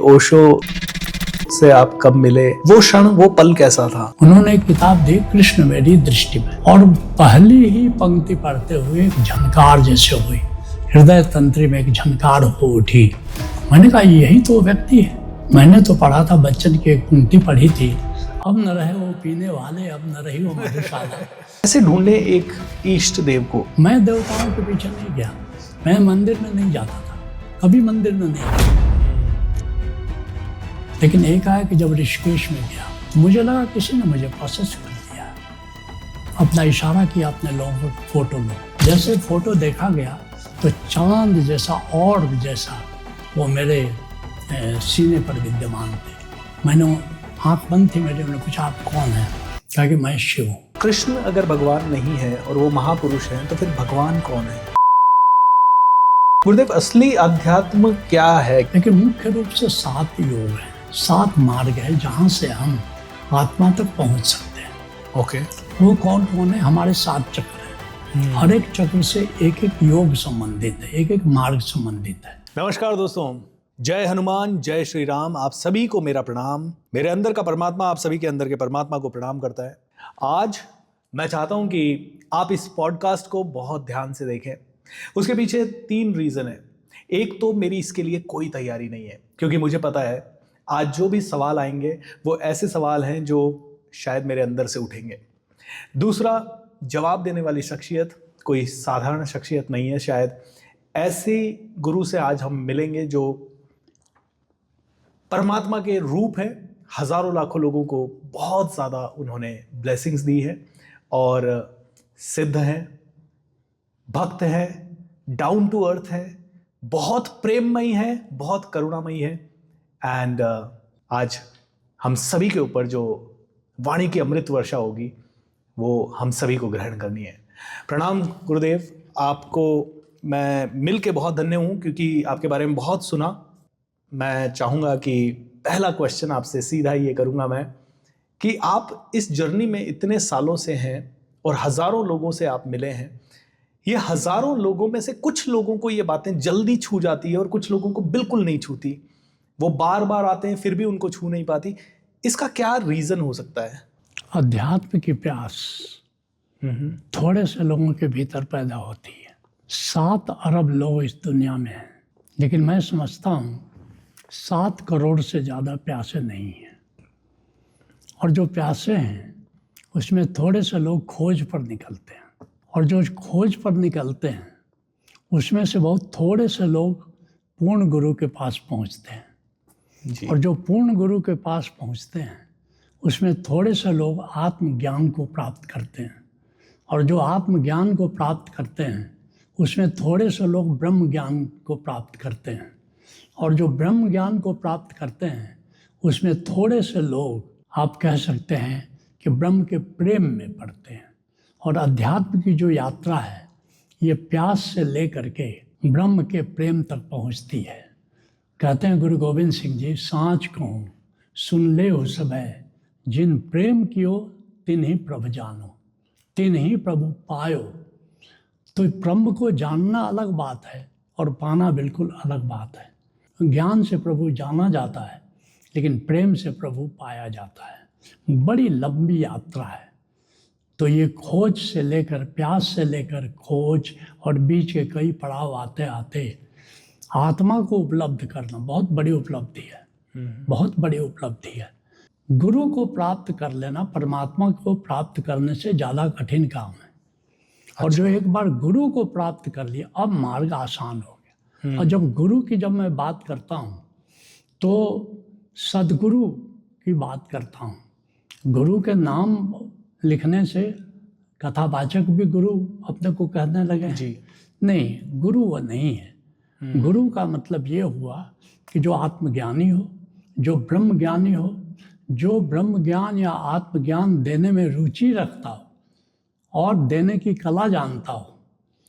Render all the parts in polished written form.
ओशो से आप कब मिले, वो क्षण, वो पल कैसा था? उन्होंने एक किताब दी कृष्ण मेरी दृष्टि में, और पहली ही पंक्ति पढ़ते हुए एक झनकार जैसे हुई, हृदय तंत्री में एक झनकार हो उठी। मैंने कहा यही तो व्यक्ति है। मैंने तो पढ़ा था, बच्चन की एक पंक्ति पढ़ी थी, अब न रहे वो पीने वाले, अब न रही वो मधुशाला। कैसे ढूंढे एक इष्ट देव को? मैं देवताओं के पीछे नहीं गया, मैं मंदिर में नहीं जाता था, कभी मंदिर में नहीं गया। लेकिन एक आया कि जब ऋषिकेश में गया तो मुझे लगा किसी ने मुझे प्रोसेस कर दिया। अपना इशारा किया, अपने लोगों को फोटो लो। जैसे फोटो देखा गया तो चांद जैसा और जैसा वो मेरे सीने पर विद्यमान थे। मैंने आँख बंद थी मेरे, उन्होंने पूछा आप कौन है? कहा कि मैं शिव हूँ। कृष्ण अगर भगवान नहीं है और वो महापुरुष हैं तो फिर भगवान कौन है? गुरुदेव, असली अध्यात्म क्या है? लेकिन मुख्य रूप से 7 योग हैं, 7 मार्ग है जहाँ से हम आत्मा तक पहुँच सकते हैं। ओके। वो कौन कौन है? हमारे 7 चक्र हैं। हर एक चक्र से एक एक योग संबंधित है, एक एक मार्ग संबंधित है। नमस्कार दोस्तों, जय हनुमान, जय श्री राम। आप सभी को मेरा प्रणाम। मेरे अंदर का परमात्मा आप सभी के अंदर के परमात्मा को प्रणाम करता है। आज मैं चाहता हूं कि आप इस पॉडकास्ट को बहुत ध्यान से देखें। उसके पीछे 3 रीजन है। एक तो मेरी इसके लिए कोई तैयारी नहीं है, क्योंकि मुझे पता है आज जो भी सवाल आएंगे वो ऐसे सवाल हैं जो शायद मेरे अंदर से उठेंगे। दूसरा, जवाब देने वाली शख्सियत कोई साधारण शख्सियत नहीं है। शायद ऐसे गुरु से आज हम मिलेंगे जो परमात्मा के रूप है। हजारों लाखों लोगों को बहुत ज़्यादा उन्होंने ब्लेसिंग्स दी है और सिद्ध है, भक्त है, डाउन टू अर्थ है, बहुत प्रेममयी है, बहुत करुणामयी है। एंड आज हम सभी के ऊपर जो वाणी की अमृत वर्षा होगी वो हम सभी को ग्रहण करनी है। प्रणाम गुरुदेव, आपको मैं मिल के बहुत धन्य हूँ, क्योंकि आपके बारे में बहुत सुना। मैं चाहूँगा कि पहला क्वेश्चन आपसे सीधा ये करूँगा मैं कि आप इस जर्नी में इतने सालों से हैं और हज़ारों लोगों से आप मिले हैं। ये हज़ारों लोगों में से कुछ लोगों को ये बातें जल्दी छू जाती है और कुछ लोगों को बिल्कुल नहीं छूती। वो बार बार आते हैं फिर भी उनको छू नहीं पाती। इसका क्या रीज़न हो सकता है? अध्यात्म की प्यास थोड़े से लोगों के भीतर पैदा होती है। 7 अरब लोग इस दुनिया में हैं, लेकिन मैं समझता हूँ 7 करोड़ से ज़्यादा प्यासे नहीं हैं। और जो प्यासे हैं उसमें थोड़े से लोग खोज पर निकलते हैं, और जो खोज पर निकलते हैं उसमें से बहुत थोड़े से लोग पूर्ण गुरु के पास पहुँचते हैं जी। और जो पूर्ण गुरु के पास पहुँचते हैं उसमें थोड़े से लोग आत्मज्ञान को प्राप्त करते हैं, और जो आत्मज्ञान को प्राप्त करते हैं उसमें थोड़े से लोग ब्रह्म ज्ञान को प्राप्त करते हैं, और जो ब्रह्म ज्ञान को प्राप्त करते हैं उसमें थोड़े से लोग, आप कह सकते हैं कि ब्रह्म के प्रेम में पड़ते हैं। और अध्यात्म की जो यात्रा है ये प्यास से लेकर के ब्रह्म के प्रेम तक पहुंचती है। कहते हैं गुरु गोविंद सिंह जी, सांच कहूँ सुन ले हो सब है, जिन प्रेम कियो तिन ही प्रभु जानो, तिन ही प्रभु पायो। तो ब्रह्म को जानना अलग बात है और पाना बिल्कुल अलग बात है। ज्ञान से प्रभु जाना जाता है, लेकिन प्रेम से प्रभु पाया जाता है। बड़ी लंबी यात्रा है। तो ये खोज से लेकर, प्यास से लेकर खोज, और बीच के कई पड़ाव आते आते आत्मा को उपलब्ध करना बहुत बड़ी उपलब्धि है, बहुत बड़ी उपलब्धि है। गुरु को प्राप्त कर लेना परमात्मा को प्राप्त करने से ज़्यादा कठिन काम है। और जो एक बार गुरु को प्राप्त कर लिया, अब मार्ग आसान हो गया। और जब गुरु की जब मैं बात करता हूँ तो सदगुरु की बात करता हूँ। गुरु के नाम लिखने से कथावाचक भी गुरु अपने को कहने लगे जी। नहीं, गुरु वो नहीं है। गुरु का मतलब ये हुआ कि जो आत्मज्ञानी हो, जो ब्रह्म ज्ञानी हो, जो ब्रह्म ज्ञान या आत्मज्ञान देने में रुचि रखता हो और देने की कला जानता हो,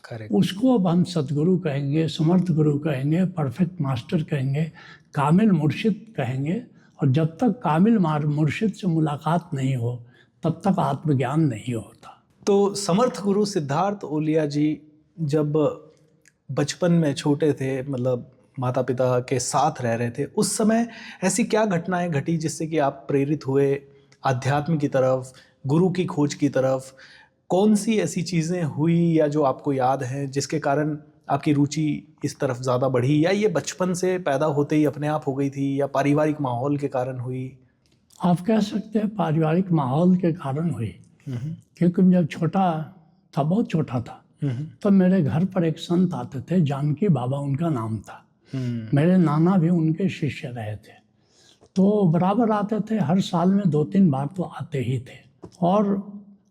करेक्ट, उसको अब हम सतगुरु कहेंगे, समर्थ गुरु कहेंगे, परफेक्ट मास्टर कहेंगे, कामिल मुर्शिद कहेंगे। और जब तक कामिल मुर्शिद से मुलाकात नहीं हो तब तक आत्मज्ञान नहीं होता। तो समर्थ गुरु सिद्धार्थ ओलिया जी जब बचपन में छोटे थे, मतलब माता पिता के साथ रह रहे थे, उस समय ऐसी क्या घटनाएं घटी जिससे कि आप प्रेरित हुए आध्यात्म की तरफ, गुरु की खोज की तरफ? कौन सी ऐसी चीज़ें हुई या जो आपको याद है जिसके कारण आपकी रुचि इस तरफ ज़्यादा बढ़ी, या ये बचपन से पैदा होते ही अपने आप हो गई थी, या पारिवारिक माहौल के कारण हुई? आप कह सकते हैं पारिवारिक माहौल के कारण हुई, क्योंकि मैं जब छोटा था, बहुत छोटा था, तो मेरे घर पर एक संत आते थे, जानकी बाबा उनका नाम था। मेरे नाना भी उनके शिष्य रहे थे, तो बराबर आते थे, हर साल में 2-3 बार तो आते ही थे। और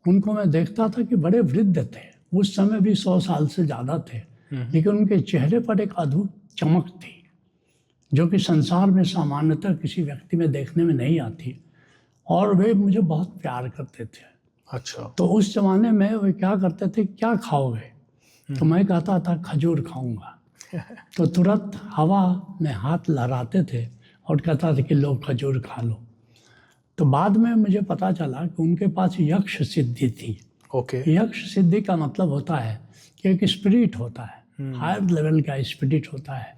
उनको मैं देखता था कि बड़े वृद्ध थे, उस समय भी 100 साल से ज़्यादा थे, लेकिन उनके चेहरे पर एक अद्भुत चमक थी जो कि संसार में सामान्यतः किसी व्यक्ति में देखने में नहीं आती। और वे मुझे बहुत प्यार करते थे। अच्छा। तो उस ज़माने में वे क्या करते थे, क्या खाओगे? तो मैं कहता था खजूर खाऊंगा। तो तुरंत हवा में हाथ लहराते थे और कहता था कि लो खजूर खा लो। तो बाद में मुझे पता चला कि उनके पास यक्ष सिद्धि थी। ओके। यक्ष सिद्धि का मतलब होता है कि एक स्पिरिट होता है, हायर लेवल का स्पिरिट होता है,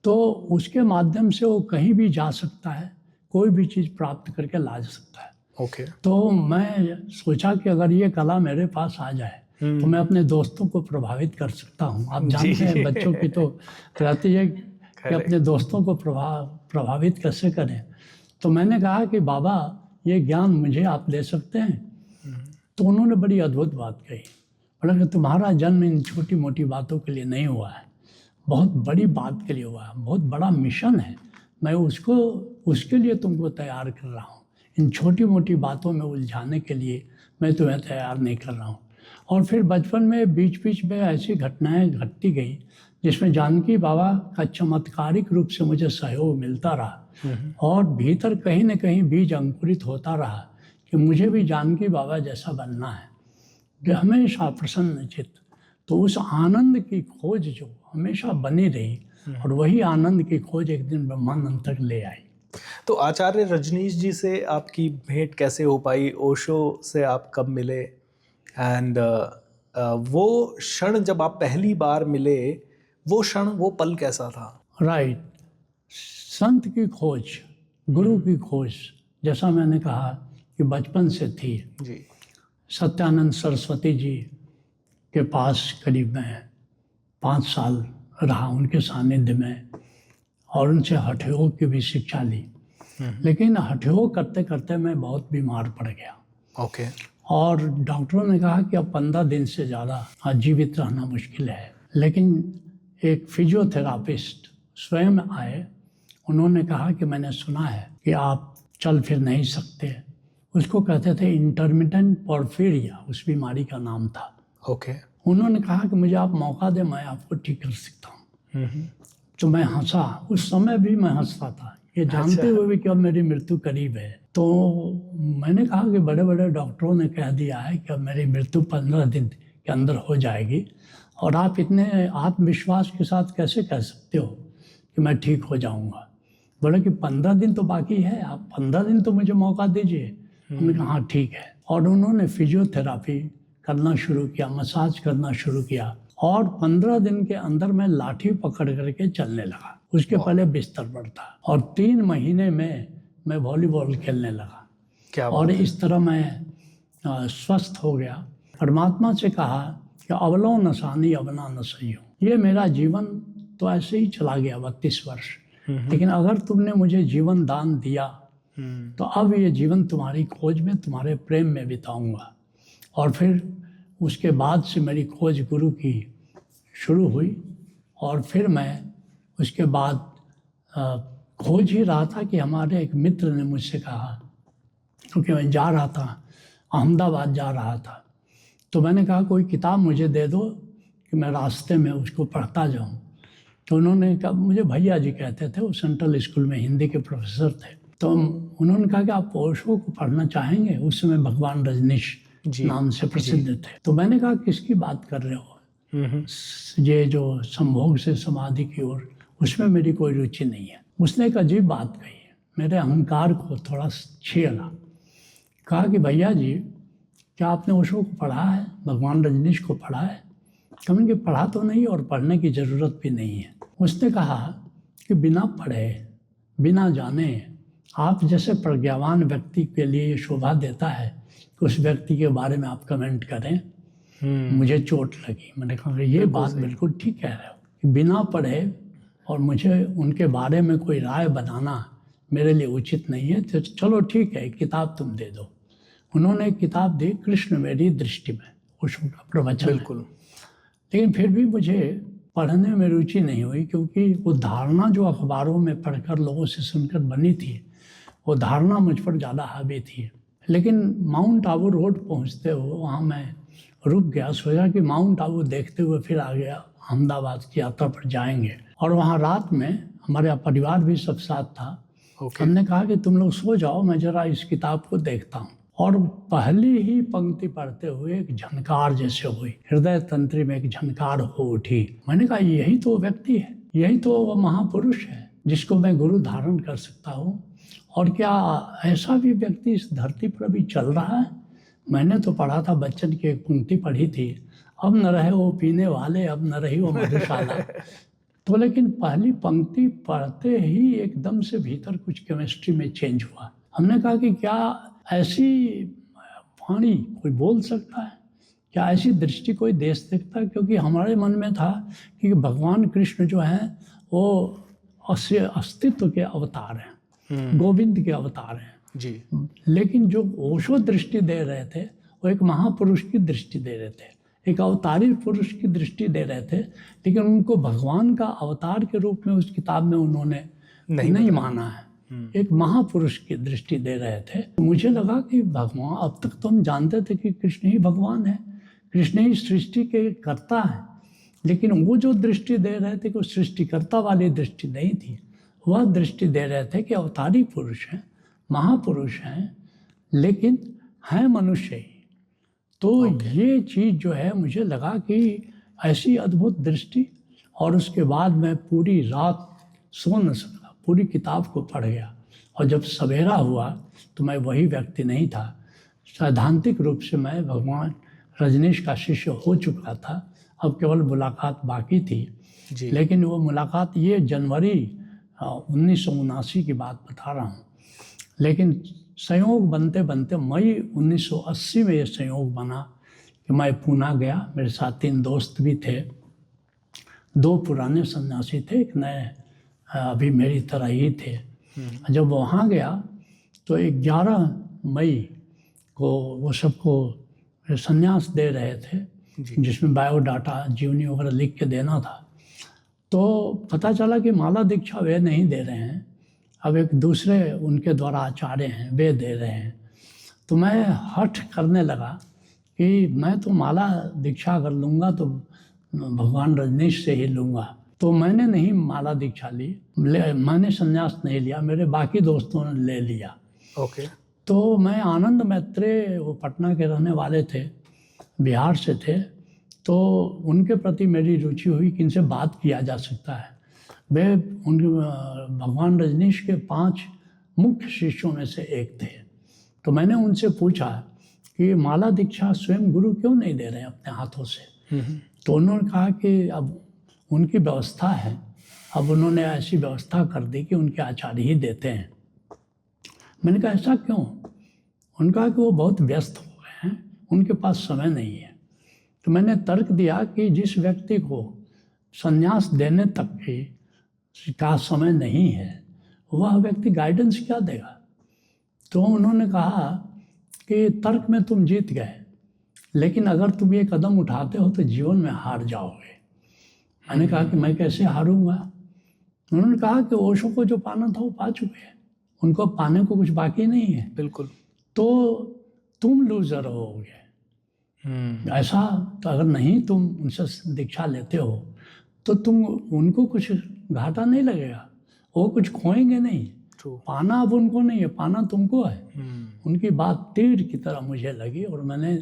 तो उसके माध्यम से वो कहीं भी जा सकता है, कोई भी चीज़ प्राप्त करके ला सकता है। ओके। तो मैं सोचा कि अगर ये कला मेरे पास आ जाए तो मैं अपने दोस्तों को प्रभावित कर सकता हूँ। आप जानते हैं बच्चों की तो रहती है कि अपने दोस्तों को प्रभावित कैसे करें। तो मैंने कहा कि बाबा ये ज्ञान मुझे आप दे सकते हैं? तो उन्होंने बड़ी अद्भुत बात कही, बोला कि तुम्हारा जन्म इन छोटी मोटी बातों के लिए नहीं हुआ है, बहुत बड़ी बात के लिए हुआ है, बहुत बड़ा मिशन है, मैं उसके लिए तुमको तैयार कर रहा हूँ। इन छोटी मोटी बातों में उलझाने के लिए मैं तुम्हें तैयार नहीं कर रहा हूँ। और फिर बचपन में बीच बीच में ऐसी घटनाएं घटती गई जिसमें जानकी बाबा का चमत्कारिक रूप से मुझे सहयोग मिलता रहा, और भीतर कहीं न कहीं बीज अंकुरित होता रहा कि मुझे भी जानकी बाबा जैसा बनना है, जो हमेशा प्रसन्नचित्त। तो उस आनंद की खोज जो हमेशा बनी रही, और वही आनंद की खोज एक दिन ब्रह्मानंद तक ले आई। तो आचार्य रजनीश जी से आपकी भेंट कैसे हो पाई? ओशो से आप कब मिले? एंड वो क्षण जब आप पहली बार मिले, वो क्षण, वो पल कैसा था? राइट। संत की खोज, गुरु की खोज, जैसा मैंने कहा कि बचपन से थी। जी। सत्यानंद सरस्वती जी के पास करीब मैं 5 साल रहा, उनके सानिध्य में, और उनसे हठयोग की भी शिक्षा ली। लेकिन हठयोग करते करते मैं बहुत बीमार पड़ गया। ओके। और डॉक्टरों ने कहा कि अब 15 दिन से ज़्यादा जीवित रहना मुश्किल है। लेकिन एक फिजियोथेरापिस्ट स्वयं आए, उन्होंने कहा कि मैंने सुना है कि आप चल फिर नहीं सकते। उसको कहते थे इंटरमिटेंट पोर्फिरिया, उस बीमारी का नाम था। ओके। उन्होंने कहा कि मुझे आप मौका दें, मैं आपको ठीक कर सकता हूँ। तो मैं हंसा, उस समय भी मैं हंसता था, ये जानते हुए भी कि अब मेरी मृत्यु करीब है। तो मैंने कहा कि बड़े बड़े डॉक्टरों ने कह दिया है कि अब मेरी मृत्यु 15 दिन के अंदर हो जाएगी, और आप इतने आत्मविश्वास के साथ कैसे कह सकते हो कि मैं ठीक हो जाऊंगा? बोले कि 15 दिन तो बाकी है, आप 15 दिन तो मुझे मौका दीजिए। हमने कहा हाँ ठीक है। और उन्होंने फिजियोथेरापी करना शुरू किया, मसाज करना शुरू किया, और 15 दिन के अंदर मैं लाठी पकड़ करके चलने लगा। उसके पहले बिस्तर पर था, और 3 महीने में मैं वॉलीबॉल खेलने लगा। क्या और इस तरह मैं स्वस्थ हो गया। परमात्मा से कहा कि अवलो नसानी अवना न सही हो, ये मेरा जीवन तो ऐसे ही चला गया 32 वर्ष, लेकिन अगर तुमने मुझे जीवन दान दिया तो अब ये जीवन तुम्हारी खोज में, तुम्हारे प्रेम में बिताऊंगा। और फिर उसके बाद से मेरी खोज गुरु की शुरू हुई, और फिर मैं उसके बाद खोज ही रहा था कि हमारे एक मित्र ने मुझसे कहा, क्योंकि मैं जा रहा था, अहमदाबाद जा रहा था, तो मैंने कहा कोई किताब मुझे दे दो कि मैं रास्ते में उसको पढ़ता जाऊं। तो उन्होंने कहा, मुझे भैया जी कहते थे, वो सेंट्रल स्कूल में हिंदी के प्रोफेसर थे, तो उन्होंने कहा कि आप ओशो को पढ़ना चाहेंगे? उस समय भगवान रजनीश नाम से प्रसिद्ध थे। तो मैंने कहा किसकी बात कर रहे हो? ये जो संभोग से समाधि की ओर, उसमें मेरी कोई रुचि नहीं है। उसने एक अजीब बात कही, मेरे अहंकार को थोड़ा छेड़ा। कहा कि भैया जी क्या आपने ओशो को पढ़ा है, भगवान रजनीश को पढ़ा है? कहा कि पढ़ा तो नहीं और पढ़ने की ज़रूरत भी नहीं है। उसने कहा कि बिना पढ़े, बिना जाने, आप जैसे प्रज्ञावान व्यक्ति के लिए ये शोभा देता है कि उस व्यक्ति के बारे में आप कमेंट करें। मुझे चोट लगी। मैंने कहा कि ये बात बिल्कुल ठीक कह रहे हो कि बिना पढ़े और मुझे उनके बारे में कोई राय बनाना मेरे लिए उचित नहीं है, तो चलो ठीक है, किताब तुम दे दो। उन्होंने एक किताब दी, कृष्ण मेरी दृष्टि में, उसका प्रवचन। बिल्कुल। लेकिन फिर भी मुझे पढ़ने में रुचि नहीं हुई, क्योंकि वो धारणा जो अखबारों में पढ़कर लोगों से सुनकर बनी थी, वो धारणा मुझ पर ज़्यादा हावी थी। लेकिन माउंट आबू रोड पहुंचते हुए वहाँ मैं रुक गया, सोचा कि माउंट आबू देखते हुए फिर आगे अहमदाबाद की यात्रा पर जाएंगे। और वहाँ रात में हमारे परिवार भी सब साथ था। हमने कहा कि तुम लोग सो जाओ, मैं जरा इस किताब को देखता हूँ। और पहली ही पंक्ति पढ़ते हुए एक झनकार जैसे हुई, हृदय तंत्री में एक झनकार हो उठी। मैंने कहा यही तो व्यक्ति है, यही तो वह महापुरुष है जिसको मैं गुरु धारण कर सकता हूँ। और क्या ऐसा भी व्यक्ति इस धरती पर अभी चल रहा है? मैंने तो पढ़ा था, बच्चन की एक पंक्ति पढ़ी थी, अब न रहे वो पीने वाले, अब न रही वो मधुशाला। तो लेकिन पहली पंक्ति पढ़ते ही एकदम से भीतर कुछ केमिस्ट्री में चेंज हुआ। हमने कहा कि क्या ऐसी वाणी कोई बोल सकता है, क्या ऐसी दृष्टि कोई दे सकता है? क्योंकि हमारे मन में था कि भगवान कृष्ण जो हैं वो अस्तित्व के अवतार हैं, गोविंद के अवतार हैं जी। लेकिन जो ओशो दृष्टि दे रहे थे वो एक महापुरुष की दृष्टि दे रहे थे, एक अवतारी पुरुष की दृष्टि दे रहे थे। लेकिन उनको भगवान का अवतार के रूप में उस किताब में उन्होंने नहीं माना है, एक महापुरुष की दृष्टि दे रहे थे। मुझे लगा कि भगवान, अब तक तो हम जानते थे कि कृष्ण ही भगवान है, कृष्ण ही सृष्टि के कर्ता है, लेकिन वो जो दृष्टि दे रहे थे कि वो सृष्टिकर्ता वाली दृष्टि नहीं थी, वह दृष्टि दे रहे थे कि अवतारी पुरुष हैं, महापुरुष हैं, लेकिन हैं मनुष्य ही। तो ये चीज़ जो है, मुझे लगा कि ऐसी अद्भुत दृष्टि। और उसके बाद मैं पूरी रात सो न सका, पूरी किताब को पढ़ गया। और जब सवेरा हुआ तो मैं वही व्यक्ति नहीं था। सैद्धांतिक रूप से मैं भगवान रजनीश का शिष्य हो चुका था, अब केवल मुलाकात बाकी थी जी। लेकिन वो मुलाकात, ये जनवरी 1979 की बात बता रहा हूँ। लेकिन संयोग बनते बनते मई 1980 में ये संयोग बना कि मैं पूना गया। मेरे साथ 3 दोस्त भी थे, 2 पुराने सन्यासी थे, एक नए अभी मेरी तरह ही थे। जब वहाँ गया तो 11 मई को वो सबको संन्यास दे रहे थे, जिसमें बायोडाटा, जीवनी वगैरह लिख के देना था। तो पता चला कि माला दीक्षा वे नहीं दे रहे हैं, अब एक दूसरे उनके द्वारा आचार्य हैं, वे दे रहे हैं। तो मैं हठ करने लगा कि मैं तो माला दीक्षा अगर लूँगा तो भगवान रजनीश से ही लूँगा। तो मैंने नहीं माला दीक्षा ली, मैंने संन्यास नहीं लिया, मेरे बाकी दोस्तों ने ले लिया। ओके। तो मैं आनंद मैत्रेय, वो पटना के रहने वाले थे, बिहार से थे, तो उनके प्रति मेरी रुचि हुई कि इनसे बात किया जा सकता है। वे उनके भगवान रजनीश के 5 मुख्य शिष्यों में से एक थे। तो मैंने उनसे पूछा कि माला दीक्षा स्वयं गुरु क्यों नहीं दे रहे हैं अपने हाथों से? तो उन्होंने कहा कि अब उनकी व्यवस्था है, अब उन्होंने ऐसी व्यवस्था कर दी कि उनके आचार्य ही देते हैं। मैंने कहा ऐसा क्यों? उनका कि वो बहुत व्यस्त हो गए हैं, उनके पास समय नहीं है। तो मैंने तर्क दिया कि जिस व्यक्ति को संन्यास देने तक की का समय नहीं है, वह व्यक्ति गाइडेंस क्या देगा? तो उन्होंने कहा कि तर्क में तुम जीत गए, लेकिन अगर तुम ये कदम उठाते हो तो जीवन में हार जाओगे। मैंने कहा कि मैं कैसे हारूंगा? उन्होंने कहा कि ओशो को जो पाना था वो पा चुके हैं, उनको पाने को कुछ बाकी नहीं है। बिल्कुल। तो तुम लूजर होगे। ऐसा तो अगर नहीं तुम उनसे दीक्षा लेते हो तो तुम उनको कुछ घाटा नहीं लगेगा, वो कुछ खोएंगे नहीं। पाना अब उनको नहीं है, पाना तुमको है। उनकी बात तीर की तरह मुझे लगी और मैंने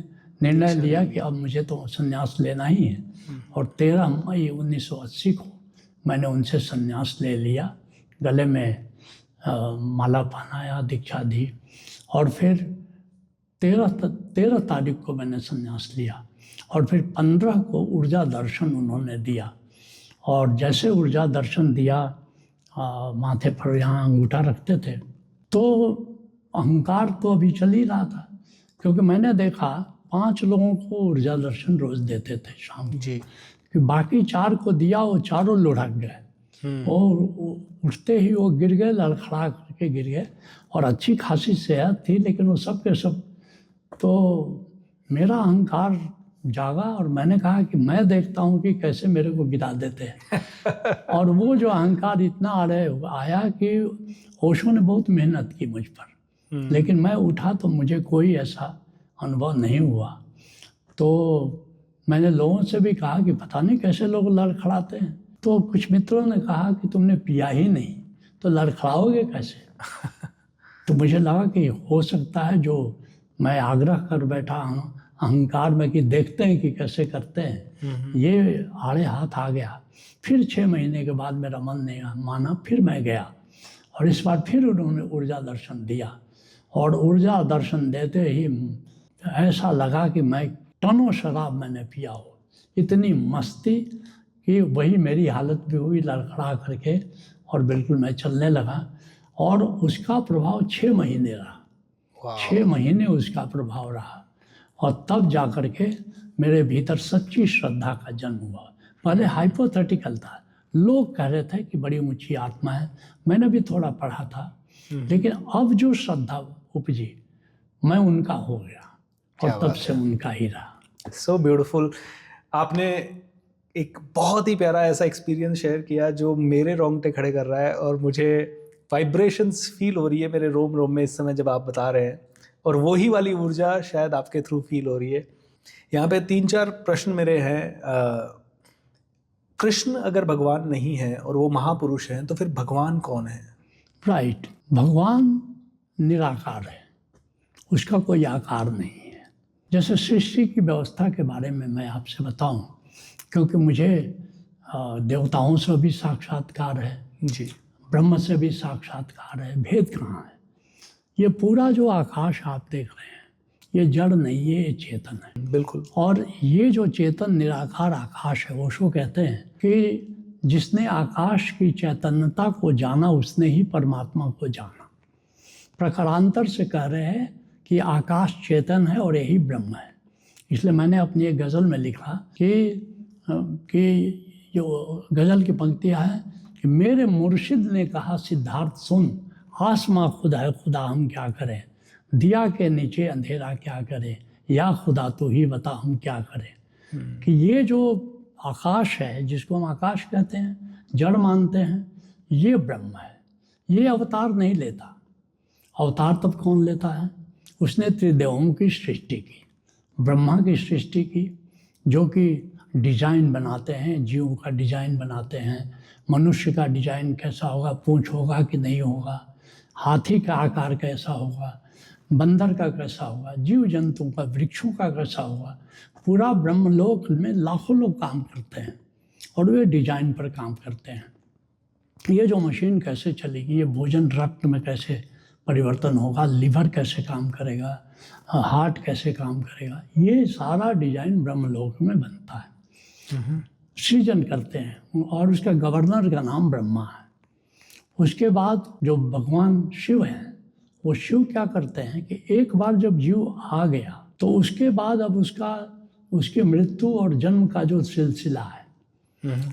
निर्णय लिया कि अब मुझे तो संन्यास लेना ही है। और 13 मई 1980 को मैंने उनसे संन्यास ले लिया, गले में माला पहनाया, दीक्षा दी। और फिर 13 तारीख को मैंने संन्यास लिया और फिर 15 को ऊर्जा दर्शन उन्होंने दिया। और जैसे ऊर्जा दर्शन दिया माथे पर यहाँ अंगूठा रखते थे। तो अहंकार तो अभी चल ही रहा था, क्योंकि मैंने देखा 5 लोगों को ऊर्जा दर्शन रोज देते थे शाम को, जी। कि बाकी 4 को दिया, वो चारों लुढ़क गए और उठते ही वो गिर गए, लड़खड़ा करके गिर गए, और अच्छी खासी सेहत थी, लेकिन वो सब के सब। तो मेरा अहंकार जागा और मैंने कहा कि मैं देखता हूँ कि कैसे मेरे को गिरा देते हैं। और वो जो अहंकार इतना आया कि ओशो ने बहुत मेहनत की मुझ पर, लेकिन मैं उठा तो मुझे कोई ऐसा अनुभव नहीं हुआ। तो मैंने लोगों से भी कहा कि पता नहीं कैसे लोग लड़खड़ाते हैं। तो कुछ मित्रों ने कहा कि तुमने पिया ही नहीं तो लड़खड़ाओगे कैसे। तो मुझे लगा कि हो सकता है जो मैं आग्रह कर बैठा हूँ अहंकार में कि देखते हैं कि कैसे करते हैं, ये आड़े हाथ आ गया। फिर 6 महीने के बाद मेरा मन नहीं माना, फिर मैं गया और इस बार फिर उन्होंने ऊर्जा दर्शन दिया। और ऊर्जा दर्शन देते ही ऐसा लगा कि मैं टनों शराब मैंने पिया हो, इतनी मस्ती कि वही मेरी हालत भी हुई, लड़खड़ा करके, और बिल्कुल मैं चलने लगा। और उसका प्रभाव 6 महीने रहा। 6 महीने उसका प्रभाव रहा, और तब जा कर के मेरे भीतर सच्ची श्रद्धा का जन्म हुआ। पहले हाइपोथेटिकल था, लोग कह रहे थे कि बड़ी ऊंची आत्मा है, मैंने भी थोड़ा पढ़ा था, लेकिन अब जो श्रद्धा उपजी मैं उनका हो गया और तब से उनका ही रहा। So beautiful. आपने एक बहुत ही प्यारा ऐसा एक्सपीरियंस शेयर किया जो मेरे रोंगटे खड़े कर रहा है, और मुझे वाइब्रेशंस फील हो रही है मेरे रोम रोम में इस समय जब आप बता रहे हैं, और वही वाली ऊर्जा शायद आपके थ्रू फील हो रही है। यहाँ पे 3-4 प्रश्न मेरे हैं। कृष्ण अगर भगवान नहीं है और वो महापुरुष हैं तो फिर भगवान कौन है? राइट, भगवान निराकार है, उसका कोई आकार नहीं है। जैसे सृष्टि की व्यवस्था के बारे में मैं आपसे बताऊं, क्योंकि मुझे देवताओं से भी साक्षात्कार है जी, ब्रह्म से भी साक्षात्कार है, भेद कहाँ है। ये पूरा जो आकाश आप देख रहे हैं ये जड़ नहीं है, ये चेतन है। बिल्कुल। और ये जो चेतन निराकार आकाश है, ओशो कहते हैं कि जिसने आकाश की चैतन्यता को जाना उसने ही परमात्मा को जाना। प्रकारांतर से कह रहे हैं कि आकाश चेतन है और यही ब्रह्म है। इसलिए मैंने अपनी एक गज़ल में लिखा कि जो गज़ल की पंक्तियाँ हैं कि मेरे मुर्शिद ने कहा सिद्धार्थ सुन, आसमां खुद है खुदा हम क्या करें, दिया के नीचे अंधेरा क्या करे, या खुदा तो ही बता हम क्या करें। कि ये जो आकाश है जिसको हम आकाश कहते हैं, जड़ मानते हैं, ये ब्रह्म है। ये अवतार नहीं लेता। अवतार तब कौन लेता है? उसने त्रिदेवों की सृष्टि की, ब्रह्मा की सृष्टि की, जो कि डिजाइन बनाते हैं, जीवों का डिजाइन बनाते हैं, मनुष्य का डिजाइन कैसा होगा, पूंछ होगा कि नहीं होगा, हाथी का आकार कैसा होगा, बंदर का कैसा होगा, जीव जंतुओं का, वृक्षों का कैसा होगा। पूरा ब्रह्मलोक में लाखों लोग काम करते हैं और वे डिजाइन पर काम करते हैं। ये जो मशीन कैसे चलेगी, ये भोजन रक्त में कैसे परिवर्तन होगा, लिवर कैसे काम करेगा, हार्ट कैसे काम करेगा, ये सारा डिजाइन ब्रह्मलोक में बनता है। सृजन करते हैं और उसका गवर्नर का नाम ब्रह्मा है। उसके बाद जो भगवान शिव हैं, वो शिव क्या करते हैं कि एक बार जब जीव आ गया तो उसके बाद अब उसकी मृत्यु और जन्म का जो सिलसिला है,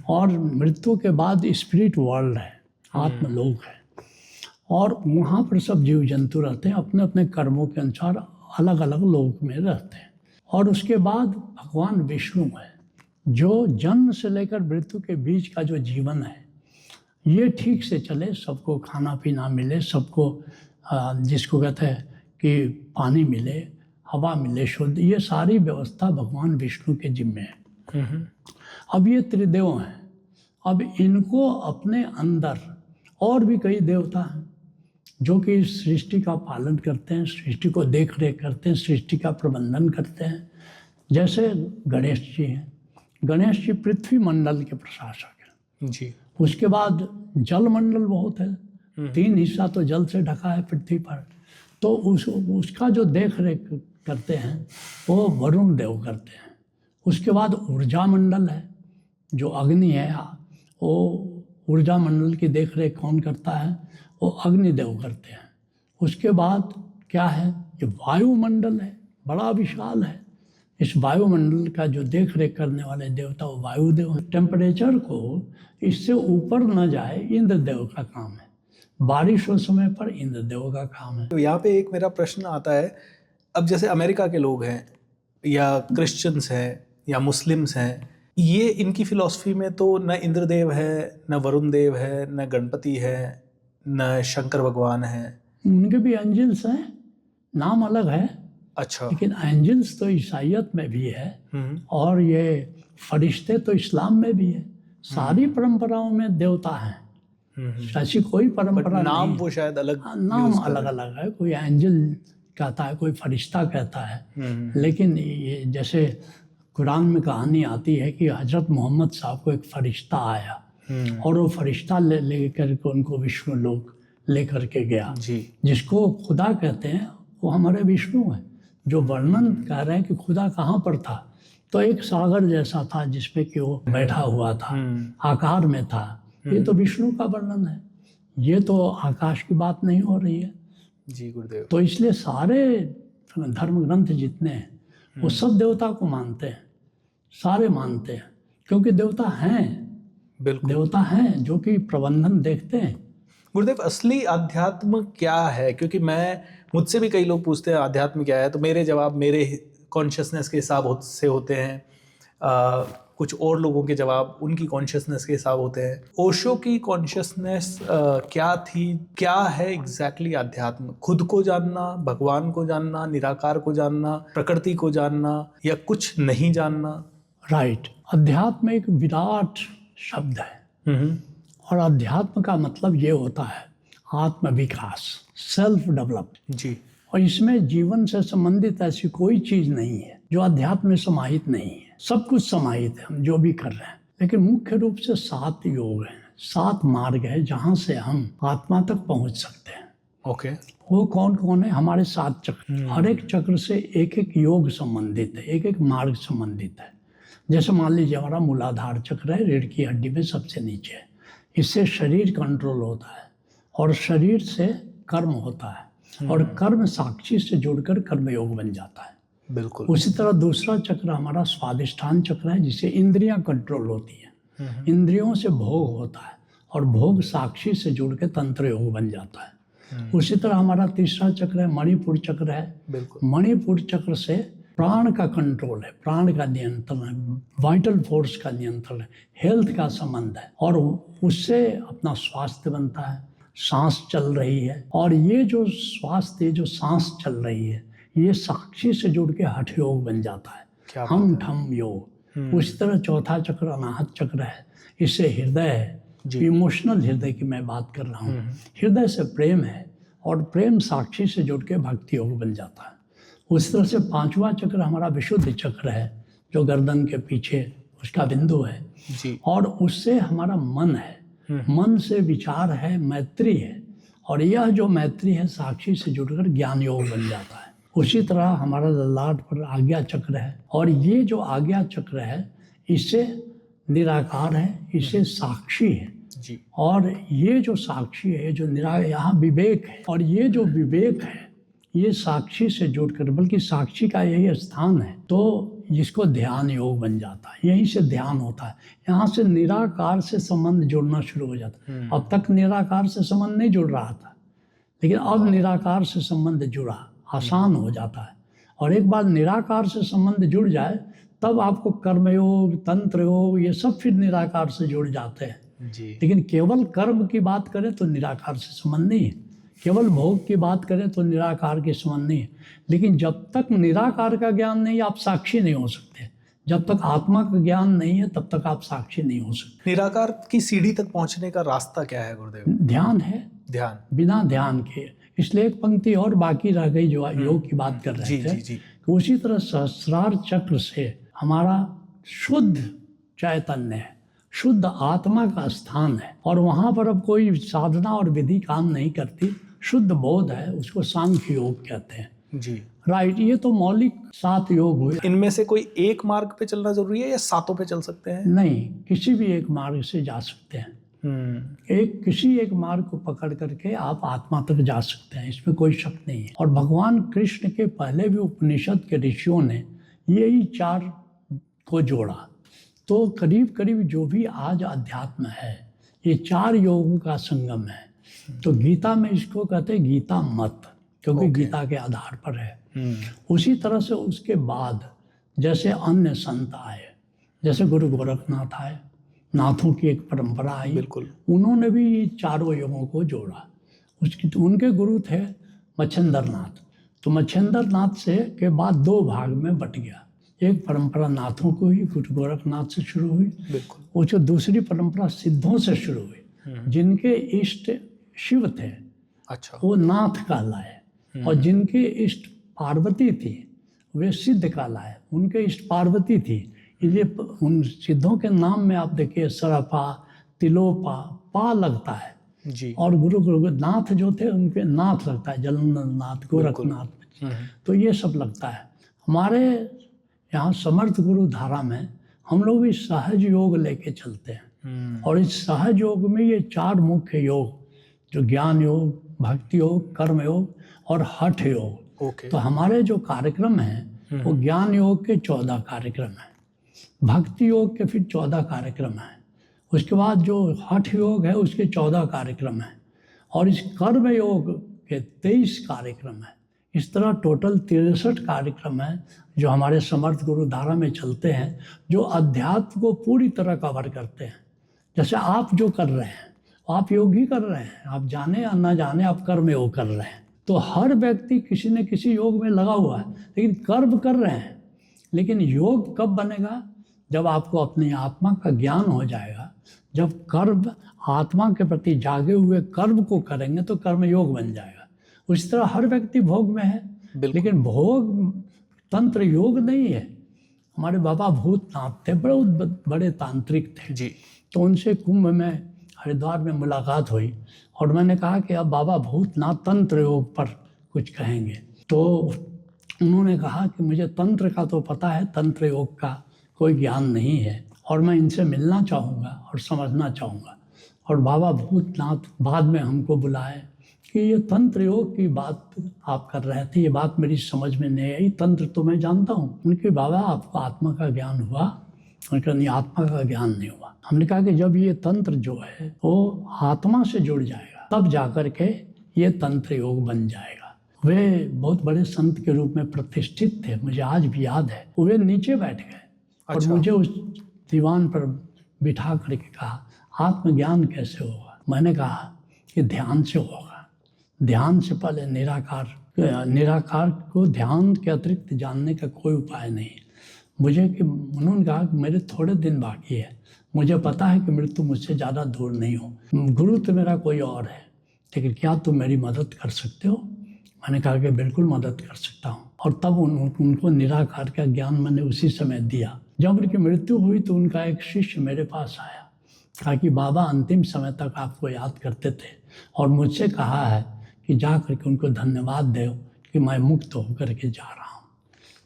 और मृत्यु के बाद स्पिरिट वर्ल्ड है, आत्मलोक है, और वहाँ पर सब जीव जंतु रहते हैं, अपने अपने कर्मों के अनुसार अलग अलग लोक में रहते हैं। और उसके बाद भगवान विष्णु है, जो जन्म से लेकर मृत्यु के बीच का जो जीवन है ये ठीक से चले, सबको खाना पीना मिले, सबको जिसको कहते हैं कि पानी मिले, हवा मिले शुद्ध, ये सारी व्यवस्था भगवान विष्णु के जिम्मे है। अब ये त्रिदेव हैं, अब इनको अपने अंदर और भी कई देवता हैं जो कि सृष्टि का पालन करते हैं, सृष्टि को देख रेख करते हैं, सृष्टि का प्रबंधन करते हैं। जैसे गणेश जी हैं, गणेश जी पृथ्वी मंडल के प्रशासक हैं जी। उसके बाद जल मंडल बहुत है, 3 हिस्सा तो जल से ढका है पृथ्वी पर, तो उसका जो देख रेख करते हैं वो वरुण देव करते हैं। उसके बाद ऊर्जा मंडल है, जो अग्नि है वो ऊर्जा मंडल की देख रेख कौन करता है? वो अग्निदेव करते हैं। उसके बाद क्या है? ये वायुमंडल है, बड़ा विशाल है। इस वायुमंडल का जो देख रेख करने वाले देवता वो वायुदेव हैं। टेम्परेचर को इससे ऊपर न जाए, इंद्रदेव का काम है। बारिश हो समय पर इंद्रदेव का काम है। तो यहाँ पे एक मेरा प्रश्न आता है, अब जैसे अमेरिका के लोग हैं या क्रिश्चियंस हैं या मुस्लिम्स हैं, ये इनकी फिलॉसफी में तो न इंद्रदेव है, न वरुण देव है, न गणपति है, न शंकर भगवान है। उनके भी एंजल्स हैं, नाम अलग है, अच्छा। लेकिन एंजल्स तो ईसाइयत में भी है और ये फरिश्ते तो इस्लाम में भी है। सारी परंपराओं में देवता हैं, ऐसी कोई परंपरा नाम नहीं। वो शायद अलग नाम अलग अलग है, कोई एंजल कहता है, कोई फरिश्ता कहता है। लेकिन ये जैसे कुरान में कहानी आती है कि हजरत मोहम्मद साहब को एक फरिश्ता आया और वो फरिश्ता लेकर के उनको विष्णु लोक लेकर के गया। जी। जिसको खुदा कहते हैं वो हमारे विष्णु हैं। जो वर्णन कह रहे हैं कि खुदा कहाँ पर था, तो एक सागर जैसा था जिसपे कि वो बैठा हुआ था, आकार में था। ये तो विष्णु का वर्णन है, ये तो आकाश की बात नहीं हो रही है। जी गुरुदेव। तो इसलिए सारे धर्म ग्रंथ जितने हैं वो सब देवता को मानते हैं, सारे मानते हैं, क्योंकि देवता हैं। बिल्कुल देवता हैं जो कि प्रबंधन देखते हैं। गुरुदेव, असली अध्यात्म क्या है? क्योंकि मुझसे भी कई लोग पूछते हैं अध्यात्म क्या है, तो मेरे जवाब मेरे कॉन्शियसनेस के हिसाब से होते हैं। कुछ और लोगों के जवाब उनकी कॉन्शियसनेस के हिसाब होते हैं। ओशो की कॉन्शियसनेस क्या थी? क्या है एग्जैक्टली अध्यात्म? खुद को जानना, भगवान को जानना, निराकार को जानना, प्रकृति को जानना, या कुछ नहीं जानना? राइट। अध्यात्म एक विराट शब्द है और अध्यात्म का मतलब ये होता है आत्म विकास, सेल्फ डेवलप। जी। और इसमें जीवन से संबंधित ऐसी कोई चीज नहीं है जो अध्यात्म में समाहित नहीं है। सब कुछ समाहित है, हम जो भी कर रहे हैं। लेकिन मुख्य रूप से 7 योग हैं, 7 मार्ग है जहां से हम आत्मा तक पहुंच सकते हैं। ओके। वो कौन कौन है? हमारे 7 चक्र। हर एक चक्र से एक एक योग संबंधित है, एक एक मार्ग संबंधित है। जैसे मान लीजिए हमारा मूलाधार चक्र है, रीढ़ की हड्डी में सबसे नीचे है। इससे शरीर कंट्रोल होता है और शरीर से कर्म होता है और कर्म साक्षी से जुड़कर कर्मयोग बन जाता है। बिल्कुल। उसी तरह दूसरा चक्र हमारा स्वादिष्ठान चक्र है, जिससे इंद्रियां कंट्रोल होती हैं। इंद्रियों से भोग होता है और भोग साक्षी से जुड़ के तंत्र योग बन जाता है। उसी तरह हमारा तीसरा चक्र है मणिपुर चक्र है। बिल्कुल। मणिपुर चक्र से प्राण का कंट्रोल है, प्राण का नियंत्रण है, वाइटल फोर्स का नियंत्रण है, हेल्थ का संबंध है और उससे अपना स्वास्थ्य बनता है। सांस चल रही है और ये जो स्वास्थ्य, जो सांस चल रही है, ये साक्षी से जुड़ के हठ योग बन जाता है, हम ठम योग। उसी तरह चौथा चक्र अनाहत चक्र है, इससे हृदय है, इमोशनल हृदय की मैं बात कर रहा हूँ। हृदय से प्रेम है और प्रेम साक्षी से जुड़ के भक्ति योग बन जाता है। उसी तरह से पांचवा चक्र हमारा विशुद्ध चक्र है, जो गर्दन के पीछे उसका बिंदु है जी। और उससे हमारा मन है, मन से विचार है, मैत्री है और यह जो मैत्री है साक्षी से जुड़कर ज्ञान योग बन जाता है। उसी तरह हमारा ललाट पर आज्ञा चक्र है और ये जो आज्ञा चक्र है इससे निराकार है, इससे साक्षी है जी। और ये जो साक्षी है, जो यहाँ विवेक है और ये जो विवेक है ये साक्षी से जुड़कर, बल्कि साक्षी का यही स्थान है, तो जिसको ध्यान योग बन जाता है। यहीं से ध्यान होता है, यहाँ से निराकार से संबंध जुड़ना शुरू हो जाता है। अब तक निराकार से संबंध नहीं जुड़ रहा था, लेकिन अब निराकार से संबंध जुड़ा, आसान हो जाता है। और एक बार निराकार से संबंध जुड़ जाए तब आपको कर्मयोग, तंत्र योग, ये सब फिर निराकार से जुड़ जाते हैं जी। लेकिन केवल कर्म की बात करें तो निराकार से संबंध नहीं है, केवल भोग की बात करें तो निराकार के संबंध नहीं है। लेकिन जब तक निराकार का ज्ञान नहीं, आप साक्षी नहीं हो सकते। जब तक आत्मा का ज्ञान नहीं है तब तक आप साक्षी नहीं हो सकते। निराकार की सीढ़ी तक पहुंचने का रास्ता क्या है गुरुदेव? ध्यान है, ध्यान। बिना ध्यान के। इसलिए एक पंक्ति और बाकी रह गई जो योग की बात कर रहे थे। जी। तो उसी तरह सहस्रार चक्र से हमारा शुद्ध चैतन्य है, शुद्ध आत्मा का स्थान है और वहाँ पर अब कोई साधना और विधि काम नहीं करती, शुद्ध बोध है, उसको सांख्य योग कहते हैं। जी। राइट। ये तो मौलिक 7 योग हुए। इनमें से कोई एक मार्ग पे चलना जरूरी है या 7 पे चल सकते हैं? नहीं, किसी भी एक मार्ग से जा सकते हैं। एक किसी एक मार्ग को पकड़ करके आप आत्मा तक जा सकते हैं, इसमें कोई शक नहीं है। और भगवान कृष्ण के पहले भी उपनिषद के ऋषियों ने यही चार को जोड़ा। तो करीब करीब जो भी आज अध्यात्म है ये चार योगों का संगम है। तो गीता में इसको कहते हैं गीता मत, क्योंकि गीता के आधार पर है। उसी तरह से उसके बाद जैसे अन्य संत आए, जैसे गुरु गोरखनाथ आए, नाथों की एक परंपरा आई, बिल्कुल। उन्होंने भी ये चारों योगों को जोड़ा। उनके गुरु थे मच्छिंद्र नाथ। तो मच्छिंद्र नाथ से के बाद दो भाग में बट गया। एक परंपरा नाथों को हुई, गुरु गोरखनाथ से शुरू हुई। बिल्कुल। उसके दूसरी परंपरा सिद्धों से शुरू हुई, जिनके इष्ट शिव थे, अच्छा, वो नाथ कहलाए। और जिनके इष्ट पार्वती थी वे सिद्ध कहलाए, उनके इष्ट पार्वती थी। इसलिए उन सिद्धों के नाम में आप देखिए सरपा, तिलोपा, पा लगता है जी। और गुरु गोरखनाथ जो थे उनके नाथ लगता है, जलंधर नाथ, गोरखनाथ, तो ये सब लगता है। हमारे यहाँ समर्थ गुरु धारा में हम लोग भी सहज योग लेके चलते हैं। और इस सहज योग में ये चार मुख्य योग, जो ज्ञान योग, भक्ति योग, कर्म योग और हठ योग। ओके। तो हमारे जो कार्यक्रम हैं वो ज्ञान योग के 14 कार्यक्रम हैं, भक्ति योग के फिर 14 कार्यक्रम हैं, उसके बाद जो हठ योग है उसके 14 कार्यक्रम हैं, और इस कर्म योग के 23 कार्यक्रम हैं। इस तरह टोटल 63 कार्यक्रम हैं जो हमारे समर्थ गुरु धारा में चलते हैं, जो अध्यात्म को पूरी तरह कवर करते हैं। जैसे आप जो कर रहे हैं, आप योग ही कर रहे हैं, आप जाने या ना जाने आप कर्म योग कर रहे हैं। तो हर व्यक्ति किसी न किसी योग में लगा हुआ है, लेकिन कर्म कर रहे हैं। लेकिन योग कब बनेगा? जब आपको अपनी आत्मा का ज्ञान हो जाएगा, जब कर्म आत्मा के प्रति जागे हुए कर्म को करेंगे तो कर्म योग बन जाएगा। उस तरह हर व्यक्ति भोग में है, लेकिन भोग तंत्र योग नहीं है। हमारे बाबा भूतनाथ थे, बड़े तांत्रिक थे जी। तो उनसे कुंभ में हरिद्वार में मुलाकात हुई और मैंने कहा कि अब बाबा भूतनाथ तंत्र योग पर कुछ कहेंगे। तो उन्होंने कहा कि मुझे तंत्र का तो पता है, तंत्र योग का कोई ज्ञान नहीं है और मैं इनसे मिलना चाहूँगा और समझना चाहूँगा। और बाबा भूतनाथ बाद में हमको बुलाए कि ये तंत्र योग की बात आप कर रहे थे, ये बात मेरी समझ में नहीं आई, तंत्र तो मैं जानता हूँ। उनके बाबा आपको आत्मा का ज्ञान हुआ? उनका नहीं, आत्मा का ज्ञान नहीं हुआ। हमने कहा कि जब ये तंत्र जो है वो आत्मा से जुड़ जाएगा तब जाकर के ये तंत्र योग बन जाएगा। वे बहुत बड़े संत के रूप में प्रतिष्ठित थे, मुझे आज भी याद है। वे नीचे बैठ गए और मुझे उस दीवान पर बिठा करके कहा आत्मज्ञान कैसे होगा? मैंने कहा कि ध्यान से होगा। ध्यान से पहले निराकार को ध्यान के अतिरिक्त जानने का कोई उपाय नहीं। मुझे कि उन्होंने कहा कि मेरे थोड़े दिन बाकी है, मुझे पता है कि मृत्यु मुझसे ज़्यादा दूर नहीं हो, गुरु तो मेरा कोई और है, लेकिन क्या तुम मेरी मदद कर सकते हो? मैंने कहा कि बिल्कुल मदद कर सकता हूँ। और तब उनको निराकार का ज्ञान मैंने उसी समय दिया। जब उनकी मृत्यु हुई तो उनका एक शिष्य मेरे पास आया, कहा कि बाबा अंतिम समय तक आपको याद करते थे और मुझसे कहा है कि जा करके उनको धन्यवाद दो कि मैं मुक्त होकर के जा रहा हूँ।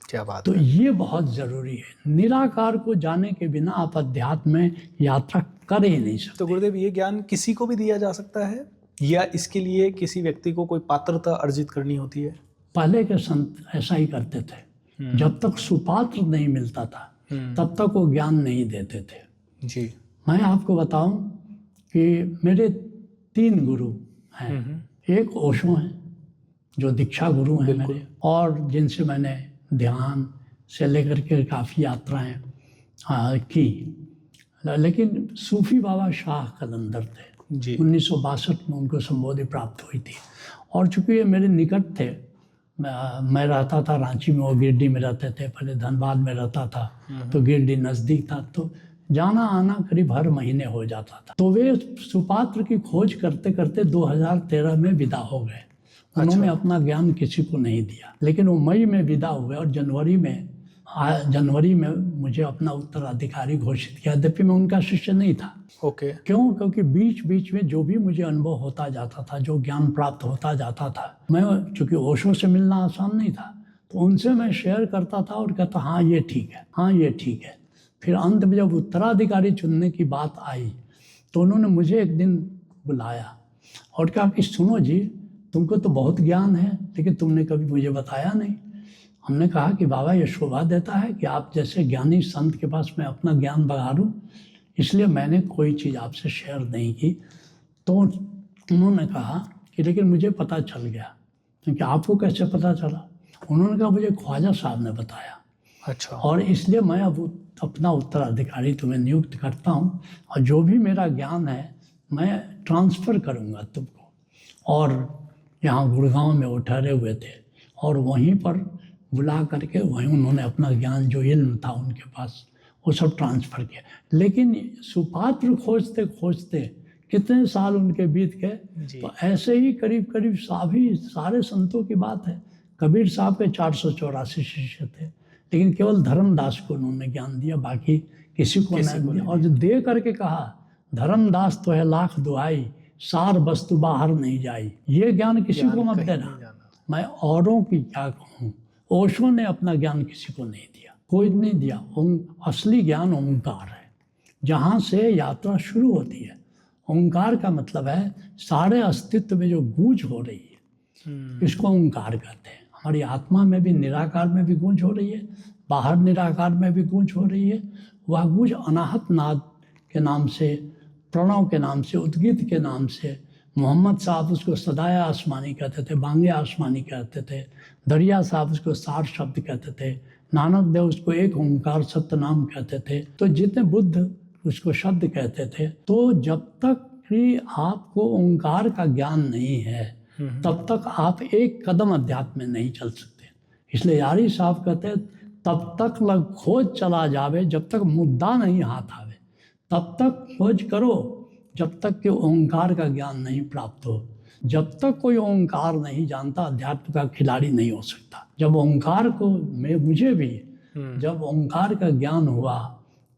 क्या बात तो है। ये बहुत ज़रूरी है। निराकार को जाने के बिना आप अध्यात्म में यात्रा कर ही नहीं सकते। तो गुरुदेव, ये ज्ञान किसी को भी दिया जा सकता है या इसके लिए किसी व्यक्ति को कोई पात्रता अर्जित करनी होती है? पहले के संत ऐसा ही करते थे। जब तक सुपात्र नहीं मिलता था तब तक वो ज्ञान नहीं देते थे। जी। मैं आपको बताऊं कि मेरे 3 गुरु हैं। एक ओशो हैं जो दीक्षा गुरु हैं मेरे, और जिनसे मैंने ध्यान से लेकर के काफ़ी यात्राएं की। लेकिन सूफी बाबा शाह कलंदर थे जी। 1962 में उनको संबोधि प्राप्त हुई थी। और चूँकि ये मेरे निकट थे, मैं रहता था रांची में, वो गिरडी में रहते थे, पहले धनबाद में रहता था, तो गिरडी नज़दीक था, तो जाना आना करीब हर महीने हो जाता था। तो वे सुपात्र की खोज करते करते 2013 में विदा हो गए। उन्होंने अपना ज्ञान किसी को नहीं दिया, लेकिन वो मई में विदा हुए और जनवरी में मुझे अपना उत्तराधिकारी घोषित किया। यद्यपि मैं उनका शिष्य नहीं था। ओके। क्यों? क्योंकि बीच बीच में जो भी मुझे अनुभव होता जाता था, जो ज्ञान प्राप्त होता जाता था, मैं चूँकि ओशो से मिलना आसान नहीं था तो उनसे मैं शेयर करता था और कहता हाँ ये ठीक है, हाँ ये ठीक है। फिर अंत में जब उत्तराधिकारी चुनने की बात आई तो उन्होंने मुझे एक दिन बुलाया और कहा कि सुनो जी, तुमको तो बहुत ज्ञान है लेकिन तुमने कभी मुझे बताया नहीं। हमने कहा कि बाबा ये शोभा देता है कि आप जैसे ज्ञानी संत के पास मैं अपना ज्ञान बघारूं, इसलिए मैंने कोई चीज़ आपसे शेयर नहीं की। तो उन्होंने कहा कि लेकिन मुझे पता चल गया। क्योंकि आपको कैसे पता चला? उन्होंने कहा मुझे ख्वाजा साहब ने बताया, अच्छा। और इसलिए मैं अब अपना उत्तराधिकारी तुम्हें नियुक्त करता हूँ और जो भी मेरा ज्ञान है मैं ट्रांसफ़र करूँगा तुमको। और यहाँ गुड़गांव में वो ठहरे हुए थे और वहीं पर बुला करके वहीं उन्होंने अपना ज्ञान जो इल्म था उनके पास वो सब ट्रांसफ़र किया। लेकिन सुपात्र खोजते खोजते कितने साल उनके बीत गए। तो ऐसे ही करीब करीब सारे संतों की बात है। कबीर साहब के 484 शिष्य थे, लेकिन केवल धर्मदास को उन्होंने ज्ञान दिया, बाकी किसी को नहीं दिया। और जो दे करके कहा, धर्मदास तो है लाख दुहाई, सार वस्तु बाहर नहीं जाई। ये ज्ञान किसी को मत देना, मैं औरों की क्या कहूँ। ओशो ने अपना ज्ञान किसी को नहीं दिया, कोई नहीं दिया। असली ज्ञान ओंकार है, जहाँ से यात्रा शुरू होती है। ओंकार का मतलब है सारे अस्तित्व में जो गूंज हो रही है, इसको ओंकार कहते हैं। हमारी आत्मा में भी, निराकार में भी गूंज हो रही है, बाहर निराकार में भी गूंज हो रही है। वह गूंज अनाहत नाद के नाम से, प्रणव के नाम से, उद्गीत के नाम से। मोहम्मद साहब उसको सदाया आसमानी कहते थे, बांगे आसमानी कहते थे। दरिया साहब उसको सार शब्द कहते थे। नानक देव उसको एक ओंकार सत्यनाम कहते थे। तो जितने बुद्ध उसको शब्द कहते थे। तो जब तक भी आपको ओंकार का ज्ञान नहीं है तब तक आप एक कदम अध्यात्म में नहीं चल सकते। इसलिए यारी साहब कहते हैं, तब तक लग खोज चला जावे जब तक मुद्दा नहीं हाथ आवे। तब तक खोज करो जब तक कि ओंकार का ज्ञान नहीं प्राप्त हो। जब तक कोई ओंकार नहीं जानता, अध्यात्म का खिलाड़ी नहीं हो सकता। जब ओंकार को मुझे भी जब ओंकार का ज्ञान हुआ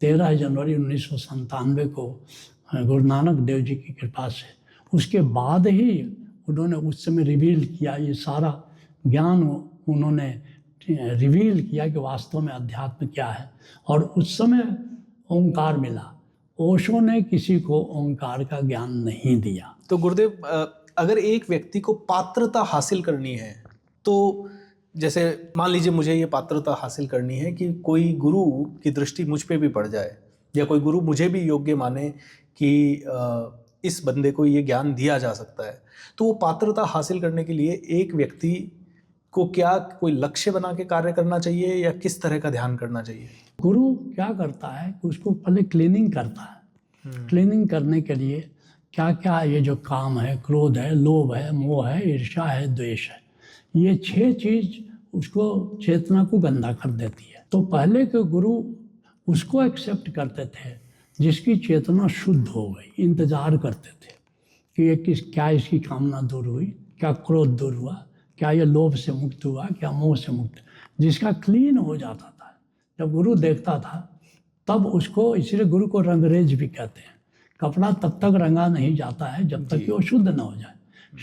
13 जनवरी 1997 को गुरु नानक देव जी की कृपा से, उसके बाद ही उन्होंने उस समय रिवील किया, ये सारा ज्ञान उन्होंने रिवील किया कि वास्तव में अध्यात्म क्या है। और उस समय ओंकार मिला। ओशो ने किसी को ओंकार का ज्ञान नहीं दिया। तो गुरुदेव, अगर एक व्यक्ति को पात्रता हासिल करनी है, तो जैसे मान लीजिए मुझे ये पात्रता हासिल करनी है कि कोई गुरु की दृष्टि मुझ पे भी पड़ जाए, या कोई गुरु मुझे भी योग्य माने कि इस बंदे को ये ज्ञान दिया जा सकता है, तो वो पात्रता हासिल करने के लिए एक व्यक्ति को क्या कोई लक्ष्य बना के कार्य करना चाहिए या किस तरह का ध्यान करना चाहिए? गुरु क्या करता है कि उसको पहले क्लीनिंग करता है। क्लीनिंग करने के लिए क्या क्या, ये जो काम है, क्रोध है, लोभ है, मोह है, ईर्ष्या है, द्वेष है, ये 6 चीज उसको चेतना को गंदा कर देती है। तो पहले के गुरु उसको एक्सेप्ट करते थे जिसकी चेतना शुद्ध हो गई। इंतजार करते थे कि ये क्या इसकी कामना दूर हुई, क्या क्रोध दूर हुआ, क्या ये लोभ से मुक्त हुआ, क्या मोह से मुक्त। जिसका क्लीन हो जाता था, जब गुरु देखता था तब उसको, इसलिए गुरु को रंगरेज भी कहते हैं। कपड़ा तब तक रंगा नहीं जाता है जब तक कि वो शुद्ध न हो जाए।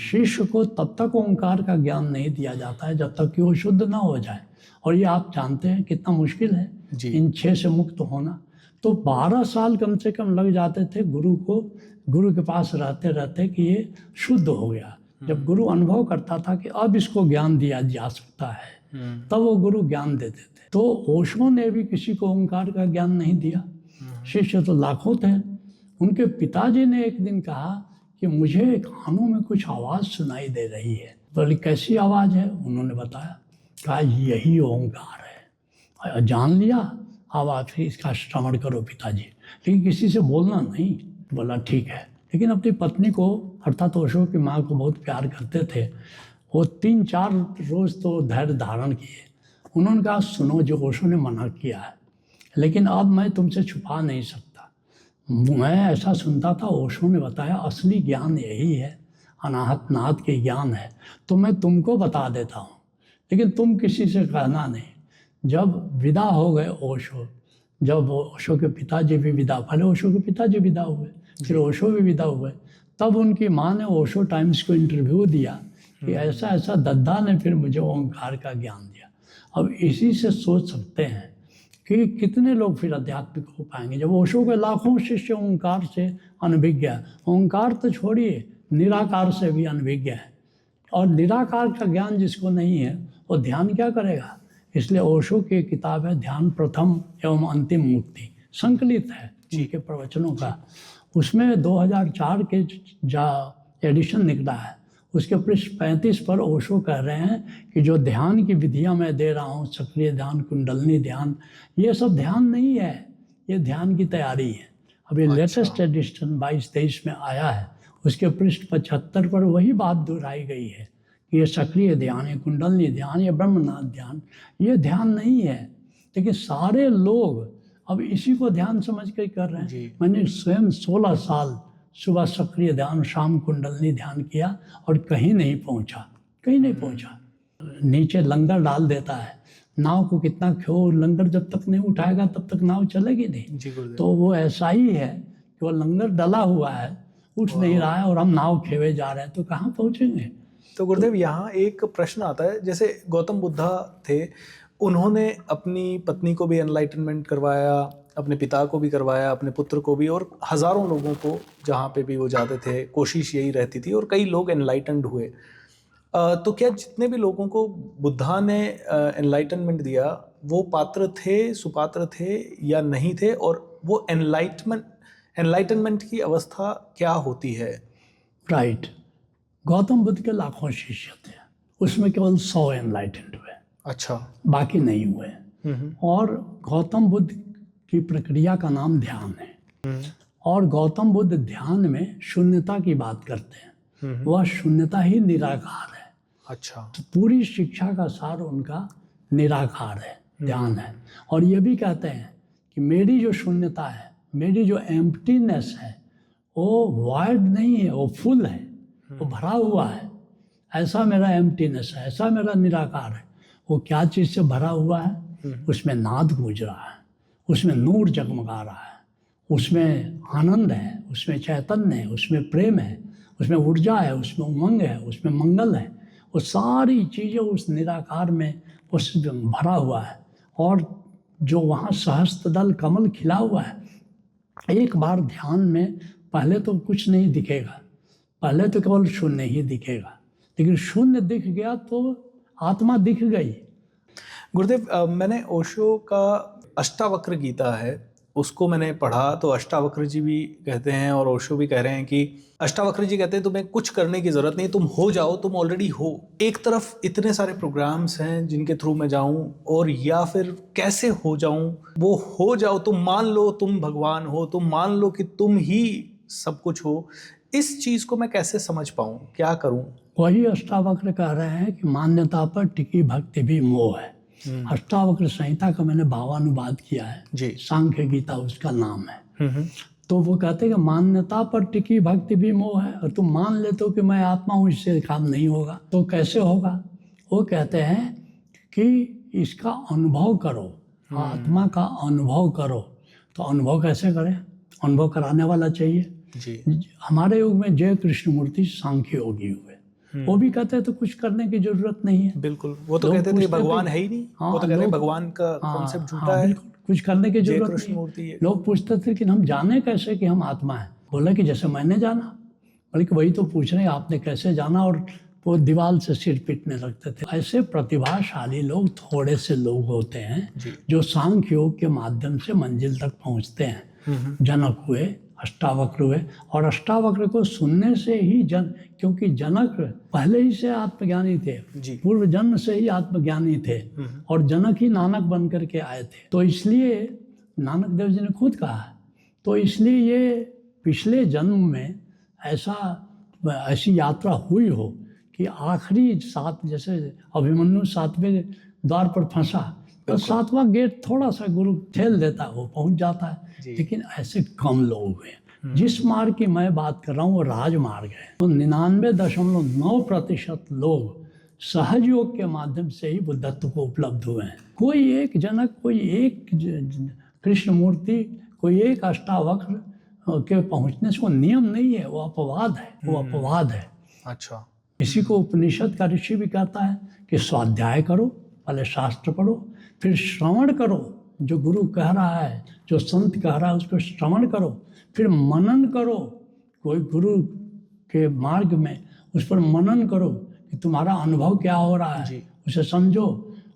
शिष्य को तब तक ओंकार का ज्ञान नहीं दिया जाता है जब तक कि वो शुद्ध ना हो जाए। और ये आप जानते हैं कितना मुश्किल है इन 6 से मुक्त होना। तो 12 साल कम से कम लग जाते थे गुरु को, गुरु के पास रहते रहते कि ये शुद्ध हो गया। जब गुरु अनुभव करता था कि अब इसको ज्ञान दिया जा सकता है, तब वो गुरु ज्ञान देते थे। तो ओशो ने भी किसी को ओंकार का ज्ञान नहीं दिया। शिष्य तो लाखों थे। उनके पिताजी ने एक दिन कहा कि मुझे कानों में कुछ आवाज़ सुनाई दे रही है। बोले कैसी आवाज़ है? उन्होंने बताया, कहा यही ओंकार है। जान लिया आवाज़, फिर इसका श्रवण करो पिताजी, लेकिन किसी से बोलना नहीं। बोला ठीक है। लेकिन अपनी पत्नी को, अर्थात ओशो की माँ को बहुत प्यार करते थे। वो 3-4 रोज़ तो धैर्य धारण किए। उन्होंने कहा सुनो, जो ओशो ने मना किया है, लेकिन अब मैं तुमसे छुपा नहीं सकता। मैं ऐसा सुनता था, ओशो ने बताया असली ज्ञान यही है, अनाहत नाद के ज्ञान है, तो मैं तुमको बता देता हूँ, लेकिन तुम किसी से कहना नहीं। जब विदा हो गए ओशो, जब ओशो के पिताजी भी विदा, पहले ओशो के पिताजी विदा हुए, फिर ओशो भी विदा हुए, तब उनकी माँ ने ओशो टाइम्स को इंटरव्यू दिया कि ऐसा ऐसा दद्दा ने फिर मुझे ओंकार का ज्ञान दिया। अब इसी से सोच सकते हैं कि कितने लोग फिर आध्यात्मिक हो पाएंगे। जब ओशो के लाखों शिष्य ओंकार से अनभिज्ञ है, ओंकार तो छोड़िए निराकार से भी अनभिज्ञ है, और निराकार का ज्ञान जिसको नहीं है वो ध्यान क्या करेगा। इसलिए ओशो की किताब है ध्यान प्रथम एवं अंतिम मुक्ति, संकलित है उनके प्रवचनों का। उसमें 2004 के एडिशन निकला है, उसके पृष्ठ 35 पर ओशो कह रहे हैं कि जो ध्यान की विधियां मैं दे रहा हूँ, सक्रिय ध्यान, कुंडलनी ध्यान, ये सब ध्यान नहीं है, ये ध्यान की तैयारी है। अभी लेटेस्ट एडिशन 22-23 में आया है, उसके पृष्ठ 75 पर वही बात दोहराई गई है कि ये सक्रिय ध्यान, ये कुंडलनी ध्यान, ये ब्रह्मनाथ ध्यान, ये ध्यान नहीं है। लेकिन सारे लोग अब इसी को ध्यान समझ कर कर रहे हैं। मैंने स्वयं 16 साल सुबह सक्रिय ध्यान, शाम कुंडलनी ध्यान किया और कहीं नहीं पहुंचा, कहीं नहीं पहुंचा। नीचे लंगर डाल देता है, नाव को कितना खो, लंगर जब तक नहीं उठाएगा तब तक नाव चलेगी नहीं। तो वो ऐसा ही है कि वो लंगर डला हुआ है, उठ नहीं रहा है और हम नाव खेवे जा रहे हैं, तो कहाँ पहुँचेंगे। तो गुरुदेव यहाँ एक प्रश्न आता है, जैसे गौतम बुद्धा थे, उन्होंने अपनी पत्नी को भी एनलाइटनमेंट करवाया, अपने पिता को भी करवाया, अपने पुत्र को भी, और हज़ारों लोगों को जहाँ पे भी वो जाते थे कोशिश यही रहती थी, और कई लोग एनलाइटनड हुए। तो क्या जितने भी लोगों को बुद्धा ने एनलाइटनमेंट दिया वो पात्र थे, सुपात्र थे या नहीं थे, और वो एनलाइटनमेंट की अवस्था क्या होती है। राइट। गौतम बुद्ध के लाखों शिष्य थे, उसमें केवल 100 एनलाइटेंड हुए, अच्छा, बाकी नहीं हुए। और गौतम बुद्ध की प्रक्रिया का नाम ध्यान है, और गौतम बुद्ध ध्यान में शून्यता की बात करते हैं, वह शून्यता ही निराकार है। अच्छा, तो पूरी शिक्षा का सार उनका निराकार है, ध्यान है। और ये भी कहते हैं कि मेरी जो शून्यता है, मेरी जो एम्प्टीनेस है, वो वॉइड नहीं है, वो फुल है, वो भरा हुआ है। ऐसा मेरा एम्प्टीनेस है, ऐसा मेरा निराकार है। वो क्या चीज़ से भरा हुआ है, उसमें नाद गूंज रहा है, उसमें नूर जगमगा रहा है, उसमें आनंद है, उसमें चैतन्य है, उसमें प्रेम है, उसमें ऊर्जा है, उसमें उमंग है, उसमें मंगल है। वो सारी चीज़ें उस निराकार में उस भरा हुआ है। और जो वहाँ सहस्त्रदल कमल खिला हुआ है, एक बार ध्यान में पहले तो कुछ नहीं दिखेगा, पहले तो केवल शून्य ही दिखेगा, लेकिन शून्य दिख गया तो आत्मा दिख गई। गुरुदेव, मैंने ओशो का अष्टावक्र गीता है उसको मैंने पढ़ा, तो अष्टावक्र जी भी कहते हैं और ओशो भी कह रहे हैं कि अष्टावक्र जी कहते हैं तुम्हें कुछ करने की ज़रूरत नहीं, तुम हो जाओ, तुम ऑलरेडी हो। एक तरफ इतने सारे प्रोग्राम्स हैं जिनके थ्रू मैं जाऊं, और या फिर कैसे हो जाऊं, वो हो जाओ, तुम मान लो तुम भगवान हो, तुम मान लो कि तुम ही सब कुछ हो। इस चीज़ को मैं कैसे समझ पाऊँ, क्या करूँ। वही अष्टावक्र कह रहे हैं कि मान्यता पर टिकी भक्ति भी मोह है। अष्टावक्र संहिता का मैंने भावानुवाद किया है जी, सांख्य गीता उसका नाम है। तो वो कहते हैं कि मान्यता पर टिकी भक्ति भी मोह है, और तुम मान लेते हो कि मैं आत्मा हूँ, इससे काम नहीं होगा। तो कैसे होगा। वो कहते हैं कि इसका अनुभव करो, आत्मा का अनुभव करो। तो अनुभव कैसे करें, अनुभव कराने वाला चाहिए जी। हमारे युग में जय कृष्णमूर्ति सांख्य योगी हुए, वो भी कहते हैं तो कुछ करने की जरूरत नहीं है। बिल्कुल, वो तो कहते थे भगवान है ही नहीं। वो तो कहते हैं भगवान का कॉन्सेप्ट झूठा है, बिल्कुल कुछ करने की जरूरत नहीं। लोग पूछते थे कि हम जाने कैसे कि हम आत्मा है। बोला कि जैसे मैंने जाना, बल्कि वही तो पूछ रहे हैं आपने कैसे जाना, और वो दीवार से सिर पीटने लगते थे। ऐसे प्रतिभाशाली लोग थोड़े से लोग होते हैं जो सांख्य योग के माध्यम से मंजिल तक पहुंचते हैं। जनक हुए, अष्टावक्र हुए, और अष्टावक्र को सुनने से ही क्योंकि जनक पहले ही से आत्मज्ञानी थे, पूर्व जन्म से ही आत्मज्ञानी थे, और जनक ही नानक बन करके आए थे। तो इसलिए नानक देव जी ने खुद कहा है, तो इसलिए ये पिछले जन्म में ऐसी यात्रा हुई हो कि आखिरी जैसे अभिमन्यु 7वें द्वार पर फंसा, तो 7वां गेट थोड़ा सा गुरु ठेल देता है, वो पहुंच जाता है। लेकिन ऐसे कम लोग हुए। जिस मार्ग की मैं बात कर रहा हूँ वो राजमार्ग है। तो 99.9% लोग सहज योग के माध्यम से ही बुद्धत्व को उपलब्ध हुए हैं। कोई एक जनक, कोई एक कृष्णमूर्ति, कोई एक अष्टावक्र के पहुँचने से वो नियम नहीं है, वो अपवाद है, वो अपवाद है। अच्छा, इसी को उपनिषद का ऋषि भी कहता है कि स्वाध्याय करो, पहले शास्त्र पढ़ो, फिर श्रवण करो, जो गुरु कह रहा है, जो संत कह रहा है, उसको श्रवण करो, फिर मनन करो। कोई गुरु के मार्ग में उस पर मनन करो कि तुम्हारा अनुभव क्या हो रहा है, उसे समझो,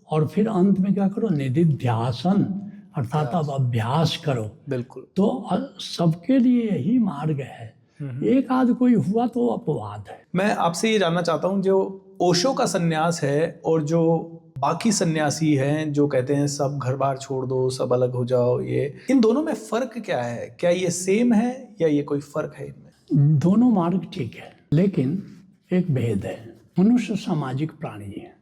और फिर अंत में क्या करो, निधिध्यासन, अर्थात अब अभ्यास करो। बिल्कुल। तो सबके लिए यही मार्ग है, एक आध कोई हुआ तो अपवाद है। मैं आपसे ये जानना चाहता हूँ, जो ओशो का सन्यास है और जो बाकी सन्यासी हैं जो कहते हैं सब घर बार छोड़ दो, सब अलग हो जाओ, ये इन दोनों में फर्क क्या है? क्या ये सेम है या ये कोई फर्क है इनमें? दोनों मार्ग ठीक है, लेकिन एक भेद है। मनुष्य सामाजिक प्राणी है,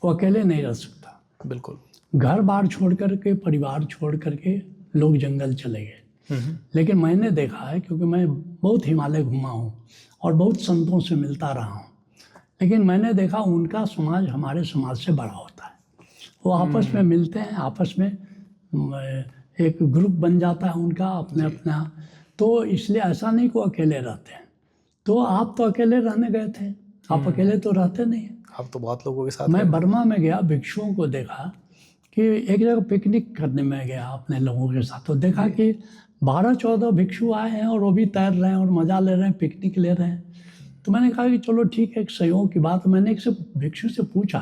वो अकेले नहीं रह सकता। बिल्कुल। घर बार छोड़ करके, परिवार छोड़ करके लोग जंगल चले गए। लेकिन मैंने देखा है, क्योंकि मैं बहुत हिमालय घूमा हूँ और बहुत संतों से मिलता रहा हूँ, लेकिन मैंने देखा उनका समाज हमारे समाज से बड़ा होता है। वो आपस में मिलते हैं, आपस में एक ग्रुप बन जाता है उनका अपने अपना। तो इसलिए ऐसा नहीं कि वो अकेले रहते हैं। तो आप तो अकेले रहने गए थे, आप अकेले तो रहते नहीं। आप तो बहुत लोगों के साथ। मैं बर्मा में गया, भिक्षुओं को देखा कि एक जगह पिकनिक करने में गया अपने लोगों के साथ, तो देखा कि 12-14 भिक्षु आए हैं और वो भी तैर रहे हैं और मज़ा ले रहे हैं, पिकनिक ले रहे हैं। तो मैंने कहा कि चलो ठीक है, एक सहयोग की बात। मैंने एक से भिक्षु से पूछा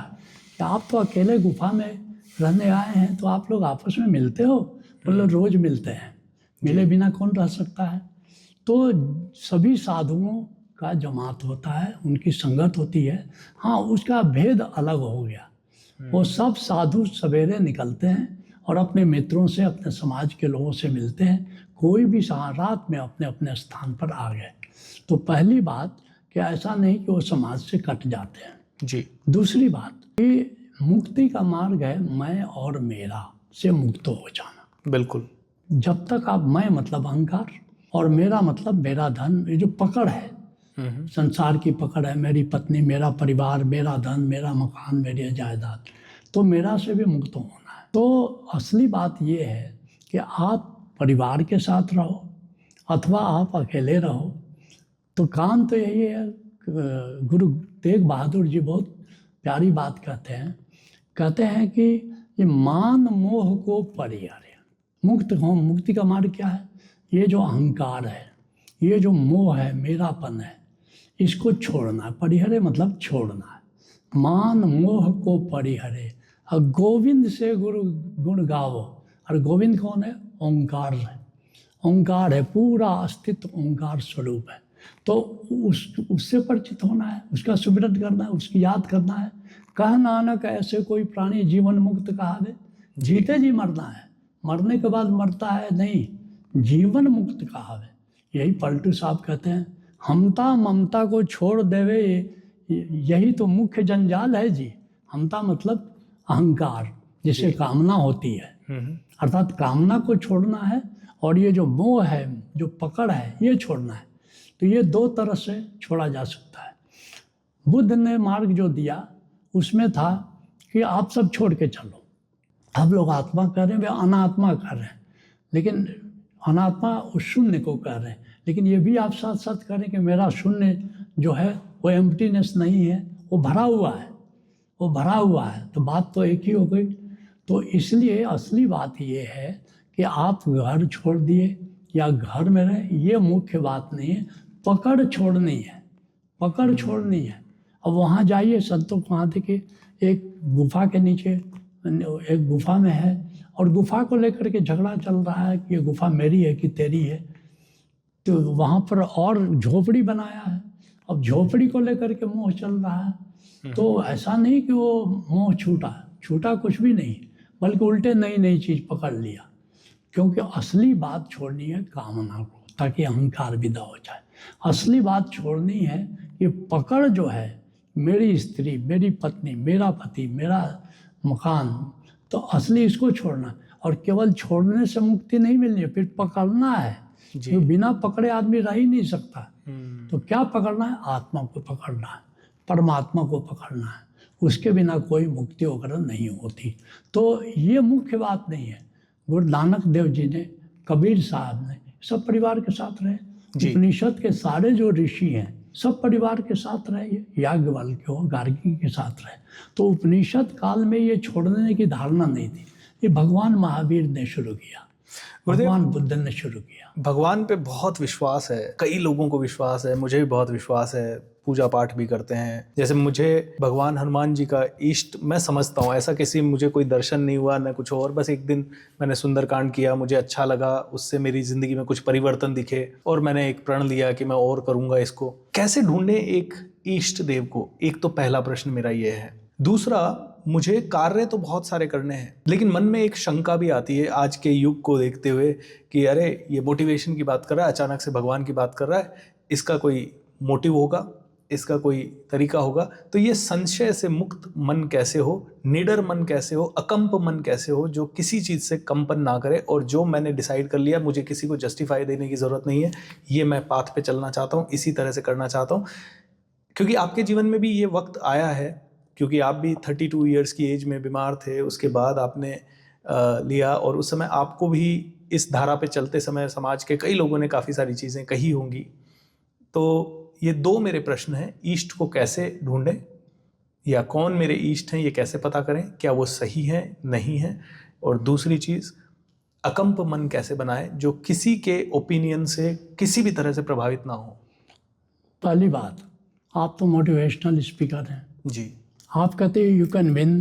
कि आप तो अकेले गुफा में रहने आए हैं, तो आप लोग आपस में मिलते हो? बोले रोज़ मिलते हैं, मिले बिना कौन रह सकता है। तो सभी साधुओं का जमात होता है, उनकी संगत होती है। हाँ, उसका भेद अलग हो गया। वो सब साधु सवेरे निकलते हैं और अपने मित्रों से, अपने समाज के लोगों से मिलते हैं। कोई भी रात में अपने अपने स्थान पर आ गए। तो पहली बात कि ऐसा नहीं कि वो समाज से कट जाते हैं जी। दूसरी बात कि मुक्ति का मार्ग है मैं और मेरा से मुक्त हो जाना। बिल्कुल। जब तक आप, मैं मतलब अहंकार और मेरा मतलब मेरा धन, ये जो पकड़ है, संसार की पकड़ है, मेरी पत्नी, मेरा परिवार, मेरा धन, मेरा मकान, मेरी जायदाद, तो मेरा से भी मुक्त होना है। तो असली बात ये है कि आप परिवार के साथ रहो अथवा आप अकेले रहो, तो काम तो यही है। गुरु तेग बहादुर जी बहुत प्यारी बात कहते हैं कि ये मान मोह को परिहरे। मुक्त हो, मुक्ति का मार्ग क्या है? ये जो अहंकार है, ये जो मोह है, मेरापन है, इसको छोड़ना है। परिहरे मतलब छोड़ना है। मान मोह को परिहरे और गोविंद से गुरु गुण गावो। और गोविंद कौन है? ओंकार है। ओंकार है, पूरा अस्तित्व ओंकार स्वरूप है। तो उससे परिचित होना है, उसका सुमिरन करना है, उसकी याद करना है। कह नानक ऐसे कोई प्राणी जीवन मुक्त कहावे। जीते जी मरना है, मरने के बाद मरता है नहीं, जीवन मुक्त कहावे। यही पलटू साहब कहते हैं, हमता ममता को छोड़ देवे, यही तो मुख्य जंजाल है जी। हमता मतलब अहंकार, जिसे कामना होती है, अर्थात कामना को छोड़ना है, और ये जो मोह है, जो पकड़ है, ये छोड़ना है। तो ये दो तरह से छोड़ा जा सकता है। बुद्ध ने मार्ग जो दिया उसमें था कि आप सब छोड़ के चलो। हम लोग आत्मा कह रहे हैं, वे अनात्मा कर रहे हैं, लेकिन अनात्मा उस शून्य को कह रहे हैं। लेकिन ये भी आप साथ साथ करें कि मेरा शून्य जो है वो एम्प्टीनेस नहीं है, वो भरा हुआ है, वो भरा हुआ है। तो बात तो एक ही हो गई। तो इसलिए असली बात ये है कि आप घर छोड़ दिए या घर में रहे, ये मुख्य बात नहीं है। पकड़ छोड़नी है, पकड़ छोड़नी है। अब वहाँ जाइए, संतों को वहाँ देखिए, एक गुफा के नीचे, एक गुफा में है, और गुफा को लेकर के झगड़ा चल रहा है कि ये गुफा मेरी है कि तेरी है। तो वहाँ पर और झोपड़ी बनाया है, अब झोपड़ी को लेकर के मोह चल रहा है। तो ऐसा नहीं कि वो मोह छूटा कुछ भी नहीं, बल्कि उल्टे नई नई चीज़ पकड़ लिया। क्योंकि असली बात छोड़नी है कामना को, ताकि अहंकार विदा हो जाए। असली बात छोड़नी है कि पकड़ जो है, मेरी स्त्री, मेरी पत्नी, मेरा पति, मेरा मकान, तो असली इसको छोड़ना। और केवल छोड़ने से मुक्ति नहीं मिलनी है, फिर पकड़ना है। तो बिना पकड़े आदमी रह ही नहीं सकता। तो क्या पकड़ना है? आत्मा को पकड़ना है, परमात्मा को पकड़ना है। उसके बिना कोई मुक्ति वगैरह नहीं होती। तो ये मुख्य बात नहीं है। गुरु नानक देव जी ने, कबीर साहब ने, सब परिवार के साथ रहे। उपनिषद के सारे जो ऋषि हैं सब परिवार के साथ रहे। याज्ञवल्क्य हो, गार्गी के साथ रहे। तो उपनिषद काल में ये छोड़ने की धारणा नहीं थी। ये भगवान महावीर ने शुरू किया, गुरुदेव, भगवान बुद्ध ने शुरू किया। भगवान पे बहुत विश्वास है, कई लोगों को विश्वास है, मुझे भी बहुत विश्वास है, पूजा पाठ भी करते हैं। जैसे मुझे भगवान हनुमान जी का इष्ट मैं समझता हूँ, ऐसा किसी मुझे कोई दर्शन नहीं हुआ न कुछ और, बस एक दिन मैंने सुंदरकांड किया, मुझे अच्छा लगा, उससे मेरी ज़िंदगी में कुछ परिवर्तन दिखे और मैंने एक प्रण लिया कि मैं और करूँगा इसको। कैसे ढूंढे एक इष्ट देव को? एक तो पहला प्रश्न मेरा ये है। दूसरा, मुझे कार्य तो बहुत सारे करने हैं, लेकिन मन में एक शंका भी आती है आज के युग को देखते हुए कि अरे ये मोटिवेशन की बात कर रहा है, अचानक से भगवान की बात कर रहा है, इसका कोई मोटिव होगा, इसका कोई तरीका होगा। तो ये संशय से मुक्त मन कैसे हो, निडर मन कैसे हो, अकंप मन कैसे हो, जो किसी चीज़ से कंपन ना करे, और जो मैंने डिसाइड कर लिया मुझे किसी को जस्टिफाई देने की ज़रूरत नहीं है, ये मैं पाथ पे चलना चाहता हूँ, इसी तरह से करना चाहता हूँ। क्योंकि आपके जीवन में भी ये वक्त आया है, क्योंकि आप भी 32 ईयर्स की एज में बीमार थे, उसके बाद आपने लिया, और उस समय आपको भी इस धारा पे चलते समय समाज के कई लोगों ने काफ़ी सारी चीज़ें कही होंगी। तो ये दो मेरे प्रश्न हैं, ईष्ट को कैसे ढूंढें, या कौन मेरे ईष्ट हैं ये कैसे पता करें, क्या वो सही है नहीं है, और दूसरी चीज़, अकंप मन कैसे बनाए जो किसी के ओपिनियन से किसी भी तरह से प्रभावित ना हो। पहली बात, आप तो मोटिवेशनल स्पीकर हैं जी। आप कहते हैं you can win,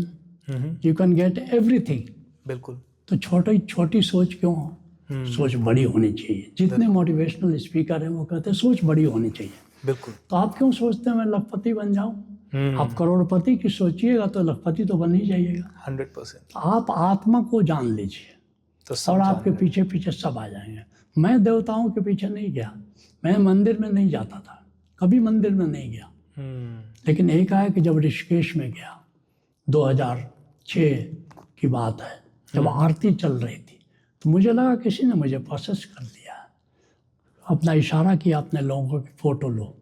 you can get everything. बिल्कुल। तो छोटी सोच क्यों हो? सोच बड़ी होनी चाहिए। जितने मोटिवेशनल स्पीकर हैं वो कहते हैं सोच बड़ी होनी चाहिए। बिल्कुल। तो आप क्यों सोचते हैं मैं लखपति बन जाऊं? आप करोड़पति की सोचिएगा तो लखपति तो बन ही जाइएगा। 100%। आप आत्मा को जान लीजिए तो और आपके पीछे पीछे सब आ जाएंगे। मैं देवताओं के पीछे नहीं गया, मैं मंदिर में नहीं जाता था, कभी मंदिर में नहीं गया। लेकिन एक है कि जब ऋषिकेश में गया, 2006 की बात है, जब आरती चल रही थी, तो मुझे लगा किसी ने मुझे प्रोसेस कर दिया। अपना इशारा किया, अपने लोगों की फ़ोटो लो,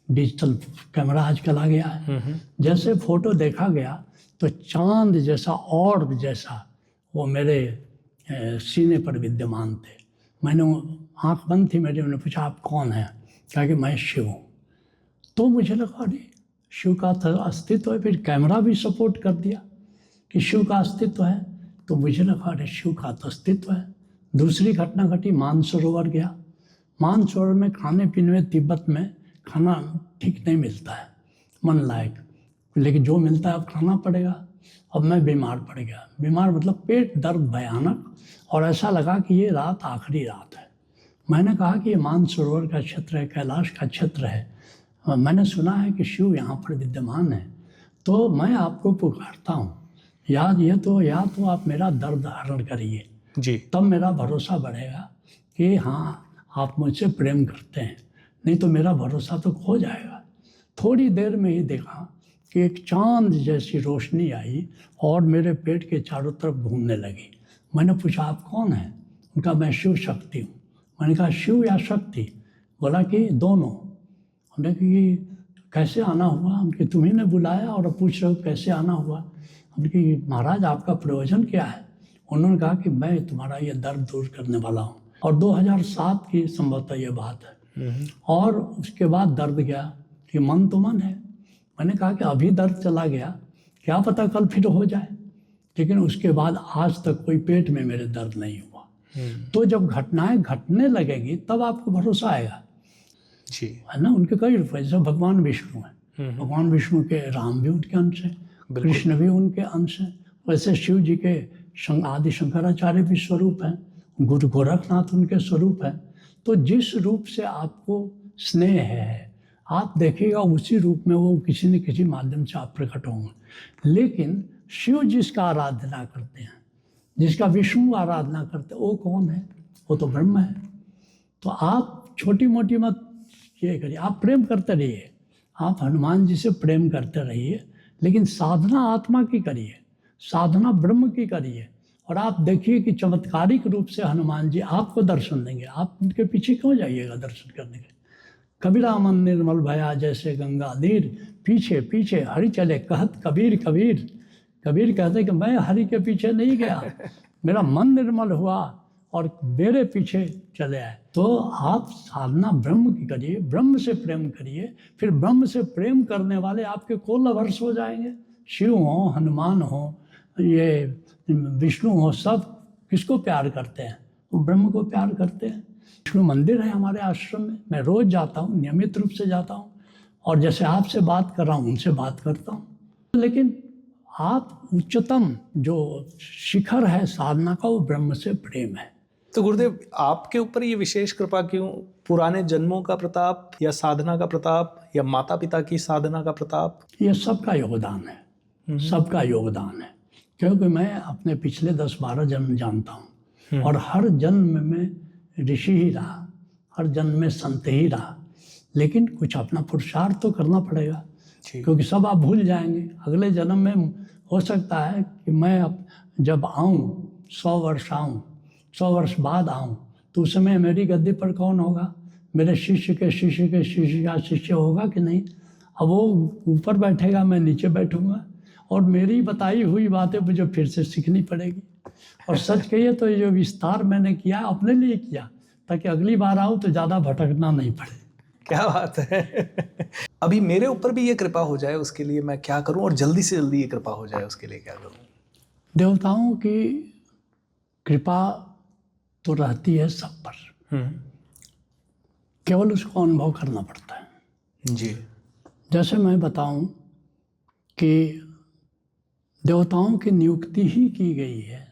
डिजिटल कैमरा आजकल आ गया है। जैसे फ़ोटो देखा गया तो चांद जैसा ऑर्ब जैसा वो मेरे सीने पर विद्यमान थे। मैंने आँख बंद थी मेरी, मैंने पूछा आप कौन हैं? कहा कि मैं शिव हूँ। तो मुझे लगा अरे शिव का अस्तित्व है। फिर कैमरा भी सपोर्ट कर दिया कि शिव का अस्तित्व है, तो मुझे लगा अरे शिव का तो अस्तित्व है। दूसरी घटना घटी, मानसरोवर गया। मानसरोवर में खाने पीने में तिब्बत में खाना ठीक नहीं मिलता है मन लायक, लेकिन जो मिलता है अब खाना पड़ेगा। अब मैं बीमार पड़ गया, बीमार मतलब पेट दर्द भयानक, और ऐसा लगा कि ये रात आखिरी रात है। मैंने कहा कि ये मानसरोवर का क्षेत्र है, कैलाश का क्षेत्र है, मैंने सुना है कि शिव यहाँ पर विद्यमान है, तो मैं आपको पुकारता हूँ, या तो आप मेरा दर्द हरण करिए जी, तब मेरा भरोसा बढ़ेगा कि हाँ आप मुझसे प्रेम करते हैं, नहीं तो मेरा भरोसा तो खो जाएगा। थोड़ी देर में ही देखा कि एक चांद जैसी रोशनी आई और मेरे पेट के चारों तरफ घूमने लगी। मैंने पूछा आप कौन हैं? उनका मैं शिव शक्ति हूँ। मैंने कहा शिव या शक्ति? बोला कि दोनों। हमने कि कैसे आना हुआ? हमने तुम्ही ने बुलाया और पूछ रहे हो कैसे आना हुआ? हमने कि महाराज आपका प्रयोजन क्या है? उन्होंने कहा कि मैं तुम्हारा ये दर्द दूर करने वाला हूँ। और 2007 की संभवतः ये बात है। और उसके बाद दर्द गया कि मन तो मन है। मैंने कहा कि अभी दर्द चला गया, क्या पता कल फिर हो जाए। लेकिन उसके बाद आज तक कोई पेट में मेरे दर्द नहीं हुआ। तो जब घटनाएं घटने लगेगी तब आपको भरोसा आएगा जी, है ना। उनके कई रूप हैं, जैसे भगवान विष्णु हैं, भगवान विष्णु के राम भी उनके अंश हैं, कृष्ण भी उनके अंश हैं। वैसे शिव जी के आदि शंकराचार्य भी स्वरूप हैं, गुरु गोरखनाथ उनके स्वरूप हैं। तो जिस रूप से आपको स्नेह है आप देखिएगा उसी रूप में वो किसी न किसी माध्यम से आप प्रकट होंगे। लेकिन शिव जिसका आराधना करते हैं, जिसका विष्णु आराधना करते हैं, वो कौन है? वो तो ब्रह्म है। तो आप छोटी मोटी मत ये करिए, आप प्रेम करते रहिए, आप हनुमान जी से प्रेम करते रहिए, लेकिन साधना आत्मा की करिए, साधना ब्रह्म की करिए। और आप देखिए कि चमत्कारिक रूप से हनुमान जी आपको दर्शन देंगे। आप उनके पीछे क्यों जाइएगा दर्शन करने के? कबीरा मन निर्मल भया जैसे गंगा नीर, पीछे पीछे हरि चले कहत कबीर कबीर। कबीर कहते कि मैं हरि के पीछे नहीं गया, मेरा मन निर्मल हुआ और मेरे पीछे चले आए। तो आप साधना ब्रह्म की करिए, ब्रह्म से प्रेम करिए, फिर ब्रह्म से प्रेम करने वाले आपके को लवर्स हो जाएंगे। शिव हो, हनुमान हो, ये विष्णु हो, सब किसको प्यार करते हैं? वो ब्रह्म को प्यार करते हैं। विष्णु मंदिर है हमारे आश्रम में, मैं रोज जाता हूँ, नियमित रूप से जाता हूँ, और जैसे आपसे बात कर रहा हूँ उनसे बात करता हूँ। लेकिन आप उच्चतम जो शिखर है साधना का, वो ब्रह्म से प्रेम है। तो गुरुदेव, आपके ऊपर ये विशेष कृपा क्यों? पुराने जन्मों का प्रताप, या साधना का प्रताप, या माता पिता की साधना का प्रताप? ये सबका योगदान है, सबका योगदान है। क्योंकि मैं अपने पिछले 10-12 जन्म जानता हूँ, और हर जन्म में ऋषि ही रहा, हर जन्म में संत ही रहा। लेकिन कुछ अपना पुरुषार्थ तो करना पड़ेगा, क्योंकि सब आप भूल जाएंगे। अगले जन्म में हो सकता है कि मैं जब आऊँ 100 वर्ष आऊँ, 100 वर्ष बाद आऊँ, तो उस समय मेरी गद्दी पर कौन होगा? मेरे शिष्य के शिष्य के शिष्य का शिष्य होगा कि नहीं? अब वो ऊपर बैठेगा, मैं नीचे बैठूंगा, और मेरी बताई हुई बातें मुझे फिर से सीखनी पड़ेगी। और सच कहिए तो ये जो विस्तार मैंने किया अपने लिए किया, ताकि अगली बार आऊँ तो ज़्यादा भटकना नहीं पड़े। क्या बात है। अभी मेरे ऊपर भी ये कृपा हो जाए, उसके लिए मैं क्या करूं? और जल्दी से जल्दी ये कृपा हो जाए, उसके लिए क्या करूं? देवताओं की कृपा तो रहती है सब पर, केवल उसको अनुभव करना पड़ता है। जी। जैसे मैं बताऊं कि देवताओं की नियुक्ति ही की गई है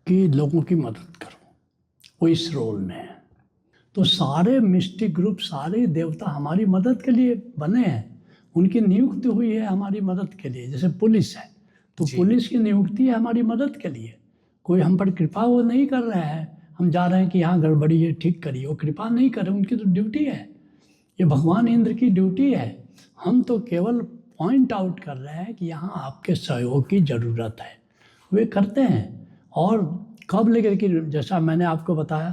कि लोगों की मदद करो, वो इस रोल में है। तो सारे मिस्टिक ग्रुप, सारे देवता हमारी मदद के लिए बने हैं, उनकी नियुक्ति हुई है हमारी मदद के लिए। जैसे पुलिस है, तो पुलिस की नियुक्ति है हमारी मदद के लिए। कोई हम पर कृपा वो नहीं कर रहे हैं, हम जा रहे हैं कि यहाँ गड़बड़ी है ठीक करिए, वो कृपा नहीं कर रहे, उनकी तो ड्यूटी है, ये भगवान इंद्र की ड्यूटी है। हम तो केवल पॉइंट आउट कर रहे हैं कि यहाँ आपके सहयोग की ज़रूरत है, वे करते हैं। और कब लेकर कि जैसा मैंने आपको बताया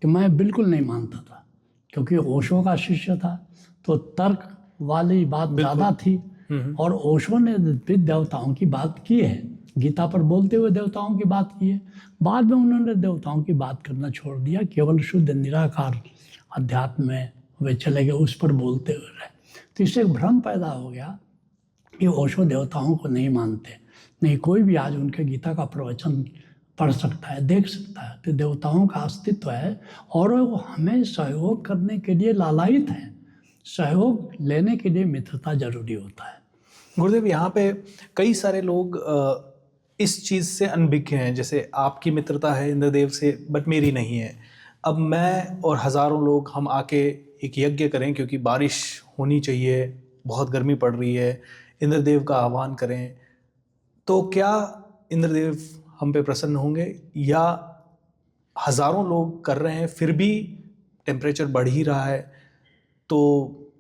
कि मैं बिल्कुल नहीं मानता था, क्योंकि ओशो का शिष्य था, तो तर्क वाली बात ज़्यादा थी, और ओशो ने भी देवताओं की बात की है, गीता पर बोलते हुए देवताओं की बात की है। बाद में उन्होंने देवताओं की बात करना छोड़ दिया, केवल शुद्ध निराकार अध्यात्म में वे चले गए, उस पर बोलते हुए रहे। तो इससे एक भ्रम पैदा हो गया कि ओशो देवताओं को नहीं मानते। नहीं, कोई भी आज उनके गीता का प्रवचन पढ़ सकता है, देख सकता है, तो देवताओं का अस्तित्व है, और वो हमें सहयोग करने के लिए लालायित है। सहयोग लेने के लिए मित्रता जरूरी होता है। गुरुदेव, यहाँ पे कई सारे लोग इस चीज़ से अनभिज्ञ हैं। जैसे आपकी मित्रता है इंद्रदेव से, बट मेरी नहीं है। अब मैं और हज़ारों लोग हम आके एक यज्ञ करें, क्योंकि बारिश होनी चाहिए, बहुत गर्मी पड़ रही है, इंद्रदेव का आह्वान करें, तो क्या इंद्रदेव हम पे प्रसन्न होंगे? या हज़ारों लोग कर रहे हैं फिर भी टेम्परेचर बढ़ ही रहा है, तो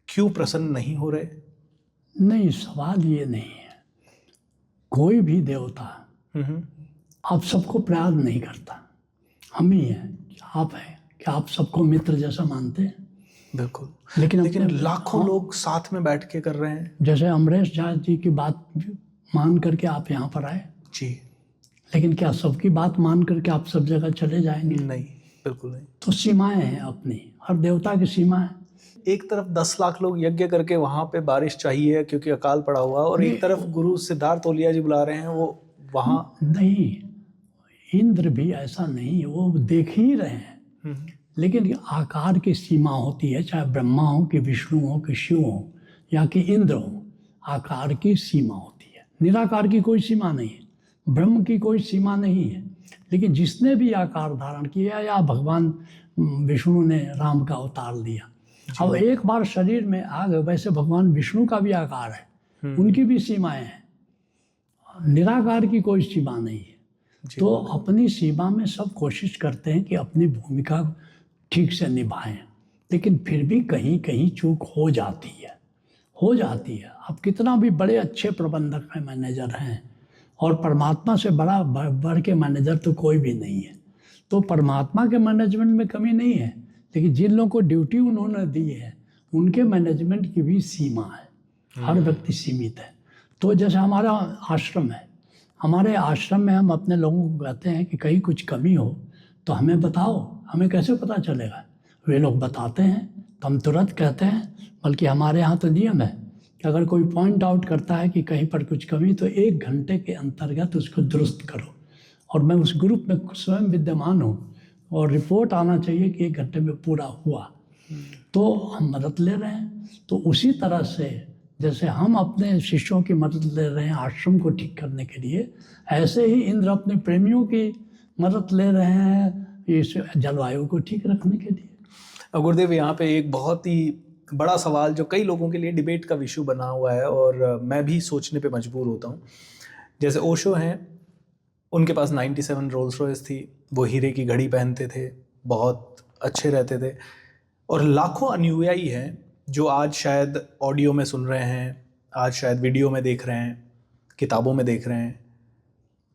क्यों प्रसन्न नहीं हो रहे? नहीं, सवाल ये नहीं है। कोई भी देवता आप सबको प्यार नहीं करता, हम ही हैं, आप हैं कि आप सबको मित्र जैसा मानते हैं। बिल्कुल। लेकिन लाखों लोग साथ में बैठ के कर रहे हैं। जैसे अमरेश झा जी की बात मान करके आप यहाँ पर आए जी। लेकिन क्या सबकी बात मान करके आप सब जगह चले जाएंगे? नहीं, बिल्कुल नहीं। तो सीमाएं हैं अपनी, हर देवता की सीमा है। एक तरफ 10 लाख लोग यज्ञ करके वहां पे बारिश चाहिए क्योंकि अकाल पड़ा हुआ, और एक तरफ गुरु सिद्धार्थ तोलिया जी बुला रहे हैं, वो वहां नहीं, इंद्र भी ऐसा नहीं है, वो देख ही रहे हैं। लेकिन आकार की सीमा होती है, चाहे ब्रह्मा हो कि विष्णु हो कि शिव हो या कि इंद्र हो, आकार की सीमा होती है। निराकार की कोई सीमा नहीं है, ब्रह्म की कोई सीमा नहीं है। लेकिन जिसने भी आकार धारण किया, या भगवान विष्णु ने राम का अवतार लिया, अब एक बार शरीर में आ गए, वैसे भगवान विष्णु का भी आकार है, उनकी भी सीमाएं हैं, निराकार की कोई सीमा नहीं है। तो अपनी सीमा में सब कोशिश करते हैं कि अपनी भूमिका ठीक से निभाएं, लेकिन फिर भी कहीं कहीं चूक हो जाती है, हो जाती है। अब कितना भी बड़े अच्छे प्रबंधक हैं, मैनेजर हैं, और परमात्मा से बड़ा बढ़ के मैनेजर तो कोई भी नहीं है। तो परमात्मा के मैनेजमेंट में कमी नहीं है, लेकिन जिन लोगों को ड्यूटी उन्होंने दी है, उनके मैनेजमेंट की भी सीमा है। हर व्यक्ति सीमित है। तो जैसे हमारा आश्रम है, हमारे आश्रम में हम अपने लोगों को कहते हैं कि कहीं कुछ कमी हो तो हमें बताओ, हमें कैसे पता चलेगा? वे लोग बताते हैं तो हम तुरंत कहते हैं। बल्कि हमारे यहाँ तो नियम है अगर कोई पॉइंट आउट करता है कि कहीं पर कुछ कमी, तो 1 घंटे के अंतर्गत उसको दुरुस्त करो। और मैं उस ग्रुप में स्वयं विद्यमान हूँ और रिपोर्ट आना चाहिए कि 1 घंटे में पूरा हुआ, तो हम मदद ले रहे हैं। तो उसी तरह से जैसे हम अपने शिष्यों की मदद ले रहे हैं आश्रम को ठीक करने के लिए, ऐसे ही इंद्र अपने प्रेमियों की मदद ले रहे हैं इस जलवायु को ठीक रखने के लिए। गुरुदेव, यहाँ पे एक बहुत ही बड़ा सवाल जो कई लोगों के लिए डिबेट का विषय बना हुआ है और मैं भी सोचने पे मजबूर होता हूँ। जैसे ओशो हैं, उनके पास 97 रोल्स रॉयस थी, वो हीरे की घड़ी पहनते थे, बहुत अच्छे रहते थे। और लाखों अनुयायी हैं जो आज शायद ऑडियो में सुन रहे हैं, आज शायद वीडियो में देख रहे हैं, किताबों में देख रहे हैं।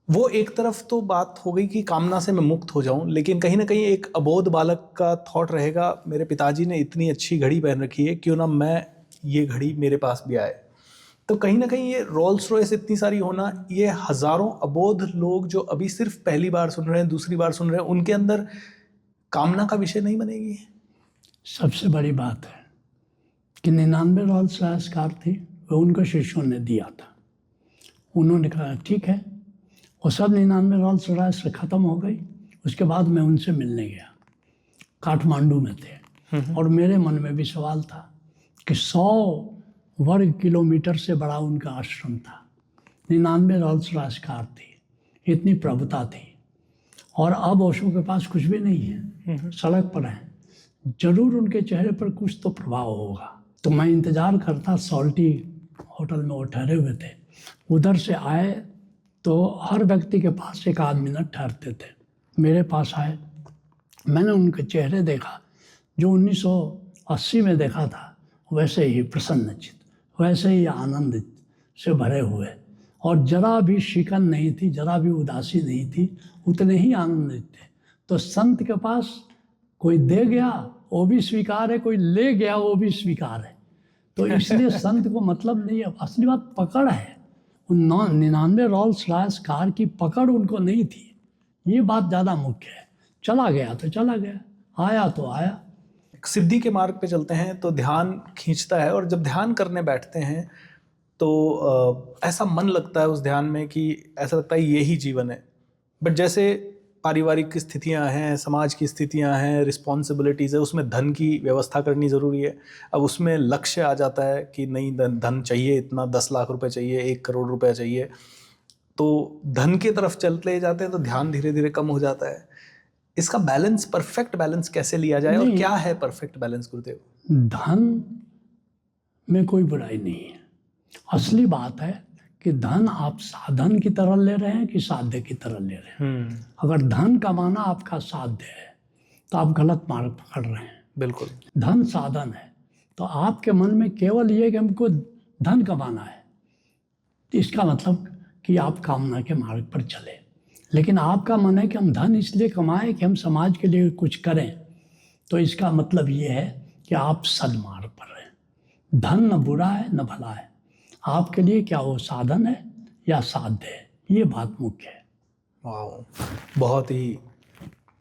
वो एक तरफ तो बात हो गई कि कामना से मैं मुक्त हो जाऊं, लेकिन कहीं ना कहीं एक अबोध बालक का थॉट रहेगा, मेरे पिताजी ने इतनी अच्छी घड़ी पहन रखी है, क्यों ना मैं ये घड़ी मेरे पास भी आए। तो कहीं ना कहीं ये रोल्स रॉयस इतनी सारी होना, ये हजारों अबोध लोग जो अभी सिर्फ पहली बार सुन रहे हैं, दूसरी बार सुन रहे हैं, उनके अंदर कामना का विषय नहीं बनेगी। सबसे बड़ी बात है कि 99 रोल्स रॉयस कार थी, वो उनको शिष्यों ने दिया था। उन्होंने कहा ठीक है, वो सब 99 रोल्स रॉयस से ख़त्म हो गई। उसके बाद मैं उनसे मिलने गया, काठमांडू में थे, और मेरे मन में भी सवाल था कि 100 वर्ग किलोमीटर से बड़ा उनका आश्रम था, 99 रोल्स रॉयस कार थी, इतनी प्रभुता थी, और अब ओशो के पास कुछ भी नहीं है, सड़क पर है। जरूर उनके चेहरे पर कुछ तो प्रभाव होगा। तो मैं इंतज़ार करता, सॉल्टी होटल में वो ठहरे हुए थे, उधर से आए तो हर व्यक्ति के पास 1 आध मिनट ठहरते थे। मेरे पास आए, मैंने उनके चेहरे देखा जो 1980 में देखा था, वैसे ही प्रसन्नचित, वैसे ही आनंदित से भरे हुए, और जरा भी शिकन नहीं थी, जरा भी उदासी नहीं थी, उतने ही आनंदित थे। तो संत के पास कोई दे गया वो भी स्वीकार है, कोई ले गया वो भी स्वीकार है। तो इसलिए संत को मतलब नहीं है, असली बात पकड़ है। उन 99 रोल्स रॉयस कार की पकड़ उनको नहीं थी, ये बात ज़्यादा मुख्य है। चला गया तो चला गया, आया तो आया। सिद्धि के मार्ग पे चलते हैं तो ध्यान खींचता है, और जब ध्यान करने बैठते हैं तो ऐसा मन लगता है उस ध्यान में कि ऐसा लगता है यही जीवन है। बट जैसे पारिवारिक स्थितियां हैं, समाज की स्थितियां हैं, रिस्पॉन्सिबिलिटीज़ है, उसमें धन की व्यवस्था करनी ज़रूरी है। अब उसमें लक्ष्य आ जाता है कि नहीं, धन चाहिए इतना, 10 लाख रुपए चाहिए, 1 करोड़ रुपए चाहिए, तो धन की तरफ चलते जाते हैं तो ध्यान धीरे धीरे कम हो जाता है। इसका बैलेंस, परफेक्ट बैलेंस कैसे लिया जाए, और क्या है परफेक्ट बैलेंस गुरुदेव? धन में कोई बुराई नहीं है। असली बात है कि धन आप साधन की तरह ले रहे हैं कि साध्य की तरह ले रहे हैं। अगर धन कमाना आपका साध्य है तो आप गलत मार्ग पकड़ रहे हैं। बिल्कुल। धन साधन है, तो आपके मन में केवल ये कि हमको धन कमाना है, तो इसका मतलब कि आप कामना के मार्ग पर चले। लेकिन आपका मन है कि हम धन इसलिए कमाएं कि हम समाज के लिए कुछ करें, तो इसका मतलब ये है कि आप सदमार्ग पर हैं। धन न बुरा है न भला है, आपके लिए क्या वो साधन है या साध्य है, ये बात मुख्य है। वाह, बहुत ही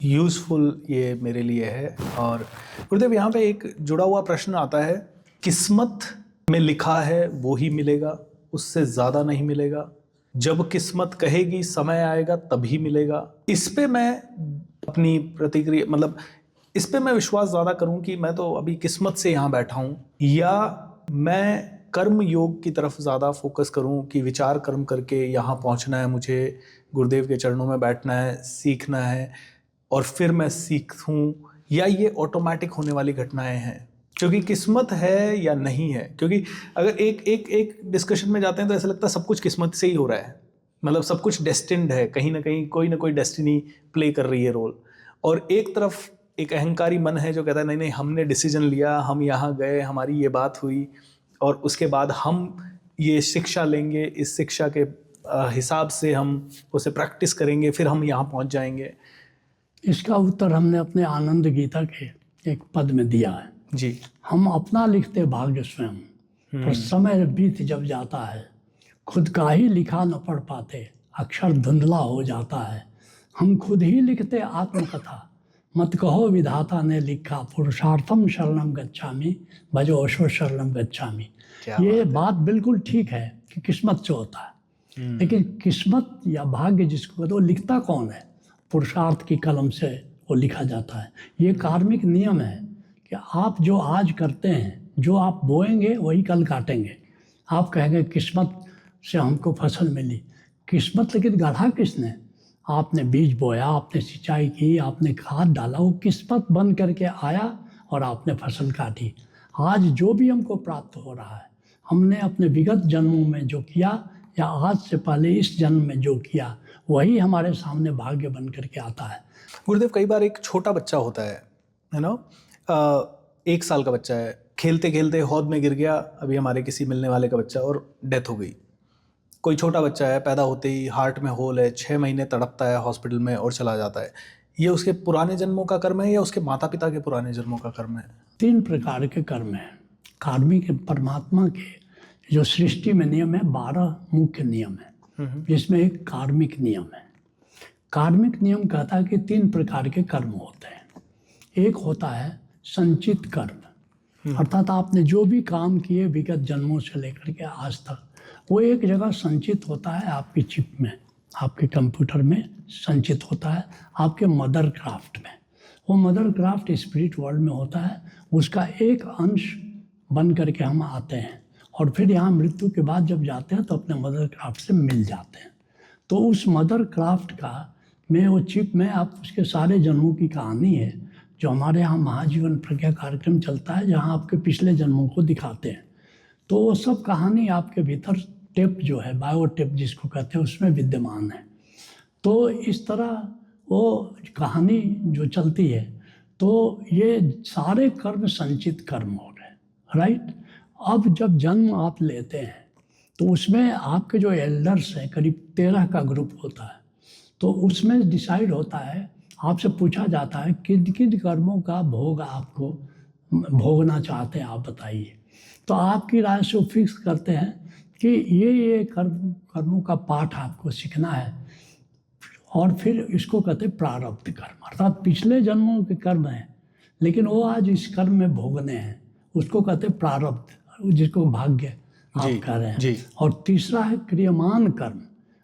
यूज़फुल ये मेरे लिए है। और गुरुदेव, यहाँ पे एक जुड़ा हुआ प्रश्न आता है, किस्मत में लिखा है वो ही मिलेगा, उससे ज़्यादा नहीं मिलेगा, जब किस्मत कहेगी समय आएगा तभी मिलेगा। इस पे मैं अपनी प्रतिक्रिया, मतलब इस पे मैं विश्वास ज़्यादा करूँ कि मैं तो अभी किस्मत से यहाँ बैठा हूँ, या मैं कर्म योग की तरफ ज़्यादा फोकस करूं कि विचार कर्म करके यहाँ पहुँचना है, मुझे गुरुदेव के चरणों में बैठना है, सीखना है, और फिर मैं सीखूं, या ये ऑटोमेटिक होने वाली घटनाएं हैं? क्योंकि किस्मत है या नहीं है, क्योंकि अगर एक डिस्कशन में जाते हैं तो ऐसा लगता है सब कुछ किस्मत से ही हो रहा है, मतलब सब कुछ डेस्टिन्ड है, कहीं ना कोई डेस्टिनी प्ले कर रही है रोल। और एक तरफ एक अहंकारी मन है जो कहता है नहीं नहीं, हमने डिसीजन लिया, हम यहाँ गए, हमारी ये बात हुई, और उसके बाद हम ये शिक्षा लेंगे, इस शिक्षा के हिसाब से हम उसे प्रैक्टिस करेंगे, फिर हम यहाँ पहुँच जाएंगे। इसका उत्तर हमने अपने आनंद गीता के एक पद में दिया है जी। हम अपना लिखते भाग्य स्वयं, पर समय बीत जब जाता है, खुद का ही लिखा न पढ़ पाते, अक्षर धुंधला हो जाता है। हम खुद ही लिखते आत्मकथा, मत कहो विधाता ने लिखा, पुरुषार्थम शरणम गच्छामि, भजो ओशो शरणम गच्छामि। क्या ये बात बात बिल्कुल ठीक है कि किस्मत से होता है, लेकिन किस्मत या भाग्य जिसको कहते हैं वो लिखता कौन है? पुरुषार्थ की कलम से वो लिखा जाता है। ये कार्मिक नियम है कि आप जो आज करते हैं, जो आप बोएंगे वही कल काटेंगे। आप कहेंगे किस्मत से हमको फसल मिली, किस्मत लेकिन गढ़ा किसने? आपने बीज बोया, आपने सिंचाई की, आपने खाद डाला, वो किस्मत बन करके आया और आपने फसल काटी। आज जो भी हमको प्राप्त हो रहा है, हमने अपने विगत जन्मों में जो किया या आज से पहले इस जन्म में जो किया, वही हमारे सामने भाग्य बन करके आता है। गुरुदेव, कई बार एक छोटा बच्चा होता है ना, 1 साल का बच्चा है, खेलते खेलते हौद में गिर गया, अभी हमारे किसी मिलने वाले का बच्चा, और डेथ हो गई। कोई छोटा बच्चा है, पैदा होते ही हार्ट में होल है, 6 महीने तड़पता है हॉस्पिटल में और चला जाता है। ये उसके पुराने जन्मों का कर्म है या उसके माता पिता के पुराने जन्मों का कर्म है? 3 प्रकार के कर्म हैं। कार्मिक परमात्मा के जो सृष्टि में नियम है, 12 मुख्य नियम है, जिसमें एक कार्मिक नियम है। कार्मिक नियम कहता है कि 3 प्रकार के कर्म होते हैं। एक होता है संचित कर्म, अर्थात आपने जो भी काम किए विगत जन्मों से लेकर के आज तक, वो एक जगह संचित होता है आपकी चिप में, आपके कंप्यूटर में संचित होता है, आपके मदर क्राफ्ट में। वो मदर क्राफ्ट स्पिरिट वर्ल्ड में होता है, उसका एक अंश बन करके हम आते हैं और फिर यहाँ मृत्यु के बाद जब जाते हैं तो अपने मदर क्राफ्ट से मिल जाते हैं। तो उस मदर क्राफ्ट का में वो चिप में आप उसके सारे जन्मों की कहानी है, जो हमारे यहाँ महाजीवन प्रज्ञा कार्यक्रम चलता है, जहाँ आपके पिछले जन्मों को दिखाते हैं। तो वो सब कहानी आपके भीतर टेप जो है, बायो टेप जिसको कहते हैं, उसमें विद्यमान है। तो इस तरह वो कहानी जो चलती है, तो ये सारे कर्म संचित कर्म हो गए, राइट। अब जब जन्म आप लेते हैं तो उसमें आपके जो एल्डर्स हैं, करीब 13 का ग्रुप होता है, तो उसमें डिसाइड होता है, आपसे पूछा जाता है किन किन कर्मों का भोग आपको भोगना चाहते हैं, आप बताइए। तो आपकी राय से फिक्स करते हैं कि ये कर्मों का पाठ आपको सीखना है, और फिर इसको कहते हैं प्रारब्ध कर्म, अर्थात पिछले जन्मों के कर्म हैं लेकिन वो आज इस कर्म में भोगने हैं, उसको कहते हैं प्रारब्ध, जिसको भाग्य आप कह रहे हैं। और तीसरा है क्रियमान कर्म,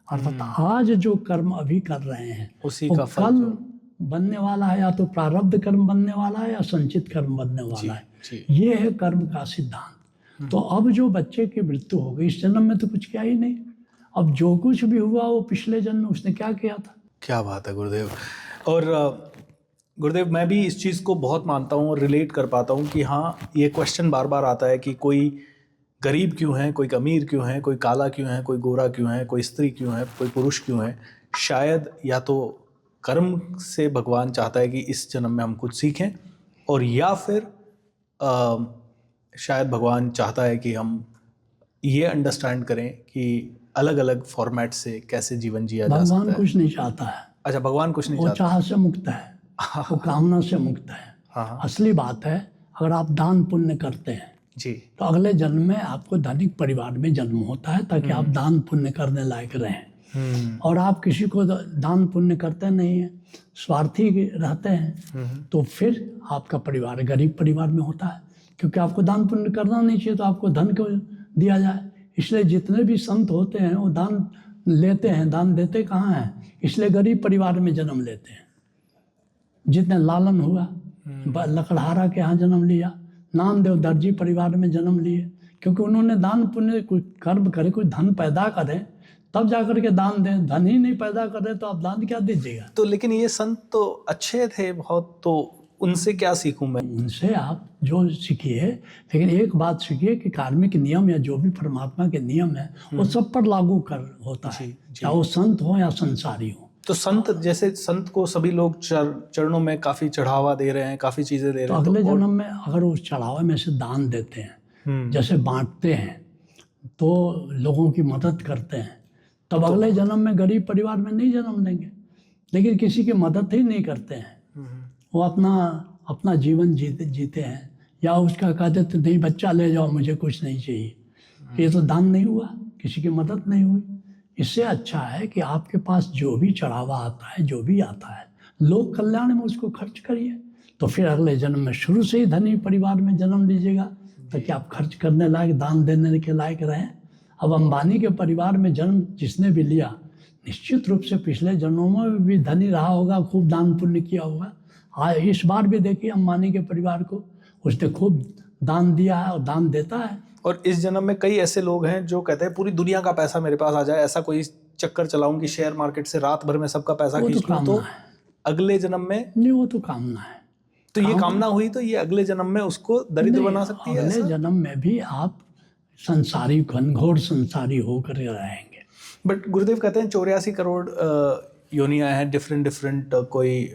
अर्थात आज जो कर्म अभी कर रहे हैं उसी वो का फल कल बनने वाला है, या तो प्रारब्ध कर्म बनने वाला है या संचित कर्म बनने वाला है। ये है कर्म का सिद्धांत। तो अब जो बच्चे की मृत्यु हो गई, इस जन्म में तो कुछ किया ही नहीं, अब जो कुछ भी हुआ वो पिछले जन्म में उसने क्या किया था। क्या बात है गुरुदेव। और गुरुदेव, मैं भी इस चीज़ को बहुत मानता हूँ और रिलेट कर पाता हूँ कि हाँ, ये क्वेश्चन बार बार आता है कि कोई गरीब क्यों है, कोई अमीर क्यों है, कोई काला क्यों है, कोई गोरा क्यों है, कोई स्त्री क्यों है, कोई पुरुष क्यों है। शायद या तो कर्म से भगवान चाहता है कि इस जन्म में हम कुछ सीखें, और या फिर शायद भगवान चाहता है कि हम ये अंडरस्टैंड करें कि अलग अलग फॉर्मेट से कैसे जीवन जिया जा सकता है। भगवान कुछ नहीं चाहता है। अच्छा, भगवान कुछ नहीं वो चाहता, चाह से मुक्त है, वो कामना से मुक्त है। हाँ। असली बात है, अगर आप दान पुण्य करते हैं जी, तो अगले जन्म में आपको धनिक परिवार में जन्म होता है, ताकि आप दान पुण्य करने लायक रहें। और आप किसी को दान पुण्य करते नहीं हैं, स्वार्थी रहते हैं, तो फिर आपका परिवार गरीब परिवार में होता है, क्योंकि आपको दान पुण्य करना नहीं चाहिए तो आपको धन क्यों दिया जाए। इसलिए जितने भी संत होते हैं वो दान लेते हैं, दान देते कहाँ हैं, इसलिए गरीब परिवार में जन्म लेते हैं। जितने लालन हुआ, लकड़हारा के यहाँ जन्म लिया, नामदेव दर्जी परिवार में जन्म लिए, क्योंकि उन्होंने दान पुण्य कोई कर्म करे, कोई धन पैदा करें तब जाकर के दान दें। धन ही नहीं पैदा करे तो आप दान क्या दीजिएगा। तो लेकिन ये संत तो अच्छे थे बहुत, तो उनसे क्या सीखूं मैं? उनसे आप जो सीखिए, लेकिन एक बात सीखिए कि कार्मिक नियम या जो भी परमात्मा के नियम है वो सब पर लागू कर होता है, चाहे वो संत हो या संसारी हो। तो संत, जैसे संत को सभी लोग चरणों में काफी चढ़ावा दे रहे हैं, काफी चीजें दे रहे तो हैं, अगले जन्म में अगर उस चढ़ावे में से दान देते हैं, जैसे बांटते हैं, तो लोगों की मदद करते हैं, तब अगले जन्म में गरीब परिवार में नहीं जन्म लेंगे। लेकिन किसी की मदद ही नहीं करते हैं, वो अपना जीवन जीते हैं, या उसका कह देते नहीं बच्चा ले जाओ मुझे कुछ नहीं चाहिए, ये तो दान नहीं हुआ, किसी की मदद नहीं हुई। इससे अच्छा है कि आपके पास जो भी चढ़ावा आता है, जो भी आता है, लोक कल्याण में उसको खर्च करिए, तो फिर अगले जन्म में शुरू से ही धनी परिवार में जन्म लीजिएगा, ताकि आप खर्च करने लायक, दान देने के लायक रहें। अब अंबानी के परिवार में जन्म जिसने भी लिया, निश्चित रूप से पिछले जन्मों में भी धनी रहा होगा, खूब दान पुण्य किया होगा। हाँ, इस बार भी देखिए अंबानी के परिवार को, उसने खूब दान दिया है और दान देता है। और इस जन्म में कई ऐसे लोग हैं जो कहते हैं पूरी दुनिया का पैसा मेरे पास आ जाए, ऐसा कोई चक्कर चलाऊं कि शेयर मार्केट से रात भर में सबका पैसा वो तो खींच लूं, तो कामना है। अगले जन्म में, नहीं, वो तो कामना है। तो ये कामना हुई तो ये अगले जन्म में उसको दरिद्र नहीं, बना सकती है अगले ऐसा? जन्म में भी आप संसारी, घनघोर संसारी होकर रहेंगे। बट गुरुदेव कहते हैं 84 करोड़ योनियां हैं, डिफरेंट कोई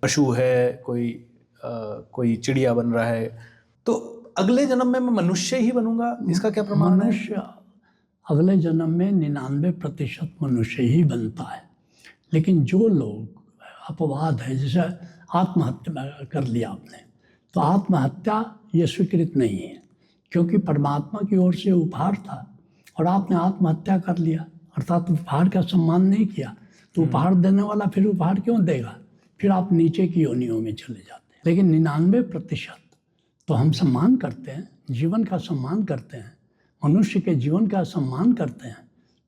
पशु है, कोई चिड़िया बन रहा है, तो अगले जन्म में मैं मनुष्य ही बनूंगा, इसका क्या प्रमाण है? मनुष्य अगले जन्म में 99% मनुष्य ही बनता है। लेकिन जो लोग, अपवाद है, जैसे आत्महत्या कर लिया आपने, तो आत्महत्या ये स्वीकृत नहीं है, क्योंकि परमात्मा की ओर से उपहार था और आपने आत्महत्या कर लिया, अर्थात उपहार का सम्मान नहीं किया। तो उपहार देने वाला फिर उपहार क्यों देगा? फिर आप नीचे की योनियों में चले जाते हैं। लेकिन 99% तो हम सम्मान करते हैं, जीवन का सम्मान करते हैं, मनुष्य के जीवन का सम्मान करते हैं,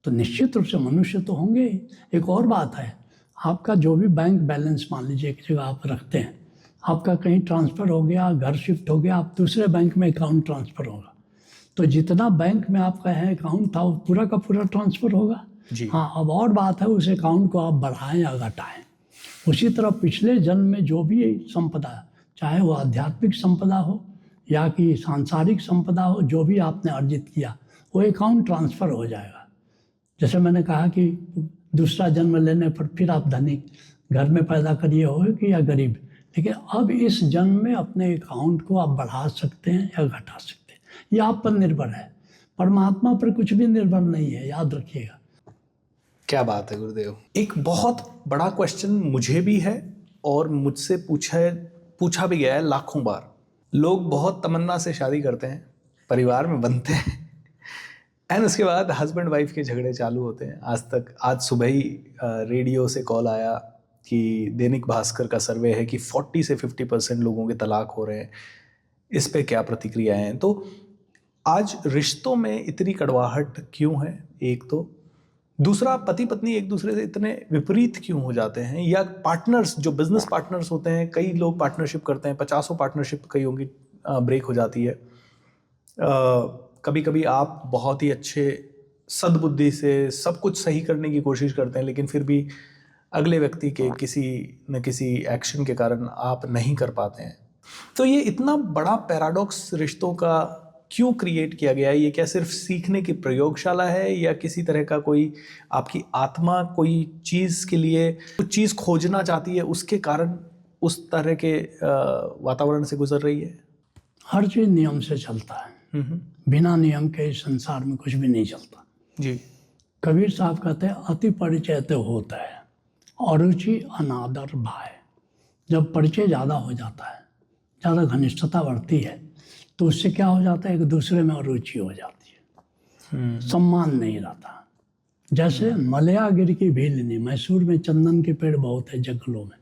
तो निश्चित रूप से मनुष्य तो होंगे ही। एक और बात है, आपका जो भी बैंक बैलेंस, मान लीजिए एक जगह आप रखते हैं, आपका कहीं ट्रांसफ़र हो गया, घर शिफ्ट हो गया, आप दूसरे बैंक में अकाउंट ट्रांसफ़र होगा, तो जितना बैंक में आपका है अकाउंट था वो पूरा का पूरा ट्रांसफ़र होगा जी। हाँ, अब और बात है उस अकाउंट को आप बढ़ाएं या घटाएं। उसी तरह पिछले जन्म में जो भी संपदा, चाहे वो आध्यात्मिक संपदा हो या कि सांसारिक संपदा हो, जो भी आपने अर्जित किया वो अकाउंट ट्रांसफ़र हो जाएगा। जैसे मैंने कहा कि दूसरा जन्म लेने पर फिर आप धनिक घर में पैदा करिए हो कि या गरीब, लेकिन अब इस जन्म में अपने अकाउंट को आप बढ़ा सकते हैं या घटा सकते हैं, ये आप पर निर्भर है। परमात्मा पर कुछ भी निर्भर नहीं है, याद रखिएगा। क्या बात है गुरुदेव। एक बहुत बड़ा क्वेश्चन मुझे भी है और मुझसे पूछा भी गया है लाखों बार। लोग बहुत तमन्ना से शादी करते हैं, परिवार में बनते हैं, एंड उसके बाद हस्बैंड वाइफ के झगड़े चालू होते हैं। आज सुबह ही रेडियो से कॉल आया कि दैनिक भास्कर का सर्वे है कि 40 से 50% लोगों के तलाक हो रहे हैं। इस पे क्या प्रतिक्रियाएं हैं? तो आज रिश्तों में इतनी कड़वाहट क्यों है, एक तो। दूसरा, पति पत्नी एक दूसरे से इतने विपरीत क्यों हो जाते हैं? या पार्टनर्स, जो बिजनेस पार्टनर्स होते हैं, कई लोग पार्टनरशिप करते हैं, 50 पार्टनरशिप कईयों की ब्रेक हो जाती है। कभी कभी आप बहुत ही अच्छे सद्बुद्धि से सब कुछ सही करने की कोशिश करते हैं, लेकिन फिर भी अगले व्यक्ति के किसी न किसी एक्शन के कारण आप नहीं कर पाते हैं। तो ये इतना बड़ा पैराडॉक्स रिश्तों का क्यों क्रिएट किया गया है? ये क्या सिर्फ सीखने की प्रयोगशाला है, या किसी तरह का कोई आपकी आत्मा कोई चीज़ के लिए कुछ चीज़ खोजना चाहती है, उसके कारण उस तरह के वातावरण से गुजर रही है? हर चीज़ नियम से चलता है, बिना नियम के इस संसार में कुछ भी नहीं चलता जी। कबीर साहब कहते हैं, अति परिचय तो होता है, अरुचि अनादर भाई। जब परिचय ज़्यादा हो जाता है, ज़्यादा घनिष्ठता बढ़ती है, तो उससे क्या हो जाता है, एक दूसरे में अरुचि हो जाती है, सम्मान नहीं रहता। जैसे मलयागिरी की भीलनी, मैसूर में चंदन के पेड़ बहुत है जंगलों में,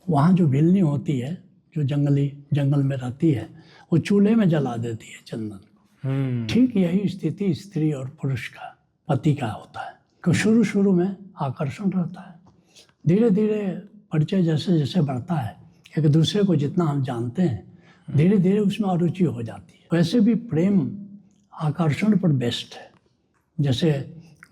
वहाँ जो भीलनी होती है, जो जंगल में रहती है, वो चूल्हे में जला देती है चंदन को। ठीक यही स्थिति स्त्री और पुरुष का, पति का होता है कि शुरू में आकर्षण रहता है, धीरे धीरे परिचय जैसे जैसे बढ़ता है, एक दूसरे को जितना हम जानते हैं, धीरे धीरे उसमें अरुचि हो जाती है। वैसे भी प्रेम आकर्षण पर बेस्ट है, जैसे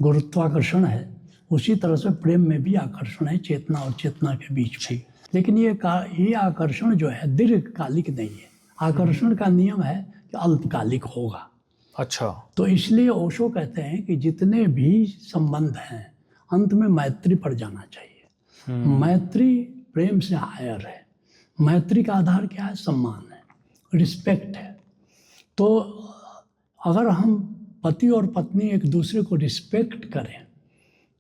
गुरुत्वाकर्षण है, उसी तरह से प्रेम में भी आकर्षण है, चेतना और चेतना के बीच में। लेकिन ये आकर्षण जो है दीर्घकालिक नहीं है। आकर्षण का नियम है कि अल्पकालिक होगा। अच्छा। तो इसलिए ओशो कहते हैं कि जितने भी संबंध हैं, अंत में मैत्री पर जाना चाहिए। मैत्री प्रेम से हायर है। मैत्री का आधार क्या है? सम्मान है, रिस्पेक्ट है। तो अगर हम पति और पत्नी एक दूसरे को रिस्पेक्ट करें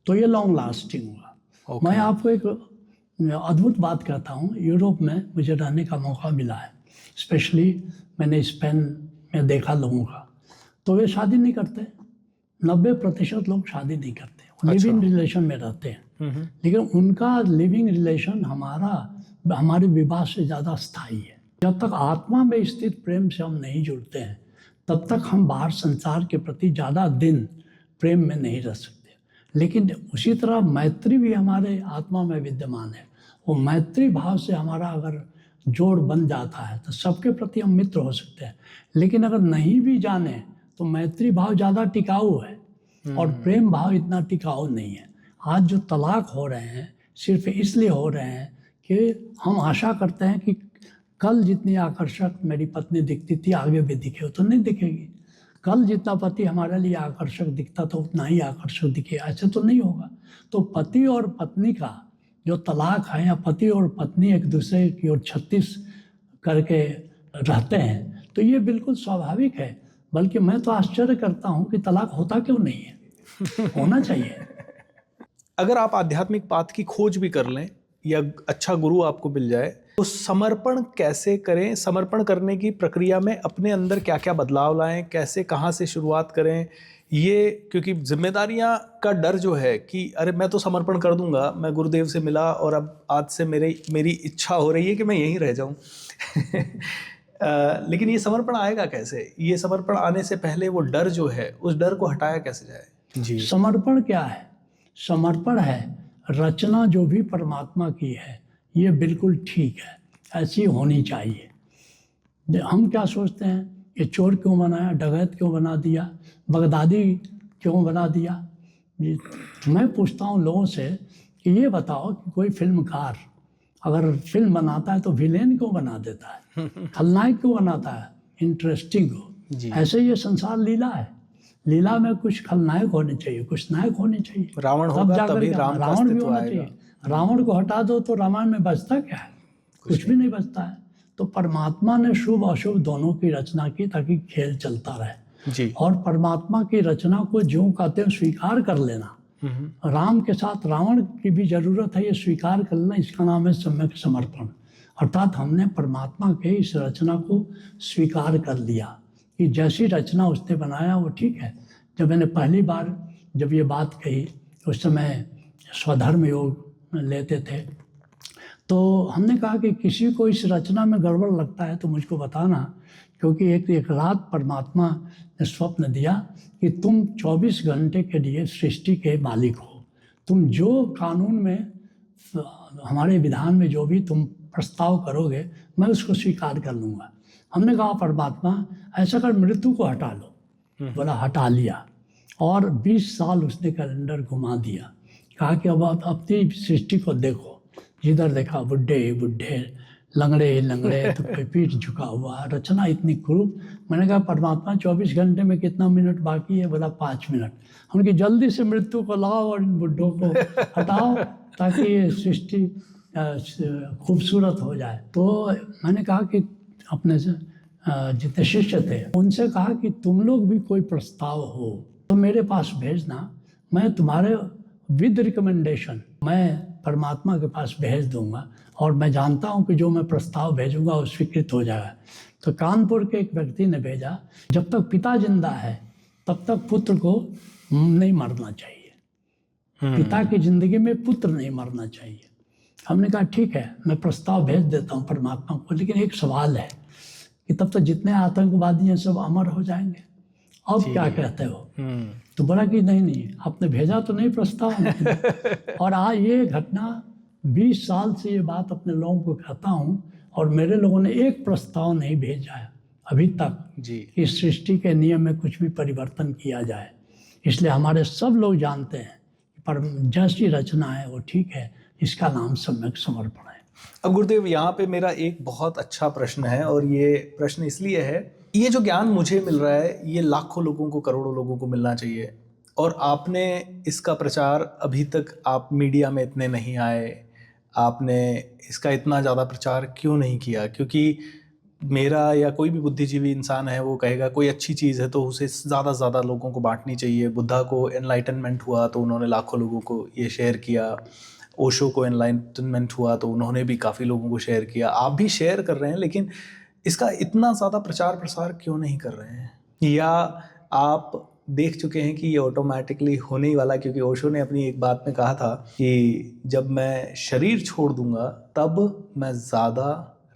तो ये लॉन्ग लास्टिंग होगा। मैं आपको एक अद्भुत बात कहता हूँ, यूरोप में मुझे रहने का मौका मिला है, स्पेशली मैंने स्पेन में देखा लोगों का, तो वे शादी नहीं करते। 90% लोग शादी नहीं करते, लिविंग रिलेशन में रहते हैं। लेकिन उनका लिविंग रिलेशन हमारे विवाह से ज़्यादा स्थायी है। जब तक आत्मा में स्थित प्रेम से हम नहीं जुड़ते हैं तब तक हम बाहर संसार के प्रति ज़्यादा दिन प्रेम में नहीं रह सकते। लेकिन उसी तरह मैत्री भी हमारे आत्मा में विद्यमान है। वो मैत्री भाव से हमारा अगर जोड़ बन जाता है तो सबके प्रति हम मित्र हो सकते हैं। लेकिन अगर नहीं भी जाने तो मैत्री भाव ज़्यादा टिकाऊ है और प्रेम भाव इतना टिकाऊ नहीं है। आज जो तलाक हो रहे हैं सिर्फ इसलिए हो रहे हैं कि हम आशा करते हैं कि कल जितनी आकर्षक मेरी पत्नी दिखती थी आगे भी दिखे, तो नहीं दिखेगी। कल जितना पति हमारे लिए आकर्षक दिखता था उतना ही आकर्षक दिखे, ऐसे तो नहीं होगा। तो पति और पत्नी का जो तलाक है या पति और पत्नी एक दूसरे की ओर 36 करके रहते हैं तो ये बिल्कुल स्वाभाविक है। बल्कि मैं तो आश्चर्य करता हूँ कि तलाक होता क्यों नहीं है, होना चाहिए। अगर आप आध्यात्मिक पाथ की खोज भी कर लें या अच्छा गुरु आपको मिल जाए तो समर्पण कैसे करें, समर्पण करने की प्रक्रिया में अपने अंदर क्या क्या बदलाव लाएं, कैसे कहाँ से शुरुआत करें, ये क्योंकि जिम्मेदारियां का डर जो है कि अरे मैं तो समर्पण कर दूंगा, मैं गुरुदेव से मिला और अब आज से मेरी इच्छा हो रही है कि मैं यहीं रह जाऊं लेकिन ये समर्पण आएगा कैसे? ये समर्पण आने से पहले वो डर जो है उस डर को हटाया कैसे जाए? जी, समर्पण क्या है? समर्पण है रचना जो भी परमात्मा की है ये बिल्कुल ठीक है, ऐसी होनी चाहिए। हम क्या सोचते हैं ये चोर क्यों बनाया, डकैत क्यों बना दिया, बगदादी क्यों बना दिया। मैं पूछता हूँ लोगों से कि ये बताओ कि कोई फिल्मकार अगर फिल्म बनाता है तो विलेन क्यों बना देता है, खलनायक क्यों बनाता है, इंटरेस्टिंग हो। ऐसे ये संसार लीला है, लीला में कुछ खलनायक होने चाहिए, कुछ नायक होने चाहिए। रावण होगा तभी राम का रावण भी अस्तित्व होना आएगा। चाहिए। रावण को हटा दो तो रामायण में बचता क्या है, कुछ भी नहीं बचता है। तो परमात्मा ने शुभ अशुभ दोनों की रचना की ताकि खेल चलता रहे जी। और परमात्मा की रचना को जो कहते हैं स्वीकार कर लेना। राम के साथ रावण की भी जरूरत है, ये स्वीकार कर लेना, इसका नाम है सम्यक समर्पण। अर्थात हमने परमात्मा के इस रचना को स्वीकार कर लिया कि जैसी रचना उसने बनाया वो ठीक है। जब मैंने पहली बार जब ये बात कही उस समय स्वधर्म योग लेते थे तो हमने कहा कि किसी को इस रचना में गड़बड़ लगता है तो मुझको बताना, क्योंकि एक रात परमात्मा ने स्वप्न दिया कि तुम 24 घंटे के लिए सृष्टि के मालिक हो। तुम जो कानून में हमारे विधान में जो भी तुम प्रस्ताव करोगे मैं उसको स्वीकार कर लूँगा। हमने कहा परमात्मा ऐसा कर मृत्यु को हटा लो। बोला हटा लिया और 20 साल उसने कैलेंडर घुमा दिया। कहा कि अब आप अपनी सृष्टि को देखो, जिधर देखा बुढ़े बुढ़े, लंगड़े लंगड़े, तो कोई पीठ झुका हुआ, रचना इतनी क्रूर। मैंने कहा परमात्मा 24 घंटे में कितना मिनट बाकी है? बोला 5 मिनट। हमने कहा जल्दी से मृत्यु को लाओ और इन बुढ़ों को हटाओ ताकि ये सृष्टि खूबसूरत हो जाए। तो मैंने कहा कि अपने जितने शिष्य थे उनसे कहा कि तुम लोग भी कोई प्रस्ताव हो तो मेरे पास भेजना, मैं तुम्हारे विद रिकमेंडेशन मैं परमात्मा के पास भेज दूंगा और मैं जानता हूं कि जो मैं प्रस्ताव भेजूंगा वो स्वीकृत हो जाएगा। तो कानपुर के एक व्यक्ति ने भेजा, जब तक पिता जिंदा है तब तक पुत्र को नहीं मरना चाहिए, पिता की जिंदगी में पुत्र नहीं मरना चाहिए। हमने कहा ठीक है मैं प्रस्ताव भेज देता हूँ परमात्मा को, लेकिन एक सवाल है कि तब तक जितने आतंकवादी हैं सब अमर हो जाएंगे, अब क्या कहते हो? तो बोला कि नहीं आपने भेजा तो नहीं प्रस्ताव और आज ये घटना 20 साल से ये बात अपने लोगों को कहता हूँ और मेरे लोगों ने एक प्रस्ताव नहीं भेजा है अभी तक जी। कि सृष्टि के नियम में कुछ भी परिवर्तन किया जाए। इसलिए हमारे सब लोग जानते हैं पर जैसी रचना है वो ठीक है, इसका नाम सम्यक समर्पण है। अब गुरुदेव यहाँ पे मेरा एक बहुत अच्छा प्रश्न है और ये प्रश्न इसलिए है, ये जो ज्ञान मुझे मिल रहा है ये लाखों लोगों को, करोड़ों लोगों को मिलना चाहिए और आपने इसका प्रचार अभी तक आप मीडिया में इतने नहीं आए, आपने इसका इतना ज़्यादा प्रचार क्यों नहीं किया? क्योंकि मेरा या कोई भी बुद्धिजीवी इंसान है वो कहेगा कोई अच्छी चीज़ है तो उसे ज़्यादा से ज़्यादा लोगों को बांटनी चाहिए। बुद्धा को एनलाइटनमेंट हुआ तो उन्होंने लाखों लोगों को ये शेयर किया, ओशो को एनलाइटनमेंट हुआ तो उन्होंने भी काफ़ी लोगों को शेयर किया, आप भी शेयर कर रहे हैं, लेकिन इसका इतना ज़्यादा प्रचार प्रसार क्यों नहीं कर रहे हैं? या आप देख चुके हैं कि ये ऑटोमेटिकली होने ही वाला? क्योंकि ओशो ने अपनी एक बात में कहा था कि जब मैं शरीर छोड़ दूंगा तब मैं ज़्यादा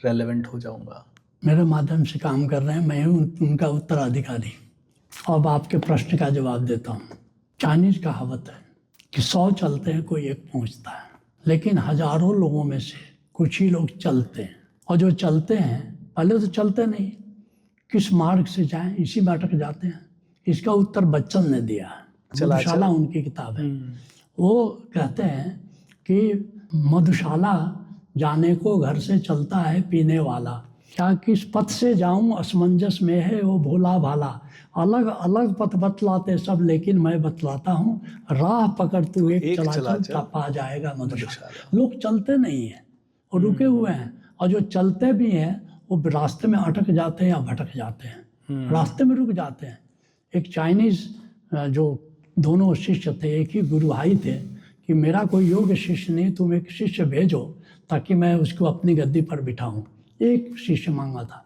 रेलेवेंट हो जाऊंगा। मेरे माध्यम से काम कर रहे हैं, मैं हूँ उनका उत्तराधिकारी। अब आपके प्रश्न का जवाब देता हूँ। चाइनीज कहावत है कि 100 चलते हैं कोई एक पहुँचता है, लेकिन हजारों लोगों में से कुछ ही लोग चलते हैं। और जो चलते हैं पहले तो चलते नहीं, किस मार्ग से जाएं इसी में अटक जाते हैं। इसका उत्तर बच्चन ने दिया है, मधुशाला उनकी किताब है। वो कहते हैं कि मधुशाला जाने को घर से चलता है पीने वाला, क्या किस पथ से जाऊं असमंजस में है वो भोला भाला। अलग अलग पथ बतलाते सब लेकिन मैं बतलाता हूँ, राह पकड़ तू एक चला चल पा जाएगा मधुशाला। लोग चलते नहीं हैं और रुके हुए हैं, और जो चलते भी हैं वो रास्ते में अटक जाते हैं या भटक जाते हैं, रास्ते में रुक जाते हैं। एक चाइनीज जो दोनों शिष्य थे, एक ही गुरु भाई थे, कि मेरा कोई योग्य शिष्य नहीं, तुम एक शिष्य भेजो ताकि मैं उसको अपनी गद्दी पर बिठाऊं। एक शिष्य मांगा था,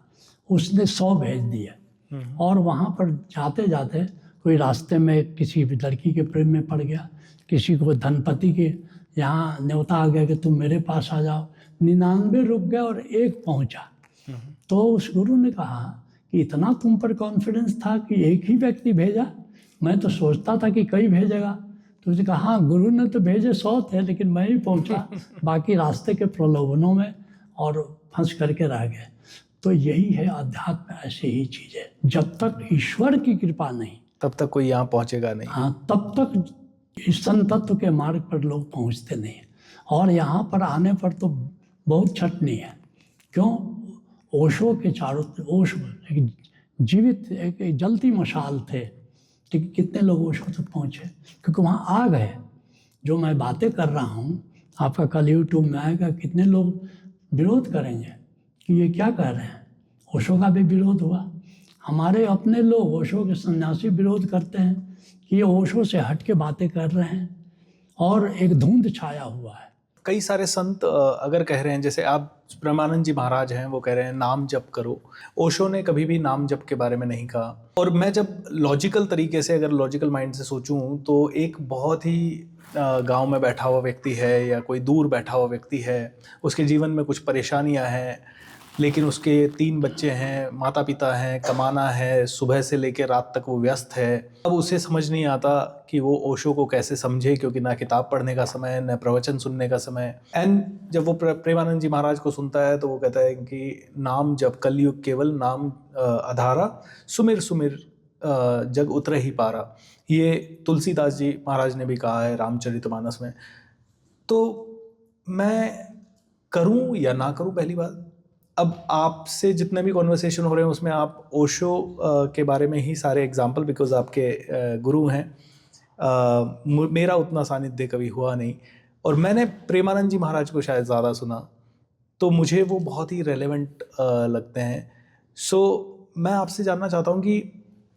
उसने 100 भेज दिए। और वहाँ पर जाते जाते कोई रास्ते में किसी भी लड़की के प्रेम में पड़ गया, किसी को धनपति के यहाँ न्योता आ गया कि तुम मेरे पास आ जाओ। 99 रुक गए और एक पहुँचा। तो उस गुरु ने कहा कि इतना तुम पर कॉन्फिडेंस था कि एक ही व्यक्ति भेजा, मैं तो सोचता था कि कई भेजेगा। तो उसने कहा हाँ, गुरु ने तो भेजे 100 थे, लेकिन मैं ही पहुंचा, बाकी रास्ते के प्रलोभनों में और फंस करके रह गए। तो यही है अध्यात्म, ऐसे ही चीज़ है। जब तक ईश्वर की कृपा नहीं तब तक कोई यहाँ पहुँचेगा नहीं। हाँ, तब तक इस संतत्व के मार्ग पर लोग पहुँचते नहीं। और यहाँ पर आने पर तो बहुत छटनी है। क्यों? ओशो के चारों, ओशो एक जीवित एक जलती मशाल थे, लेकिन कितने लोग ओशो तक पहुँचे? क्योंकि वहाँ आ गए। जो मैं बातें कर रहा हूँ आपका कल यूट्यूब में आएगा, कितने लोग विरोध करेंगे कि ये क्या कह रहे हैं। ओशो का भी विरोध हुआ। हमारे अपने लोग, ओशो के सन्यासी, विरोध करते हैं कि ये ओशो से हट के बातें कर रहे हैं, और एक धुंध छाया हुआ है। कई सारे संत अगर कह रहे हैं, जैसे आप प्रेमानंद जी महाराज हैं, वो कह रहे हैं नाम जप करो। ओशो ने कभी भी नाम जप के बारे में नहीं कहा। और मैं जब लॉजिकल तरीके से, अगर लॉजिकल माइंड से सोचूं, तो एक बहुत ही गांव में बैठा हुआ व्यक्ति है या कोई दूर बैठा हुआ व्यक्ति है, उसके जीवन में कुछ परेशानियां हैं, लेकिन उसके 3 बच्चे हैं, माता पिता हैं, कमाना है, सुबह से लेकर रात तक वो व्यस्त है। अब उसे समझ नहीं आता कि वो ओशो को कैसे समझे, क्योंकि ना किताब पढ़ने का समय, न प्रवचन सुनने का समय। एंड जब वो प्रेमानंद जी महाराज को सुनता है तो वो कहता है कि नाम जब कलयुग केवल नाम आधारा, सुमिर सुमिर जग उतरे ही पारा। ये तुलसीदास जी महाराज ने भी कहा है रामचरितमानस में। तो मैं करूं या ना करूं, पहली बात। अब आपसे जितने भी कॉन्वर्सेशन हो रहे हैं उसमें आप ओशो के बारे में ही सारे एग्जाम्पल, बिकॉज आपके गुरु हैं। मेरा उतना सानिध्य कभी हुआ नहीं, और मैंने प्रेमानंद जी महाराज को शायद ज़्यादा सुना, तो मुझे वो बहुत ही रेलेवेंट लगते हैं। सो मैं आपसे जानना चाहता हूँ कि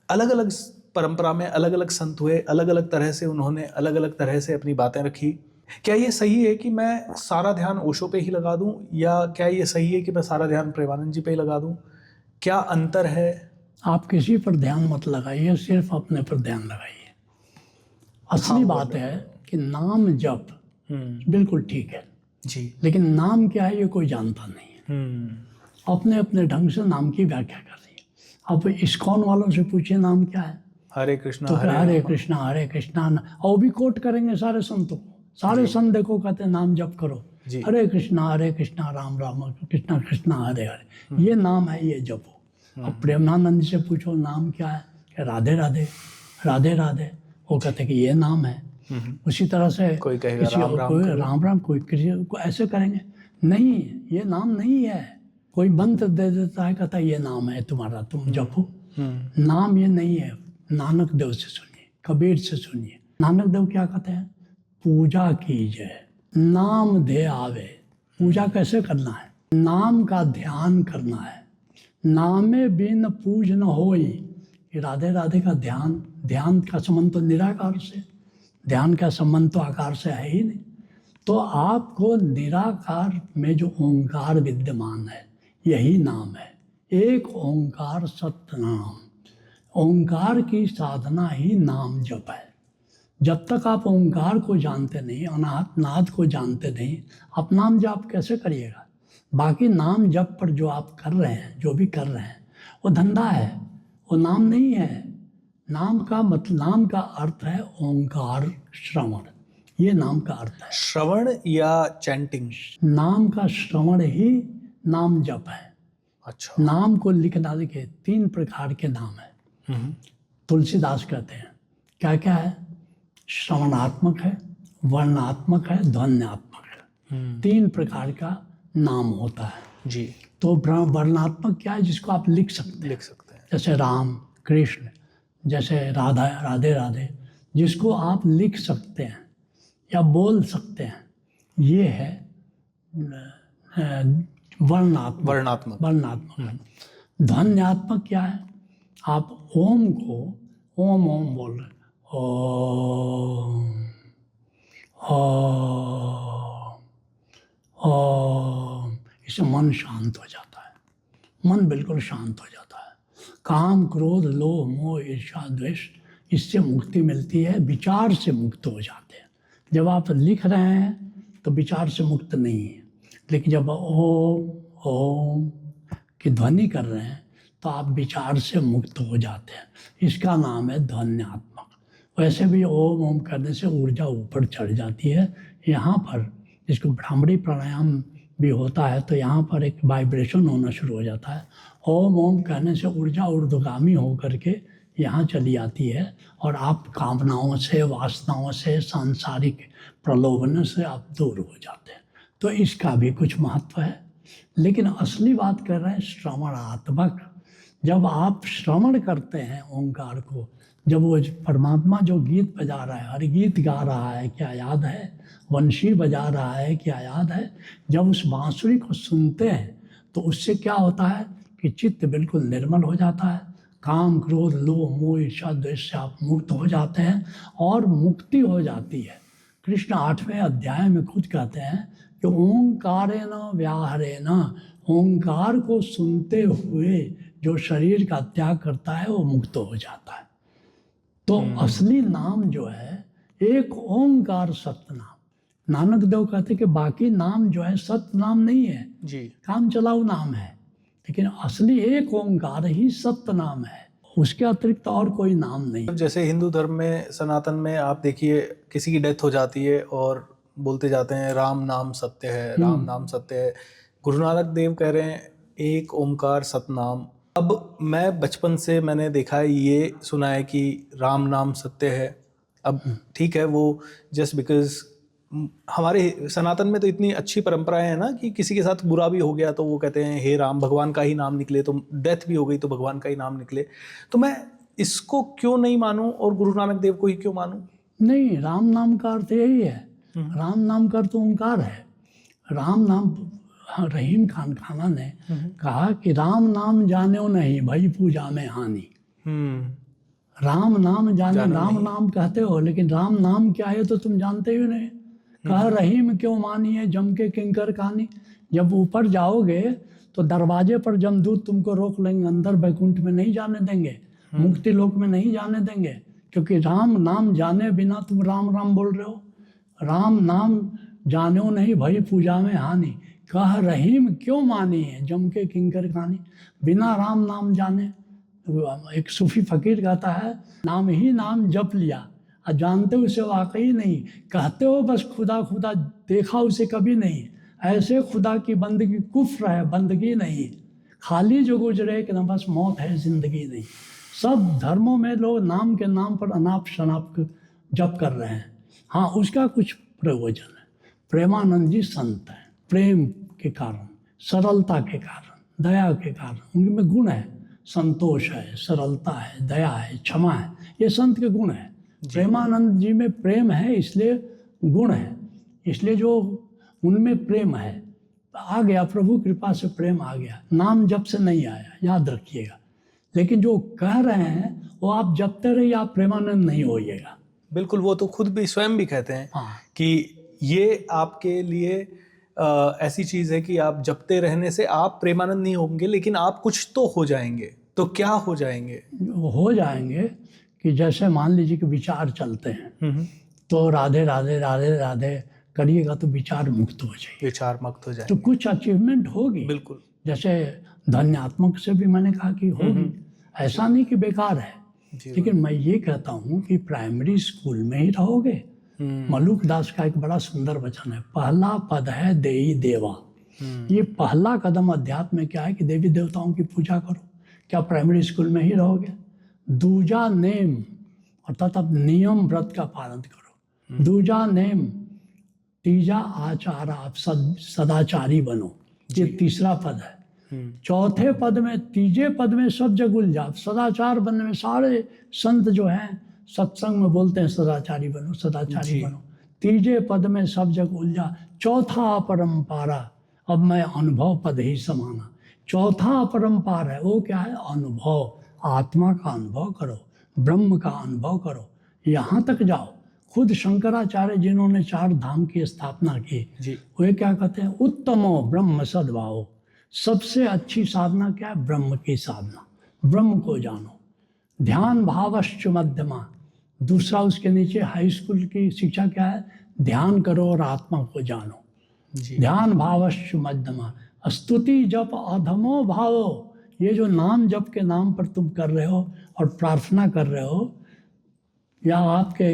अलग अलग परंपरा में अलग अलग संत हुए, अलग अलग तरह से उन्होंने अलग अलग तरह से अपनी बातें रखी। क्या ये सही है कि मैं सारा ध्यान ओशो पे ही लगा दूं, या क्या ये सही है कि मैं सारा ध्यान प्रेमानंद जी पे ही लगा दूं? क्या अंतर है? आप किसी पर ध्यान मत लगाइए, सिर्फ अपने पर ध्यान लगाइए। असली बात है कि नाम जप बिल्कुल ठीक है जी, लेकिन नाम क्या है ये कोई जानता नहीं है। अपने अपने ढंग से नाम की व्याख्या कर रही है। अब इस्कॉन वालों से पूछिए नाम क्या है, हरे कृष्णा तो हरे कृष्णा हरे कृष्णा, और भी कोट करेंगे सारे संतों को। सारे संत देखो कहते हैं नाम जप करो, हरे कृष्णा राम राम कृष्णा कृष्णा हरे हरे, ये नाम है, ये जपो। अब प्रेमानंद से पूछो नाम क्या है, कि राधे राधे राधे राधे, वो कहते कि ये नाम है। उसी तरह से कोई कहेगा किसी राम राम, कोई राम राम, कोई को ऐसे करेंगे। नहीं, ये नाम नहीं है। कोई मंत्र दे देता है, कहता है ये नाम है तुम्हारा, तुम जपो। नाम ये नहीं है। नानक देव से सुनिए, कबीर से सुनिए। नानक देव क्या कहते हैं? पूजा कीजिए नाम दे आवे। पूजा कैसे करना है? नाम का ध्यान करना है। नामे बिन पूज न होई। राधे राधे का ध्यान, ध्यान का संबंध तो निराकार से, ध्यान का संबंध तो आकार से है ही नहीं। तो आपको निराकार में जो ओंकार विद्यमान है यही नाम है। एक ओंकार सत्य नाम। ओंकार की साधना ही नाम जप है। जब तक आप ओंकार को जानते नहीं, अनाहत नाद को जानते नहीं, आप नाम जाप कैसे करिएगा? बाकी नाम जप पर जो आप कर रहे हैं, जो भी कर रहे हैं, वो धंधा है, वो नाम नहीं है। नाम का मतलब, नाम का अर्थ है ओंकार श्रवण, ये नाम का अर्थ है। श्रवण या चैंटिंग? नाम का श्रवण ही नाम जप है। अच्छा। नाम को लिखना, देखिए 3 प्रकार के नाम है। तुलसीदास कहते हैं क्या क्या है? श्रवणात्मक है, वर्णात्मक है, ध्वन्यात्मक है। 3 प्रकार का नाम होता है जी। तो वर्णात्मक क्या है? जिसको आप लिख सकते हैं, जैसे राम, कृष्ण, जैसे राधा, राधे राधे, जिसको आप लिख सकते हैं या बोल सकते हैं, ये है वर्णात्मक। ध्वन्यात्मक क्या है? आप ओम को ओम ओम बोल रहे, ओम ओम ओम, इससे मन शांत हो जाता है, मन बिल्कुल शांत हो जाता है। काम, क्रोध, लोभ, मोह, ईर्ष्या, द्वेष, इससे मुक्ति मिलती है, विचार से मुक्त हो जाते हैं। जब आप लिख रहे हैं तो विचार से मुक्त नहीं है, लेकिन जब ओम ओम की ध्वनि कर रहे हैं तो आप विचार से मुक्त हो जाते हैं। इसका नाम है ध्वन्यात्मक। वैसे भी ओम ओम करने से ऊर्जा ऊपर चढ़ जाती है। यहाँ पर जिसको भ्रामरी प्राणायाम भी होता है तो यहाँ पर एक वाइब्रेशन होना शुरू हो जाता है। ओम ओम कहने से ऊर्जा ऊर्ध्वगामी होकर के यहाँ चली आती है और आप कामनाओं से, वासनाओं से, सांसारिक प्रलोभन से आप दूर हो जाते हैं। तो इसका भी कुछ महत्व है। लेकिन असली बात कर रहे हैं श्रवणात्मक। जब आप श्रवण करते हैं ओंकार को, जब वो परमात्मा जो गीत बजा रहा है, हर गीत गा रहा है, क्या याद है? वंशी बजा रहा है, क्या याद है? जब उस बांसुरी को सुनते हैं तो उससे क्या होता है कि चित्त बिल्कुल निर्मल हो जाता है। काम, क्रोध, लोभ, मोह, ईर्ष्या, द्वेष से आप मुक्त हो जाते हैं और मुक्ति हो जाती है। कृष्ण 8वें अध्याय में खुद कहते हैं कि ओंकारेण व्याहरेण, ओंकार को सुनते हुए जो शरीर का त्याग करता है वो मुक्त हो जाता है। तो असली नाम जो है एक ओंकार सत्य नाम। नानक देव कहते कि बाकी नाम जो है सत्य नाम नहीं है जी, काम चलाऊ नाम है, लेकिन असली एक ओंकार ही सत्य नाम है, उसके अतिरिक्त और कोई नाम नहीं। जैसे हिंदू धर्म में, सनातन में आप देखिए, किसी की डेथ हो जाती है और बोलते जाते हैं राम नाम सत्य है, राम नाम सत्य है। गुरु नानक देव कह रहे हैं एक ओंकार सतनाम। अब मैं बचपन से मैंने देखा है, ये सुना है कि राम नाम सत्य है। अब ठीक है, वो जस्ट बिकॉज हमारे सनातन में तो इतनी अच्छी परंपराएं हैं ना कि किसी के साथ बुरा भी हो गया तो वो कहते हैं हे राम, भगवान का ही नाम निकले, तो डेथ भी हो गई तो भगवान का ही नाम निकले। तो मैं इसको क्यों नहीं मानूं और गुरु नानक देव को ही क्यों मानूं? नहीं, राम नाम का अर्थ यही है। राम नाम का अर्थ ओंकार है। राम नाम, रहीम खान खाना ने कहा कि राम नाम जाने नहीं भई पूजा में हानि। राम नाम जाने, राम नाम कहते हो लेकिन राम नाम क्या है तो तुम जानते ही नहीं। कहा रहीम क्यों मानिए जम के किंकर कहानी। जब ऊपर जाओगे तो दरवाजे पर जमदूत तुमको रोक लेंगे, अंदर बैकुंठ में नहीं जाने देंगे, मुक्ति लोक में नहीं जाने देंगे, क्योंकि राम नाम जाने बिना तुम राम राम बोल रहे हो। राम नाम जानो नहीं भई पूजा में हानि, कह रहीम क्यों मानी है जम के किंकर कहानी। बिना राम नाम जाने, एक सूफी फकीर कहता है नाम ही नाम जप लिया और जानते उसे वाकई नहीं, कहते हो बस खुदा खुदा, देखा उसे कभी नहीं। ऐसे खुदा की बंदगी कुफ्र है, बंदगी नहीं, खाली जो गुजरे कि न बस मौत है, जिंदगी नहीं। सब धर्मों में लोग नाम के नाम पर अनाप शनाप जप कर रहे हैं। हाँ, उसका कुछ प्रयोजन है। प्रेमानंद जी संत हैं, प्रेम के कारण, सरलता के कारण, दया के कारण, उनमें गुण है, संतोष है, सरलता है, दया है, क्षमा है, ये संत के गुण है। प्रेमानंद जी में प्रेम है इसलिए गुण है, इसलिए जो उनमें प्रेम है आ गया, प्रभु कृपा से प्रेम आ गया। नाम जप से नहीं आया, याद रखिएगा। लेकिन जो कह रहे हैं वो आप जपते रहिए, आप प्रेमानंद नहीं होइएगा। बिल्कुल, वो तो खुद भी स्वयं भी कहते हैं कि ये आपके लिए ऐसी चीज है कि आप जपते रहने से आप प्रेमानंद नहीं होंगे, लेकिन आप कुछ तो हो जाएंगे। तो क्या हो जाएंगे? हो जाएंगे कि जैसे मान लीजिए कि विचार चलते हैं तो राधे राधे राधे राधे करिएगा तो विचार मुक्त हो जाइए, विचार मुक्त हो जाए। तो कुछ अचीवमेंट होगी। बिल्कुल। जैसे धन्यात्मक से भी मैंने कहा कि होगी, ऐसा नहीं कि बेकार है। जी। लेकिन मैं ये कहता हूँ कि प्राइमरी स्कूल में ही रहोगे। मलुक दास का एक बड़ा सुंदर वचन है, पहला पद है देई देवा। ये पहला कदम अध्यात्म में क्या है कि देवी देवताओं की पूजा करो। क्या प्राइमरी स्कूल में ही रहोगे? दूजा नेम, अर्थात अब नियम व्रत का पालन करो। दूजा नेम, तीजा आचार, आप सदाचारी बनो, ये तीसरा पद है। चौथे पद में, तीजे पद में सब जग उलझा। सदाचार बनने में सारे संत जो हैं सत्संग में बोलते हैं सदाचारी बनो, सदाचारी बनो। तीजे पद में सब जग उलझा। चौथा अपरंपारा, अब मैं अनुभव पद ही समाना। चौथा अपरंपार है, वो क्या है? अनुभव, आत्मा का अनुभव करो, ब्रह्म का अनुभव करो, यहाँ तक जाओ। खुद शंकराचार्य जिन्होंने 4 धाम की स्थापना की, वे क्या कहते हैं? उत्तमो ब्रह्म सद्भाव, सबसे अच्छी साधना क्या है? ब्रह्म की साधना, ब्रह्म को जानो। ध्यान भावश्च मध्यमा, दूसरा उसके नीचे हाई स्कूल की शिक्षा क्या है? ध्यान करो और आत्मा को जानो। ध्यान भावश्च मध्यमा, स्तुति जप अधमो भावो, ये जो नाम जप के नाम पर तुम कर रहे हो और प्रार्थना कर रहे हो, या आपके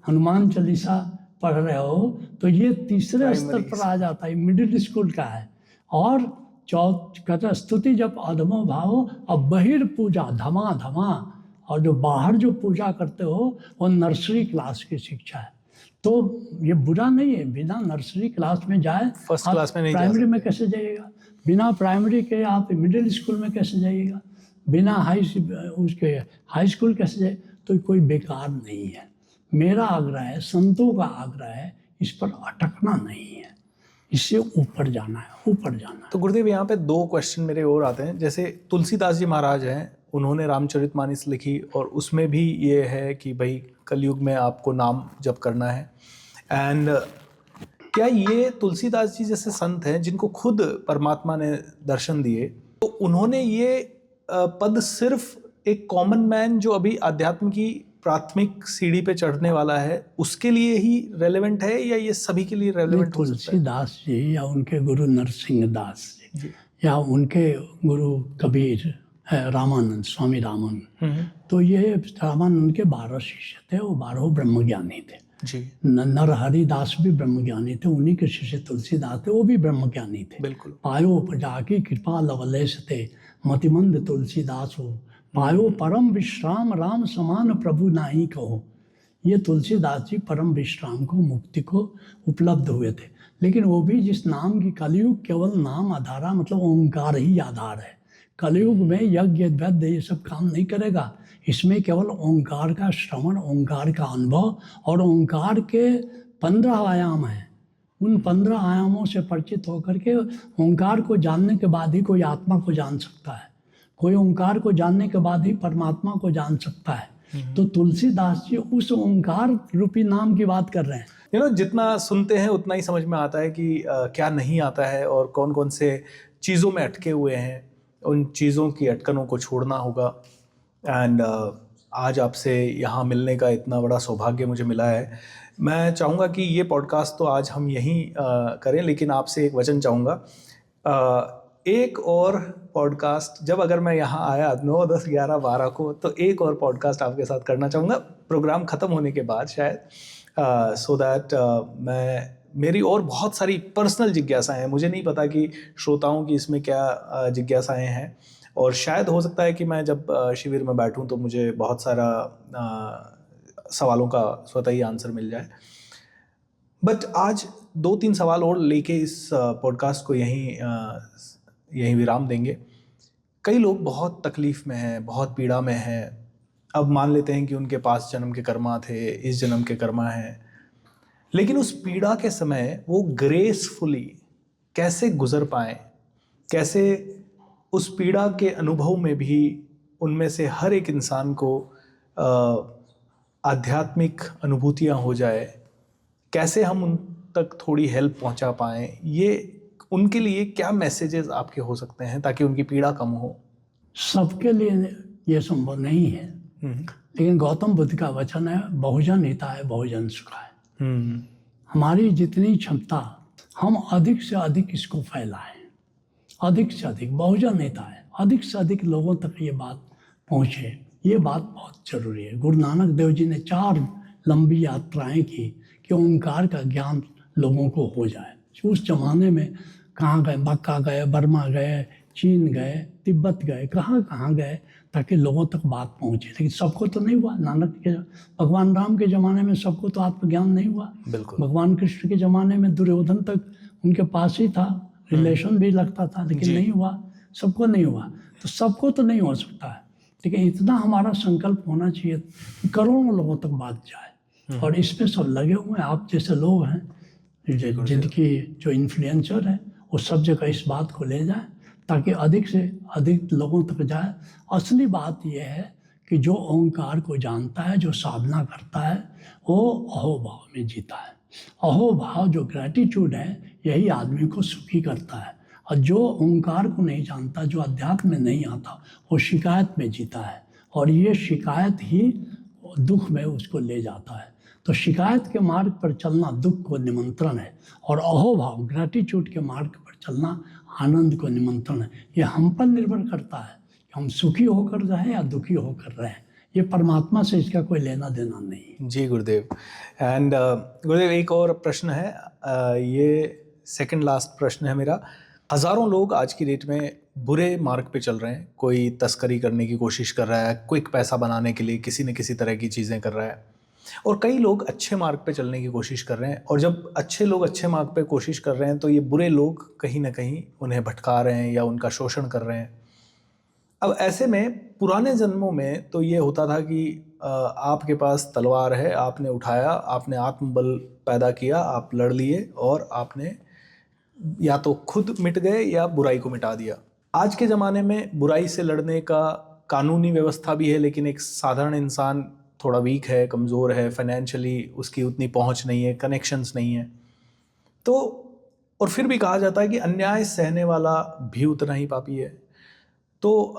हनुमान चालीसा पढ़ रहे हो, तो ये तीसरे स्तर पर आ जाता है, मिडिल स्कूल का है। और कहता स्तुति जप अधमो भावो, और बहिर्पूजा धमा धमा, और जो बाहर जो पूजा करते हो वो नर्सरी क्लास की शिक्षा है। तो ये बुरा नहीं है, बिना नर्सरी क्लास में जाए फर्स्ट क्लास में नहीं प्राइमरी में कैसे जाइएगा? बिना प्राइमरी के आप मिडिल स्कूल में कैसे जाइएगा? बिना हाई स्कूल कैसे जाए? तो कोई बेकार नहीं है। मेरा आग्रह है, संतों का आग्रह है, इस पर अटकना नहीं है, इससे ऊपर जाना है, ऊपर जाना है। तो गुरुदेव यहाँ पे 2 क्वेश्चन मेरे और आते हैं। जैसे तुलसीदास जी महाराज हैं, उन्होंने रामचरितमानस लिखी और उसमें भी ये है कि भाई कलयुग में आपको नाम जप करना है। एंड क्या ये तुलसीदास जी जैसे संत हैं जिनको खुद परमात्मा ने दर्शन दिए, तो उन्होंने ये पद सिर्फ एक कॉमन मैन जो अभी अध्यात्म की प्राथमिक सीढ़ी पे चढ़ने वाला है उसके लिए ही रेलेवेंट है, या ये सभी के लिए रेलेवेंट हो सकता है? तुलसीदास जी या उनके गुरु नरसिंह दास जी या उनके गुरु कबीर है रामानंद, स्वामी रामानंद, तो ये रामानंद के 12 शिष्य थे, वो 12 ब्रह्मज्ञानी थे जी। नरहरि दास भी ब्रह्मज्ञानी थे, उन्हीं के शिष्य तुलसीदास थे, वो भी ब्रह्मज्ञानी थे। बिल्कुल। पायो उपजा की कृपा लवलेश थे, मतिमंद तुलसीदास हो, पायो परम विश्राम राम समान प्रभु नाही कहो। ये तुलसीदास जी परम विश्राम को, मुक्ति को उपलब्ध हुए थे। लेकिन वो भी जिस नाम की, कलयुग केवल नाम आधारा, मतलब ओंकार ही आधार है। कलयुग में यज्ञ वैद्य ये सब काम नहीं करेगा, इसमें केवल ओंकार का श्रवण, ओंकार का अनुभव, और ओंकार के 15 आयाम हैं। उन 15 आयामों से परिचित होकर के ओंकार को जानने के बाद ही कोई आत्मा को जान सकता है, कोई ओंकार को जानने के बाद ही परमात्मा को जान सकता है। तो तुलसीदास जी उस ओंकार रूपी नाम की बात कर रहे हैं। जितना सुनते हैं उतना ही समझ में आता है कि क्या नहीं आता है और कौन कौन से चीज़ों में अटके हुए हैं, उन चीज़ों की अटकनों को छोड़ना होगा। एंड आज आपसे यहाँ मिलने का इतना बड़ा सौभाग्य मुझे मिला है। मैं चाहूँगा कि ये पॉडकास्ट तो आज हम यहीं करें, लेकिन आपसे एक वचन चाहूँगा, एक और पॉडकास्ट जब अगर मैं यहाँ आया 9, 10, 11, 12 को, तो एक और पॉडकास्ट आपके साथ करना चाहूँगा प्रोग्राम ख़त्म होने के बाद शायद, सो दैट मेरी और बहुत सारी पर्सनल जिज्ञासाएं हैं। मुझे नहीं पता कि श्रोताओं की इसमें क्या जिज्ञासाएं हैं, और शायद हो सकता है कि मैं जब शिविर में बैठूं तो मुझे बहुत सारा सवालों का स्वतः ही आंसर मिल जाए। बट आज 2-3 सवाल और लेके इस पॉडकास्ट को यहीं विराम देंगे। कई लोग बहुत तकलीफ़ में हैं, बहुत पीड़ा में हैं। अब मान लेते हैं कि उनके पास जन्म के कर्मा थे, इस जन्म के कर्मा हैं, लेकिन उस पीड़ा के समय वो ग्रेसफुली कैसे गुजर पाएं, कैसे उस पीड़ा के अनुभव में भी उनमें से हर एक इंसान को आध्यात्मिक अनुभूतियाँ हो जाए, कैसे हम उन तक थोड़ी हेल्प पहुँचा पाएं, ये उनके लिए क्या मैसेजेस आपके हो सकते हैं ताकि उनकी पीड़ा कम हो? सबके लिए ये संभव नहीं है, लेकिन गौतम बुद्ध का वचन है, बहुजन हिताय बहुजन सुखाय। हमारी जितनी क्षमता, हम अधिक से अधिक इसको फैलाएं, अधिक से अधिक बहुजन हित है, अधिक से अधिक लोगों तक ये बात पहुँचे। ये बात बहुत ज़रूरी है। गुरु नानक देव जी ने 4 लंबी यात्राएं की कि ओंकार का ज्ञान लोगों को हो जाए। उस जमाने में कहाँ गए, मक्का गए, बर्मा गए, चीन गए, तिब्बत गए, कहाँ कहाँ गए ताकि लोगों तक बात पहुँचे। लेकिन सबको तो नहीं हुआ। नानक के, भगवान राम के ज़माने में सबको तो आत्मज्ञान नहीं हुआ। बिल्कुल। भगवान कृष्ण के ज़माने में दुर्योधन तक उनके पास ही था, रिलेशन भी लगता था, लेकिन नहीं हुआ, सबको नहीं हुआ। तो सबको तो नहीं हो सकता है, लेकिन इतना हमारा संकल्प होना चाहिए कि करोड़ों लोगों तक बात जाए। और इसमें सब लगे हुए हैं। आप जैसे लोग हैं जिनकी जो इन्फ्लुएंसर है, वो सब जगह इस बात को ले जाए ताकि अधिक से अधिक लोगों तक जाए। असली बात यह है कि जो ओंकार को जानता है, जो साधना करता है, वो अहोभाव में जीता है। अहोभाव जो ग्रैटिट्यूड है, यही आदमी को सुखी करता है। और जो ओंकार को नहीं जानता, जो अध्यात्म में नहीं आता, वो शिकायत में जीता है। और ये शिकायत ही दुख में उसको ले जाता है। तो शिकायत के मार्ग पर चलना दुख को निमंत्रण है, और अहोभाव ग्रैटिट्यूड के मार्ग पर चलना आनंद को निमंत्रण है। ये हम पर निर्भर करता है कि हम सुखी होकर रहें या दुखी होकर रहें। ये परमात्मा से इसका कोई लेना देना नहीं। जी गुरुदेव। एंड गुरुदेव, एक और प्रश्न है, ये सेकंड लास्ट प्रश्न है मेरा। हज़ारों लोग आज की डेट में बुरे मार्ग पे चल रहे हैं। कोई तस्करी करने की कोशिश कर रहा है, क्विक पैसा बनाने के लिए किसी न किसी तरह की चीज़ें कर रहा है, और कई लोग अच्छे मार्ग पे चलने की कोशिश कर रहे हैं। और जब अच्छे लोग अच्छे मार्ग पे कोशिश कर रहे हैं तो ये बुरे लोग कहीं ना कहीं उन्हें भटका रहे हैं या उनका शोषण कर रहे हैं। अब ऐसे में पुराने जन्मों में तो ये होता था कि आपके पास तलवार है, आपने उठाया, आपने आत्मबल पैदा किया, आप लड़ लिए और आपने या तो खुद मिट गए या बुराई को मिटा दिया। आज के ज़माने में बुराई से लड़ने का कानूनी व्यवस्था भी है, लेकिन एक साधारण इंसान थोड़ा वीक है, कमज़ोर है, फाइनेंशियली उसकी उतनी पहुंच नहीं है, कनेक्शंस नहीं है, तो और फिर भी कहा जाता है कि अन्याय सहने वाला भी उतना ही पापी है। तो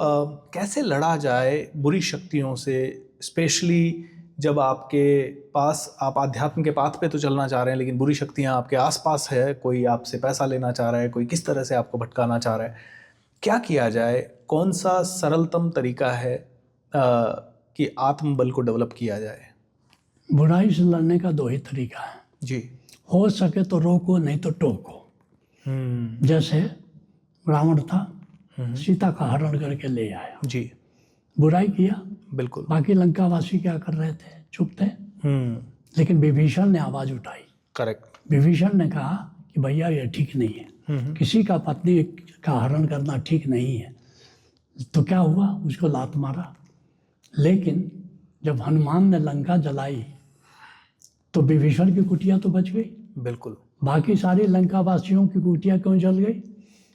कैसे लड़ा जाए बुरी शक्तियों से, स्पेशली जब आपके पास, आप आध्यात्म के पाथ पे तो चलना चाह रहे हैं, लेकिन बुरी शक्तियां आपके आसपास है, कोई आपसे पैसा लेना चाह रहा है, कोई किस तरह से आपको भटकाना चाह रहा है। क्या किया जाए? कौन सा सरलतम तरीका है कि आत्मबल को डेवलप किया जाए? बुराई से लड़ने का 2 ही तरीका है जी। हो सके तो रोको, नहीं तो टोको। जैसे रावण था, सीता का हरण करके ले आया, जी, बुराई किया, बिल्कुल। बाकी लंकावासी क्या कर रहे थे? चुप थे। लेकिन विभीषण ने आवाज उठाई। करेक्ट। विभीषण ने कहा कि भैया ये ठीक नहीं है, किसी का पत्नी का हरण करना ठीक नहीं है। तो क्या हुआ? उसको लात मारा। लेकिन जब हनुमान ने लंका जलाई तो विभीषण की कुटिया तो बच गई। बिल्कुल। बाकी सारी लंकावासियों की कुटिया क्यों जल गई?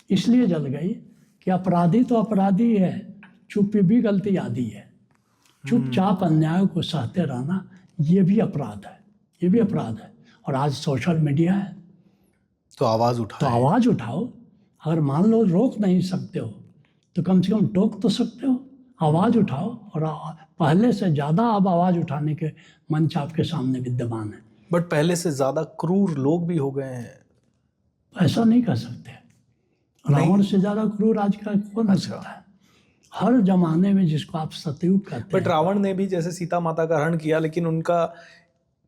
इसलिए जल गई कि अपराधी तो अपराधी है, चुप भी गलती आदि है। चुपचाप अन्याय को सहते रहना ये भी अपराध है, ये भी अपराध है। और आज सोशल मीडिया है तो आवाज़ उठाओ। तो आवाज़ उठाओ। अगर मान लो रोक नहीं सकते हो तो कम से कम टोक तो सकते हो। आवाज़ उठाओ, और पहले से ज़्यादा अब आवाज़ उठाने के मंच आपके सामने विद्यमान है। बट पहले से ज़्यादा क्रूर लोग भी हो गए हैं। ऐसा नहीं कर सकते। रावण से ज़्यादा क्रूर आज का कौन हो सकता है? हर जमाने में जिसको आप सतयुग कहते हैं। बट रावण ने भी जैसे सीता माता का हरण किया, लेकिन उनका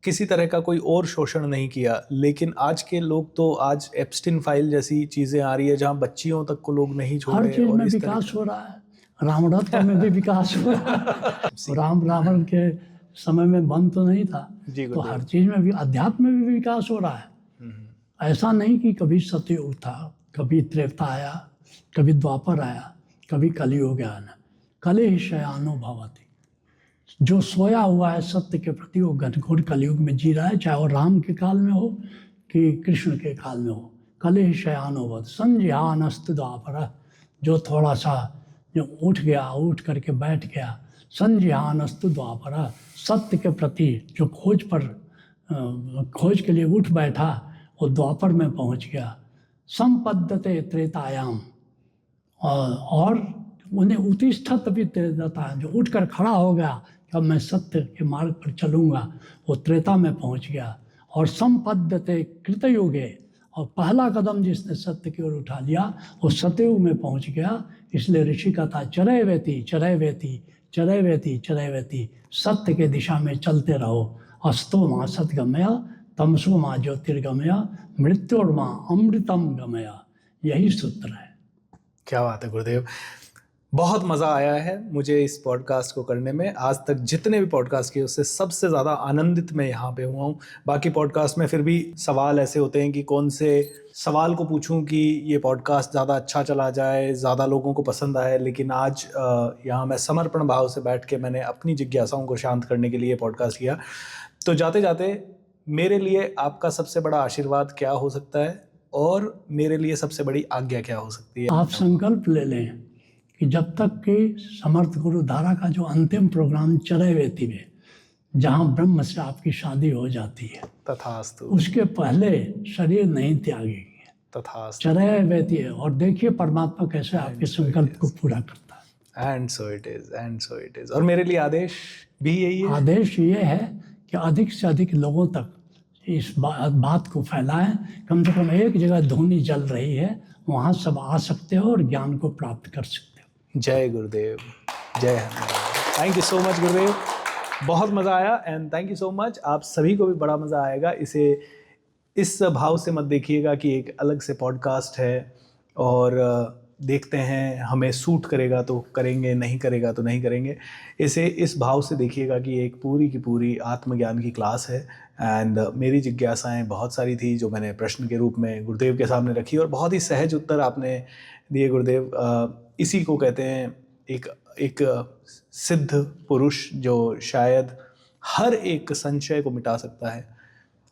किसी तरह का कोई और शोषण नहीं किया। लेकिन आज के लोग तो, आज एप्स्टीन फाइल जैसी चीज़ें आ रही है जहाँ बच्चियों तक को लोग नहीं छोड़ रहे। हर चीज़ में विकास हो रहा है। रावणत्व में भी विकास हो रहा है। रावण के समय में बंद तो नहीं था, तो हर चीज़ में भी, अध्यात्म में भी विकास हो रहा है। ऐसा नहीं कि कभी सतयुग था, कभी त्रेता आया, कभी द्वापर आया, कभी कलियुग आया। न कले शयानो भवति, जो सोया हुआ है सत्य के प्रति वो घनघोर कलियुग में जी रहा है, चाहे वो राम के काल में हो कि कृष्ण के काल में हो। कले शयानो भवति संज्ञानस्तु द्वापर, जो थोड़ा सा जो उठ गया, उठ करके बैठ गया, संज्ञानस्तु द्वापर, सत्य के प्रति जो खोज के लिए उठ बैठा, वो द्वापर में पहुंच गया। संपद्यते त्रेतायाम, और उन्हें उत्तिष्ठत भी त्रेता, जो उठकर खड़ा हो गया कि अब मैं सत्य के मार्ग पर चलूँगा, वो त्रेता में पहुंच गया। और संपद्यते कृतयुगे, और पहला कदम जिसने सत्य की ओर उठा लिया वो सतयुग में पहुंच गया। इसलिए ऋषि का था चरय वेति चरय वेति चरय वेति चरय वेति, सत्य के दिशा में चलते रहो। अस्तो माँ सतगमय तमसो माँ ज्योतिर्गमय मृत्योर्मा अमृतम गमय, यही सूत्र है। क्या बात है गुरुदेव, बहुत मज़ा आया है मुझे इस पॉडकास्ट को करने में। आज तक जितने भी पॉडकास्ट किए उससे सबसे ज़्यादा आनंदित मैं यहाँ पे हुआ हूँ। बाकी पॉडकास्ट में फिर भी सवाल ऐसे होते हैं कि कौन से सवाल को पूछूं कि ये पॉडकास्ट ज़्यादा अच्छा चला जाए, ज़्यादा लोगों को पसंद आए, लेकिन आज यहाँ मैं समर्पण भाव से बैठ के मैंने अपनी जिज्ञासाओं को शांत करने के लिए पॉडकास्ट किया। तो जाते जाते मेरे लिए आपका सबसे बड़ा आशीर्वाद क्या हो सकता है और मेरे लिए सबसे बड़ी आज्ञा क्या हो सकती है? आप संकल्प ले लें कि जब तक कि समर्थ गुरु धारा का जो अंतिम प्रोग्राम चरय वेति में, जहाँ ब्रह्म से आपकी शादी हो जाती है, तथास्तु, उसके पहले शरीर नहीं त्यागेगी। तथास्तु। चरय वेति है, और देखिए परमात्मा कैसे आपके संकल्प को पूरा करता है। And so it is, and so it is. और मेरे लिए आदेश भी यही है। आदेश ये है कि अधिक से अधिक लोगों तक इस बात को फैलाएं। कम से कम एक जगह धुनी जल रही है, वहाँ सब आ सकते हो और ज्ञान को प्राप्त कर सकते हो। जय गुरुदेव, जय Hanuman. Thank you so much गुरुदेव, बहुत मज़ा आया and thank you so much. आप सभी को भी बड़ा मज़ा आएगा। इसे इस भाव से मत देखिएगा कि एक अलग से पॉडकास्ट है और देखते हैं हमें सूट करेगा तो करेंगे, नहीं करेगा तो नहीं करेंगे। इसे इस भाव से देखिएगा कि एक पूरी की पूरी आत्मज्ञान की क्लास है। एंड मेरी जिज्ञासाएं बहुत सारी थी जो मैंने प्रश्न के रूप में गुरुदेव के सामने रखी और बहुत ही सहज उत्तर आपने दिए गुरुदेव। इसी को कहते हैं एक सिद्ध पुरुष जो शायद हर एक संशय को मिटा सकता है।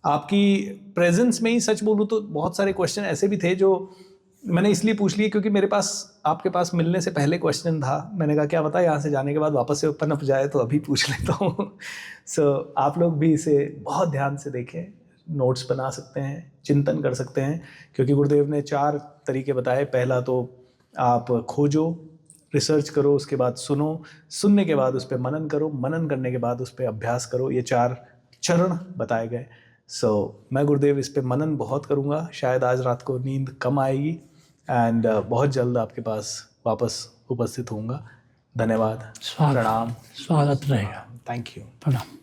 आपकी प्रेजेंस में ही सच बोलूँ तो बहुत सारे क्वेश्चन ऐसे भी थे जो मैंने इसलिए पूछ लिए क्योंकि मेरे पास आपके पास मिलने से पहले क्वेश्चन था। मैंने कहा क्या पता यहाँ से जाने के बाद वापस से पनप जाए, तो अभी पूछ लेता हूँ। सो आप लोग भी इसे बहुत ध्यान से देखें, नोट्स बना सकते हैं, चिंतन कर सकते हैं, क्योंकि गुरुदेव ने 4 तरीके बताए। पहला तो आप खोजो, रिसर्च करो, उसके बाद सुनो, सुनने के बाद उस पर मनन करो, मनन करने के बाद उस पर अभ्यास करो। ये 4 चरण बताए गए। मैं गुरुदेव इस पे मनन बहुत करूँगा। शायद आज रात को नींद कम आएगी एंड बहुत जल्द आपके पास वापस उपस्थित होऊंगा। धन्यवाद, प्रणाम, स्वागत रहेगा। थैंक यू, प्रणाम।